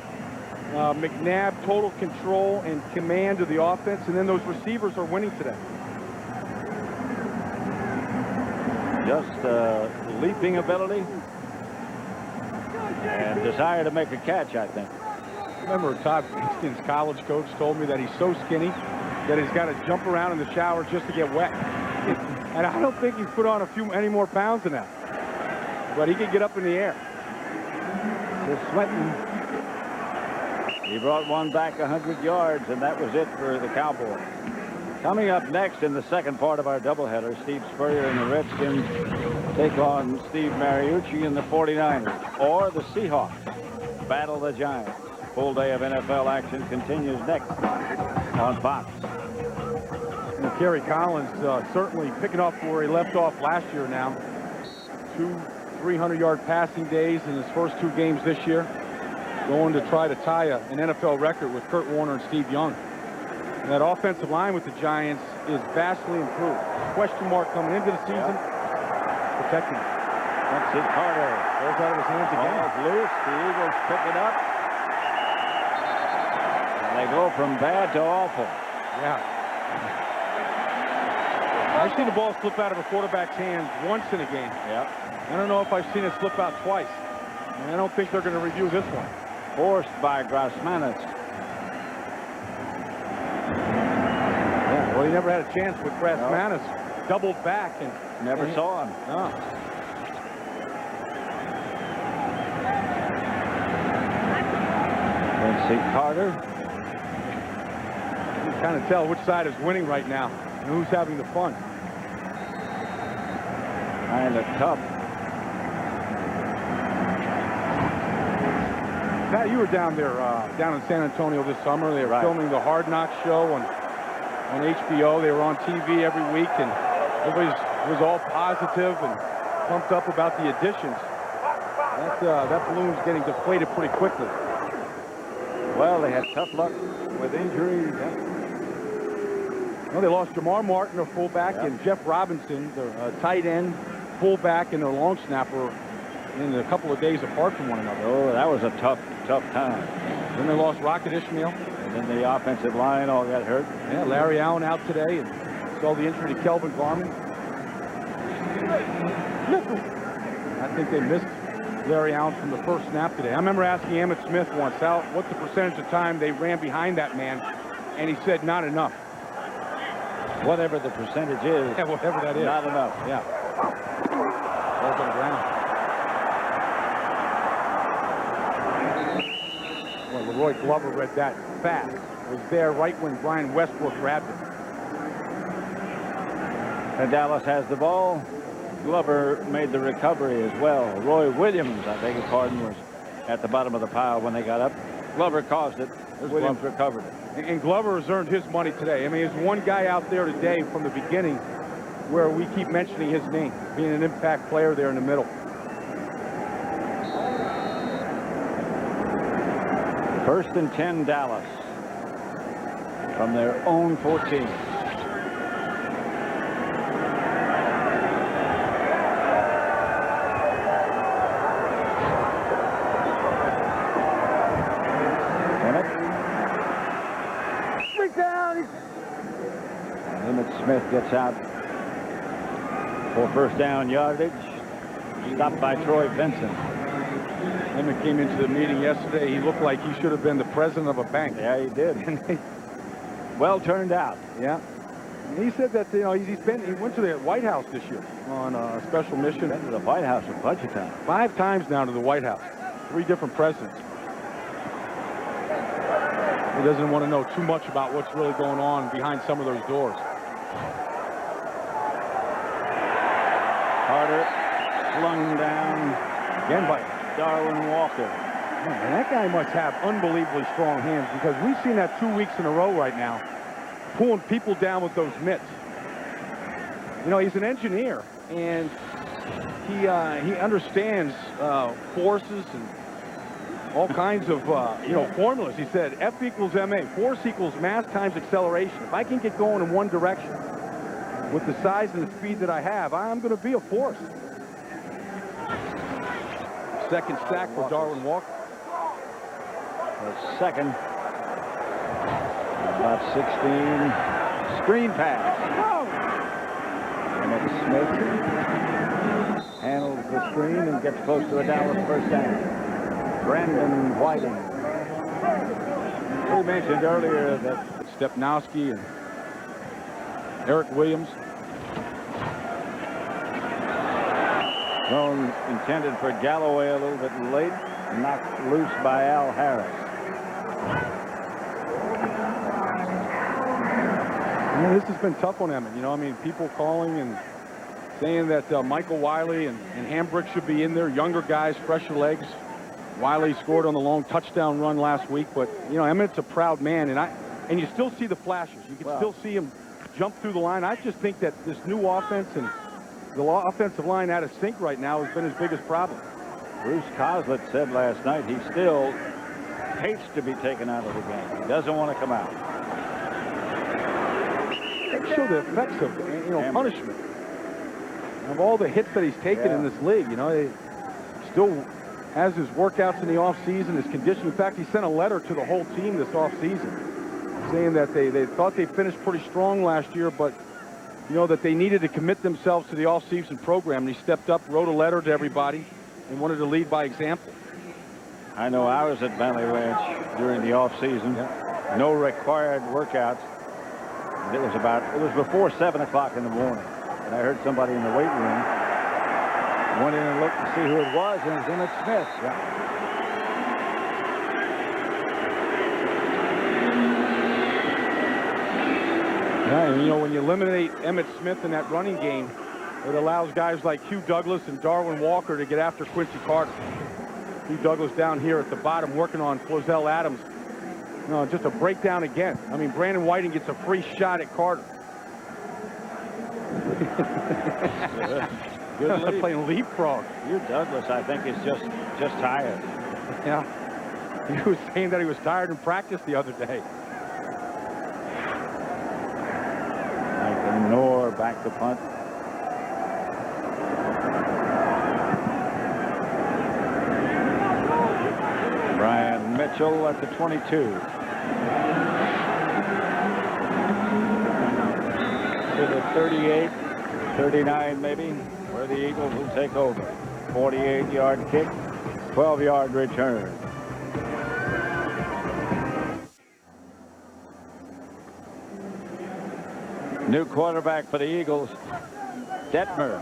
McNabb, total control and command of the offense, and then those receivers are winning today. Just leaping ability and desire to make a catch, I think. I remember Todd Pinkston's college coach told me that he's so skinny that he's got to jump around in the shower just to get wet. And I don't think he's put on any more pounds than that. But he can get up in the air. Just sweating. He brought one back 100 yards, and that was it for the Cowboys. Coming up next in the second part of our doubleheader, Steve Spurrier and the Redskins take on Steve Mariucci and the 49ers, or the Seahawks battle the Giants. Full day of NFL action continues next on Fox. And Kerry Collins certainly picking up where he left off last year now. 2 300-yard passing days in his first 2 games this year. Going to try to tie an NFL record with Kurt Warner and Steve Young. And that offensive line with the Giants is vastly improved. Question mark coming into the season. Protecting him. Let's see, Carter goes out of his hands again. Ball's loose. The Eagles pick it up. And they go from bad to awful. Yeah. I've seen the ball slip out of a quarterback's hands once in a game. Yeah. I don't know if I've seen it slip out twice. And I don't think they're going to review this one. Forced by Grossmanis. Yeah, well, he never had a chance with Grossmanis. No. Doubled back and never saw him. No. Let's see, Carter. You can kind of tell which side is winning right now and who's having the fun. Kind of tough. Pat, you were down there, down in San Antonio this summer. They were filming the Hard Knocks show on HBO. They were on TV every week, and everybody was all positive and pumped up about the additions. That balloon's getting deflated pretty quickly. Well, they had tough luck with injuries. Well, they lost Jamar Martin, their fullback, and Jeff Robinson, their tight end, fullback, and their long snapper, in a couple of days apart from one another. Oh, that was a tough time. Then they lost Rocket Ishmael. And then the offensive line all got hurt. Yeah, Larry Allen out today, and saw the injury to Kelvin Garmin. I think they missed Larry Allen from the first snap today. I remember asking Emmitt Smith once, what's the percentage of time they ran behind that man? And he said, not enough. Whatever the percentage is. Yeah, whatever that is. Not enough. Yeah. Falls on the ground. Well, Leroy Glover read that fast. Was there right when Brian Westbrook grabbed it. And Dallas has the ball. Glover made the recovery as well. Roy Williams, I beg your pardon, was at the bottom of the pile when they got up. Glover caused it. Williams recovered it. And Glover has earned his money today. I mean, there's one guy out there today from the beginning where we keep mentioning his name, being an impact player there in the middle. First and 10, Dallas from their own 14. Smith gets out for first down yardage. Stopped by Troy Vincent. Emmitt came into the meeting yesterday. He looked like he should have been the president of a bank. Yeah, he did. Well turned out. Yeah. And he said that, he went to the White House this year on a special mission. Been to the White House a bunch of times. 5 times now to the White House. 3 different presidents. He doesn't want to know too much about what's really going on behind some of those doors. Carter slung down again by Darwin Walker. Man, that guy must have unbelievably strong hands, because we've seen that 2 weeks in a row right now, pulling people down with those mitts. He's an engineer, and he understands forces and all kinds of formulas. He said F equals ma, force equals mass times acceleration. If I can get going in one direction with the size and the speed that I have, I'm going to be a force. Second sack for Darwin Walker. The second. About 16. Screen pass. Emmitt Smith handles the screen and gets close to a Dallas first down. Brandon Whiting. We mentioned earlier that Stepnowski and Eric Williams. Thrown intended for Galloway a little bit late, knocked loose by Al Harris. This has been tough on Emmitt. People calling and saying that Michael Wiley and Hambrick should be in there, younger guys, fresher legs. Wiley scored on the long touchdown run last week, but Emmitt's a proud man, and you still see the flashes. You can still see him jump through the line. I just think that this new offense and the offensive line out of sync right now has been his biggest problem. Bruce Coslett said last night he still hates to be taken out of the game. He doesn't want to come out. They show the effects of punishment. Of all the hits that he's taken in this league, he still has his workouts in the offseason, his condition. In fact, he sent a letter to the whole team this offseason saying that they thought they finished pretty strong last year, but that they needed to commit themselves to the off-season program. And he stepped up, wrote a letter to everybody, and wanted to lead by example. I know I was at Valley Ranch during the off-season. No required workouts. It was before 7 o'clock in the morning. And I heard somebody in the weight room. Went in and looked to see who it was, and it was Emmitt Smith. And when you eliminate Emmitt Smith in that running game, it allows guys like Hugh Douglas and Darwin Walker to get after Quincy Carter. Hugh Douglas down here at the bottom working on Flozell Adams. Just a breakdown again. Brandon Whiting gets a free shot at Carter. Good playing leapfrog. Hugh Douglas, I think, is just tired. Yeah. He was saying that he was tired in practice the other day. Knorr back to punt. Brian Mitchell at the 22. To the 38, 39 maybe, where the Eagles will take over. 48-yard kick, 12-yard return. New quarterback for the Eagles, Detmer.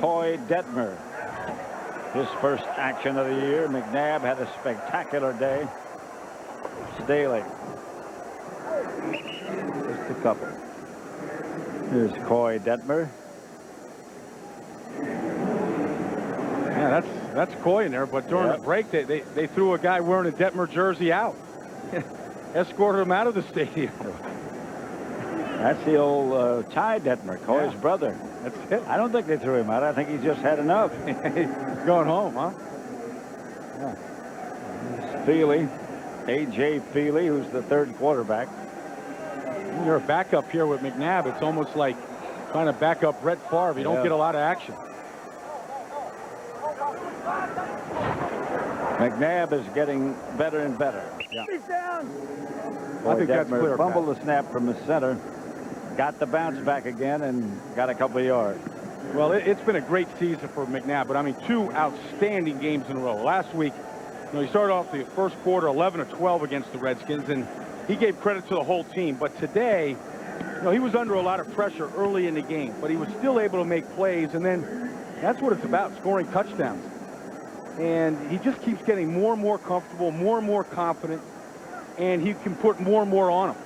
Coy Detmer. His first action of the year. McNabb had a spectacular day. Staley. Just a couple. Here's Coy Detmer. Yeah, that's Coy in there, but during the break, they threw a guy wearing a Detmer jersey out. Escorted him out of the stadium. That's the old Ty Detmer, Coy's brother. That's it. I don't think they threw him out. I think he just had enough. He's going home, huh? Yeah. Feely, A.J. Feely, who's the third quarterback. When you're a backup here with McNabb, it's almost like trying to back up Brett Favre. You don't get a lot of action. McNabb is getting better and better. Yeah. He's down. I think that's clear. Fumbled the snap from the center. got the bounce back again and got a couple of yards. Well, it's been a great season for McNabb, but I mean, 2 outstanding games in a row. Last week, he started off the first quarter 11-12 against the Redskins, and he gave credit to the whole team. But today, he was under a lot of pressure early in the game, but he was still able to make plays, and then that's what it's about, scoring touchdowns. And he just keeps getting more and more comfortable, more and more confident, and he can put more and more on him.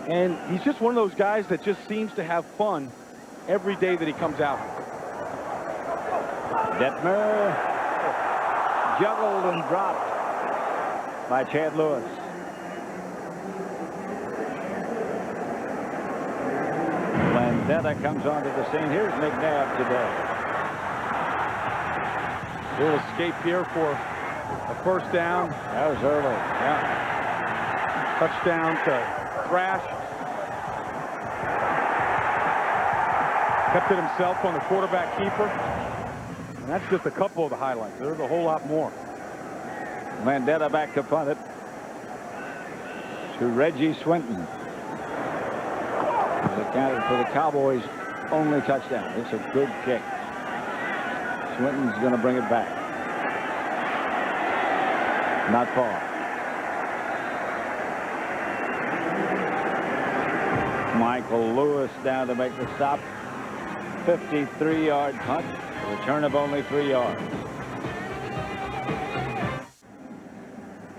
And he's just one of those guys that just seems to have fun every day that he comes out. Detmer juggled and dropped by Chad Lewis. Landetta comes onto the scene. Here's McNabb today. Little escape here for a first down. That was early. Yeah. Touchdown to Thrash. Kept it himself on the quarterback keeper. And that's just a couple of the highlights. There's a whole lot more. Landetta back to punt it to Reggie Swinton. He's accounted for the Cowboys' only touchdown. It's a good kick. Swinton's going to bring it back. Not far. Michael Lewis down to make the stop. 53-yard punt. Return of only 3 yards.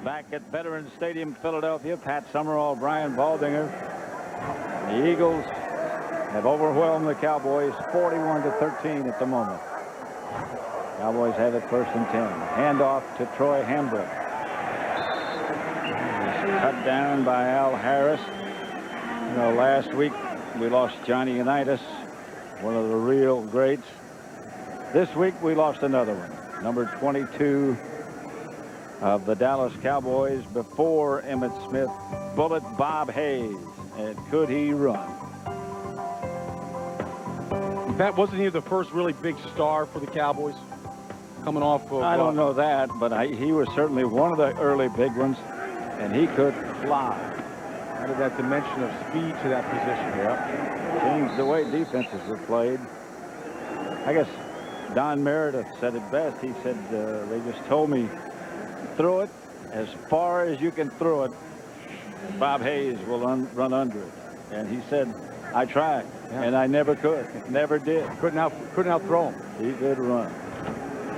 Back at Veterans Stadium, Philadelphia, Pat Summerall, Brian Baldinger. The Eagles have overwhelmed the Cowboys 41-13 at the moment. Cowboys have it 1st and 10. Handoff to Troy Hambrick. Cut down by Al Harris. Last week we lost Johnny Unitas, one of the real greats. This week we lost another one, number 22 of the Dallas Cowboys before Emmitt Smith, Bullet Bob Hayes. And could he run? That wasn't he the first really big star for the Cowboys? Coming off of... I don't know that, but he was certainly one of the early big ones, and he could fly. Added that dimension of speed to that position. Yeah. Changed the way defenses were played. I guess Don Meredith said it best. He said, they just told me, throw it as far as you can throw it. Bob Hayes will run under it. And he said, I tried, and I never could. Never did. Couldn't out throw him. He could run.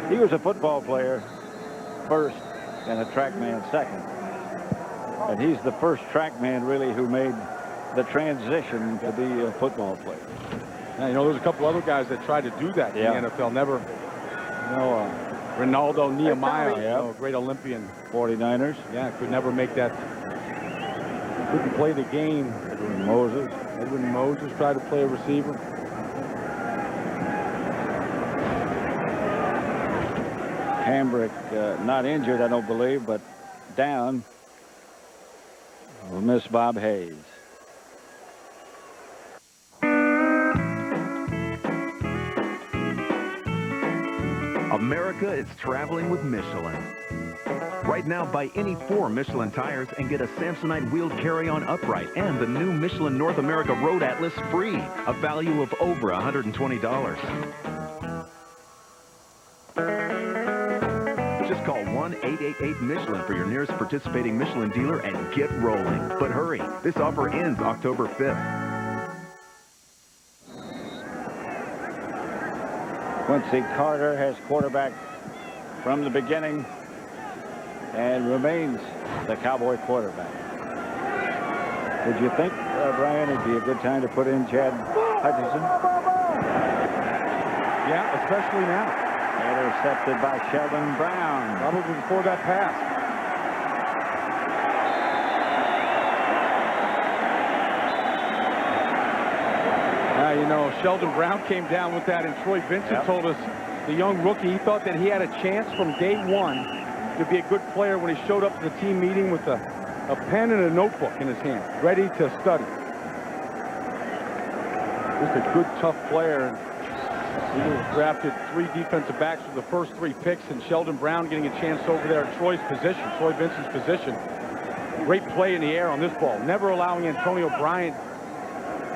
He was a football player first and a track man second. And he's the first track man really who made the transition to be a football player. Yeah, there's a couple other guys that tried to do that in the NFL. Never, Ronaldo Nehemiah, great Olympian. 49ers. Yeah, could never make that. Couldn't play the game. Edwin Moses tried to play a receiver. Hambrick not injured, I don't believe, but down. We'll miss Bob Hayes. America is traveling with Michelin. Right now, buy any 4 Michelin tires and get a Samsonite wheeled carry-on upright and the new Michelin North America Road Atlas free, a value of over $120. Just call 1-888-MICHELIN for your nearest participating Michelin dealer and get rolling. But hurry, this offer ends October 5th. Quincy Carter has quarterback from the beginning and remains the Cowboy quarterback. Would you think, Brian, it'd be a good time to put in Chad Hutchinson? Yeah, especially now. Intercepted by Sheldon Brown. Probably before that pass. Sheldon Brown came down with that, and Troy Vincent told us, the young rookie, he thought that he had a chance from day one to be a good player when he showed up to the team meeting with a pen and a notebook in his hand, ready to study. Just a good, tough player. He drafted 3 defensive backs with the first 3 picks, and Sheldon Brown getting a chance over there at Troy Vincent's position. Great play in the air on this ball, never allowing Antonio Bryant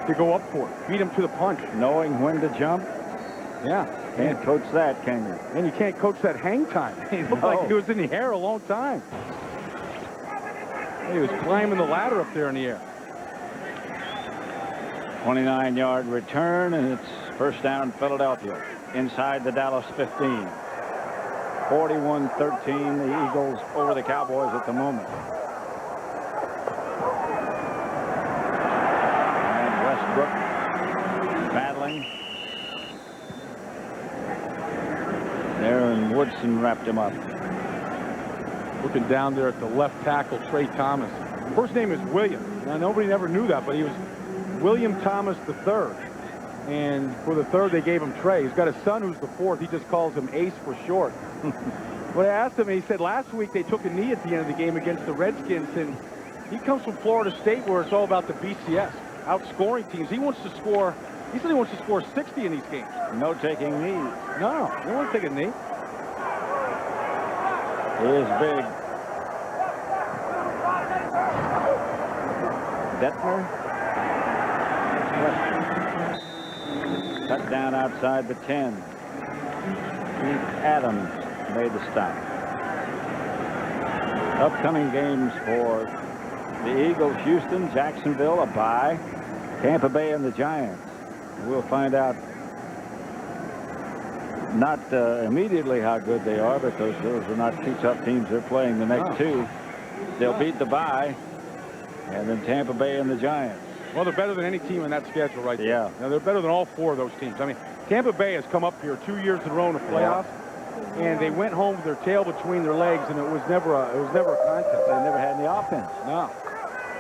to go up for it, beat him to the punch. Knowing when to jump. Yeah. Can't coach that, can you? And you can't coach that hang time. He looked like he was in the air a long time. He was climbing the ladder up there in the air. 29-yard return, and it's first down Philadelphia inside the Dallas 15. 41-13, the Eagles over the Cowboys at the moment. And Westbrook battling. There, and Woodson wrapped him up. Looking down there at the left tackle, Trey Thomas. First name is William. Now, nobody never knew that, but he was William Thomas III. And for the third, they gave him Trey. He's got a son who's the fourth. He just calls him Ace for short. When I asked him, he said last week they took a knee at the end of the game against the Redskins, and he comes from Florida State where it's all about the BCS, outscoring teams. He wants to score, he said he wants to score 60 in these games. No taking knees. No, he won't take a knee. He is big. Detmer. Cut down outside the 10. Keith Adams made the stop. Upcoming games for the Eagles: Houston, Jacksonville, a bye, Tampa Bay, and the Giants. We'll find out not immediately how good they are, because those are not two tough teams they're playing the next two. They'll beat the bye, and then Tampa Bay and the Giants. Well, they're better than any team in that schedule right there. Yeah. Now, they're better than all four of those teams. I mean, Tampa Bay has come up here 2 years in a row in the playoffs, and they went home with their tail between their legs, and it was never a contest. They never had any offense. No.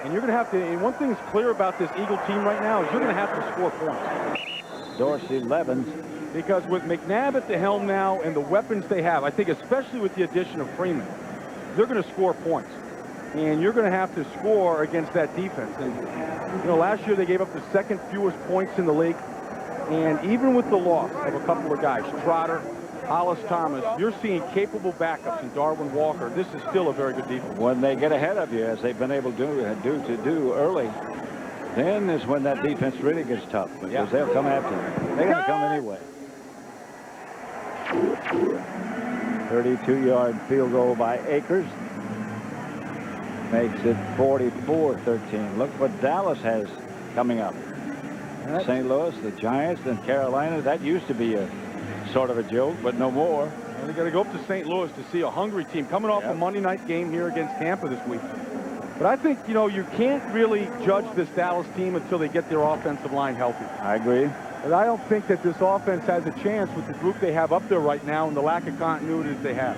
And you're going to have to, and one thing is clear about this Eagle team right now is you're going to have to score points. Dorsey, Levens. Because with McNabb at the helm now and the weapons they have, I think especially with the addition of Freeman, they're going to score points. And you're going to have to score against that defense. And, you know, last year they gave up the second fewest points in the league. And even with the loss of a couple of guys, Trotter, Hollis Thomas, you're seeing capable backups in Darwin Walker. This is still a very good defense. When they get ahead of you, as they've been able to do early, then is when that defense really gets tough, because they'll come after you. They're going to come anyway. 32-yard field goal by Akers. Makes it 44-13. Look what Dallas has coming up. St. Louis, the Giants, and Carolina. That used to be a sort of a joke, but no more. Well, they got to go up to St. Louis to see a hungry team coming off a Monday night game here against Tampa this week. But I think, you know, you can't really judge this Dallas team until they get their offensive line healthy. I agree. But I don't think that this offense has a chance with the group they have up there right now and the lack of continuity that they have.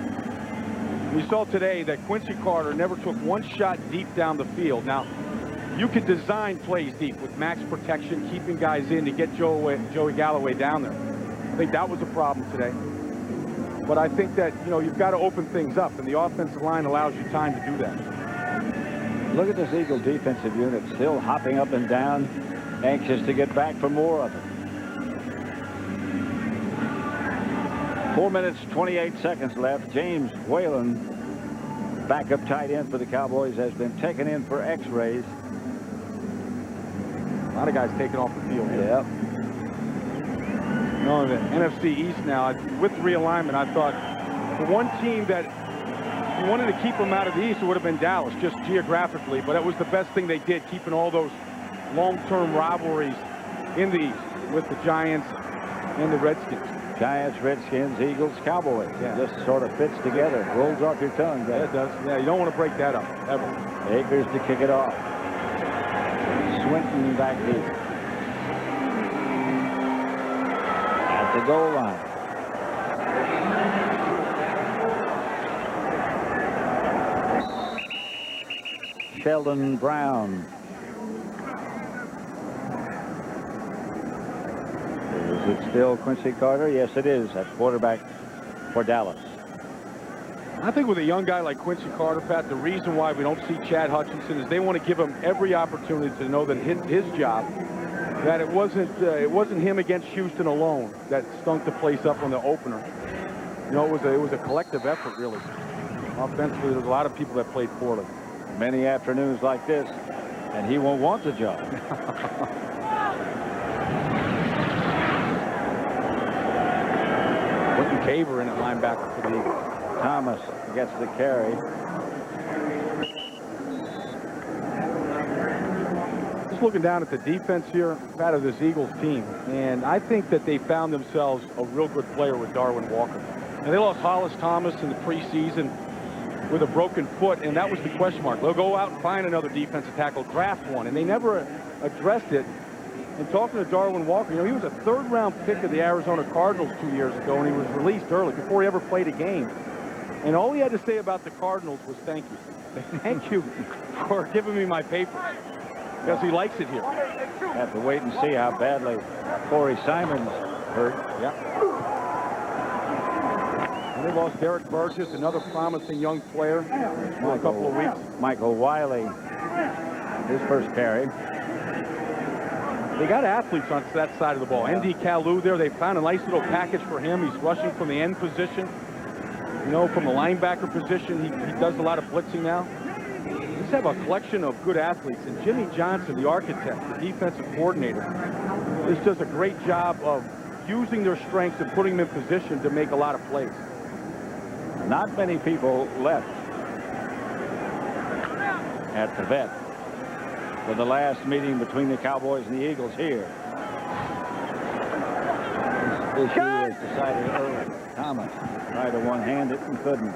We saw today that Quincy Carter never took one shot deep down the field. Now, you could design plays deep with max protection, keeping guys in to get Joey Galloway down there. I think that was a problem today. But I think that, you know, you've got to open things up, and the offensive line allows you time to do that. Look at this Eagle defensive unit still hopping up and down, anxious to get back for more of it. 4 minutes, 28 seconds left. James Whalen, backup tight end for the Cowboys, has been taken in for x-rays. A lot of guys taken off the field. Yep. You know, the NFC East now, with realignment, I thought the one team that you wanted to keep them out of the East, it would have been Dallas, just geographically. But it was the best thing they did, keeping all those long-term rivalries in the East with the Giants and the Redskins. Giants, Redskins, Eagles, Cowboys. Yeah. Just sort of fits together. Rolls off your tongue. Yeah, it does. Yeah, you don't want to break that up, ever. Akers to kick it off. Swinton back deep. At the goal line. Sheldon Brown. Is it still Quincy Carter? Yes, it is. That's quarterback for Dallas. I think with a young guy like Quincy Carter, Pat, the reason why we don't see Chad Hutchinson is they want to give him every opportunity to know that his job, that it wasn't him against Houston alone that stunk the place up on the opener. You know, it was a collective effort, really. Offensively, there's a lot of people that played poorly. Many afternoons like this, and he won't want the job. Tabor in at linebacker for the Eagles. Thomas gets the carry. Just looking down at the defense here, out of this Eagles team, and I think that they found themselves a real good player with Darwin Walker. And they lost Hollis Thomas in the preseason with a broken foot, and that was the question mark. They'll go out and find another defensive tackle, draft one, and they never addressed it. And talking to Darwin Walker, you know, he was a third-round pick of the Arizona Cardinals 2 years ago, and he was released early before he ever played a game. And all he had to say about the Cardinals was thank you. Thank you for giving me my paper, because he likes it here. Have to wait and see how badly Corey Simon's hurt. Yeah. And they lost Derek Burgess, another promising young player, for a couple of weeks. Michael Wiley, his first carry. They got athletes on that side of the ball. N.D. Kalu there, they found a nice little package for him. He's rushing from the end position. You know, from the linebacker position, he does a lot of blitzing now. They just have a collection of good athletes. And Jimmy Johnson, the architect, the defensive coordinator, just does a great job of using their strengths and putting them in position to make a lot of plays. Not many people left at the vet for the last meeting between the Cowboys and the Eagles here. This issue was decided early. Thomas tried to one-hand it and couldn't.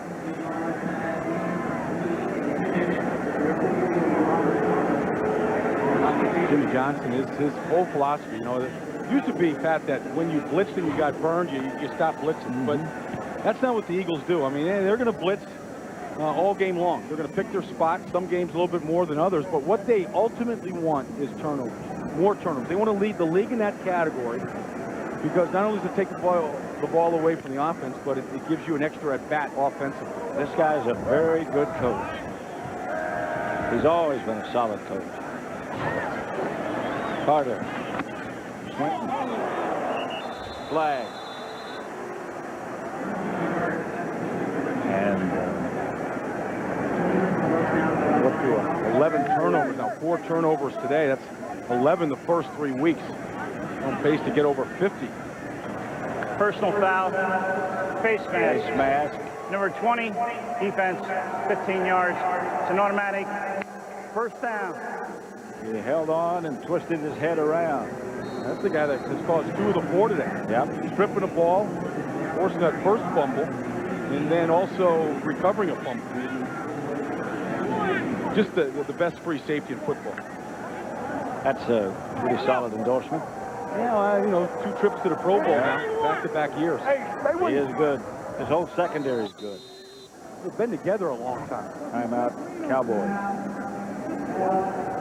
Jimmy Johnson, his whole philosophy, you know, it used to be, Pat, that when you blitzed and you got burned, you stopped blitzing. But that's not what the Eagles do. I mean, they're going to blitz all game long. They're going to pick their spots, some games a little bit more than others. But what they ultimately want is turnovers, more turnovers. They want to lead the league in that category, because not only does it take the ball away from the offense, but it gives you an extra at-bat offensively. This guy's a very good coach. He's always been a solid coach. Carter. Swinton. Flag. And we're up to 11 turnovers now, 4 turnovers today. That's 11 the first 3 weeks. On pace to get over 50. Personal foul, face mask. face mask. Number 20, defense, 15 yards. It's an automatic first down. He held on and twisted his head around. That's the guy that has caused 2 of the 4 today. Yep. Stripping the ball, forcing that first fumble, and then also recovering a fumble. Just the best free safety in football. That's a pretty solid endorsement. Yeah, you know, 2 trips to the Pro Bowl now, back-to-back years. He is good. His whole secondary is good. They've been together a long time. Timeout, Cowboys.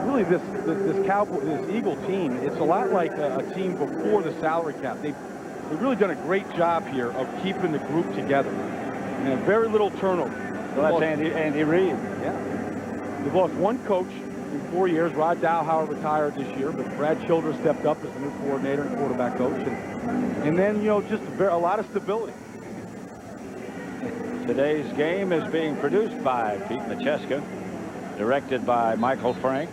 Really, this Eagle team, it's a lot like a team before the salary cap. They've really done a great job here of keeping the group together. And very little turnover. Well, that's Andy Reid. Yeah. They've lost 1 coach in 4 years. Rod Dowhower retired this year, but Brad Childress stepped up as the new coordinator and quarterback coach. And then, you know, just a lot of stability. Today's game is being produced by Pete Macheska, directed by Michael Frank.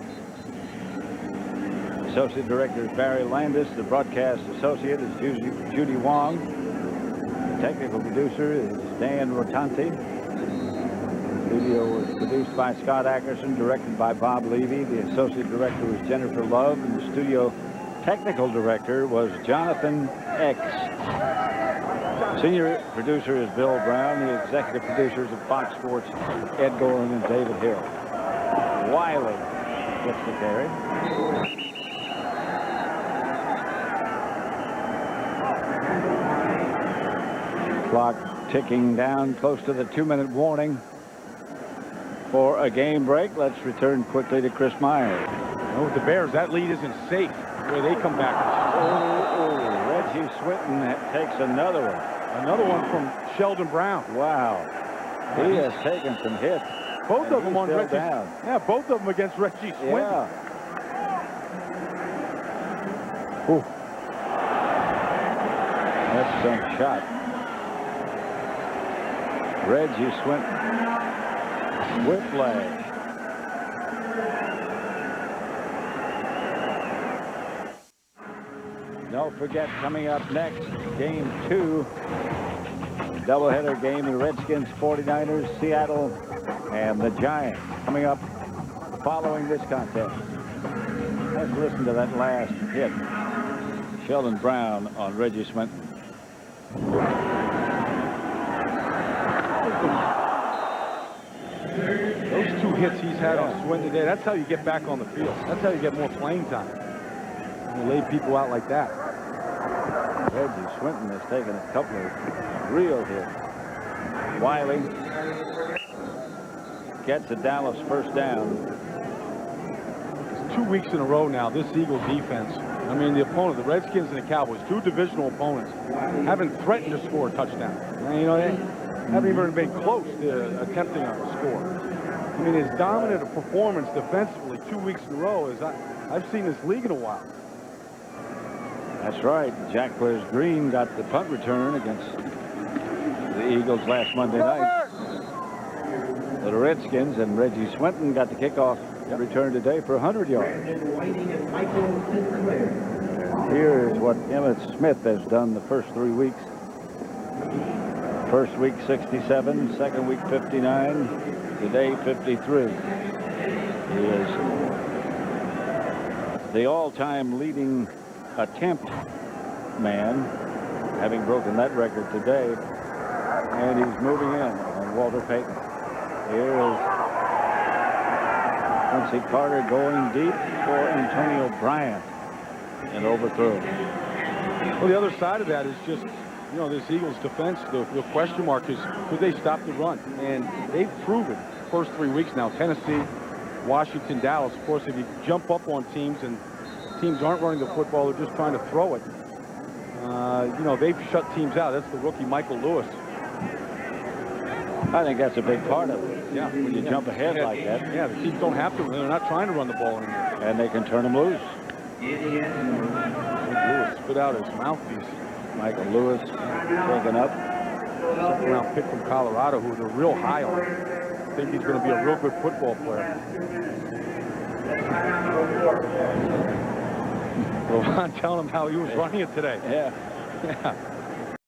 Associate Director is Barry Landis. The broadcast associate is Judy Wong. The technical producer is Dan Rotanti. The studio was produced by Scott Ackerson, directed by Bob Levy. The associate director was Jennifer Love, and the studio technical director was Jonathan X. Senior producer is Bill Brown. The executive producers of Fox Sports, Ed Goring and David Hill. Wiley gets the carry. Clock ticking down close to the 2-minute warning for a game break. Let's return quickly to Chris Myers. With the Bears, that lead isn't safe where they come back. Reggie Swinton takes another one. Another one from Sheldon Brown. Wow. He has taken some hits. Both of them on Reggie. Down. Yeah, both of them against Reggie Swinton. Yeah. Ooh. That's some shot. Reggie Swinton. Whiplash. Don't forget, coming up next, game 2 doubleheader game, the Redskins, 49ers, Seattle, and the Giants coming up following this contest. Let's listen to that last hit. Sheldon Brown on Reggie Swinton. Those 2 hits he's had on Swinton today, that's how you get back on the field. That's how you get more playing time. You lay people out like that. Reggie Swinton has taken a couple of real hits. Wiley gets a Dallas first down. 2 weeks in a row now, this Eagles defense, I mean, the opponent, the Redskins and the Cowboys, 2 divisional opponents, haven't threatened to score a touchdown. And, you know, they haven't even been close to attempting a score. I mean, as dominant a performance defensively 2 weeks in a row as I've seen this league in a while. That's right. Jack Blairs-Green got the punt return against the Eagles last Monday night. The Redskins and Reggie Swinton got the kickoff return today for 100 yards. And here is what Emmitt Smith has done the first 3 weeks. First week 67, second week 59, today 53. He is the all-time leading attempt man, having broken that record today, and he's moving in on Walter Payton. Here is Quincy Carter going deep for Antonio Bryant, and overthrow. Well, the other side of that is just, you know, this Eagles defense, the question mark is, could they stop the run? And they've proven first 3 weeks now, Tennessee, Washington, Dallas. Of course, if you jump up on teams and teams aren't running the football, they're just trying to throw it. You know, they've shut teams out. That's the rookie Michael Lewis. I think that's a big part of it. Yeah, when you jump ahead like that. Yeah, the teams don't have to. They're not trying to run the ball anymore. And they can turn them loose. Lewis spit out his mouthpiece. Michael Lewis taken up. Second round pick from Colorado, who they're real high on. I think he's going to be a real good football player. Ron telling him how he was running it today. Yeah. Yeah.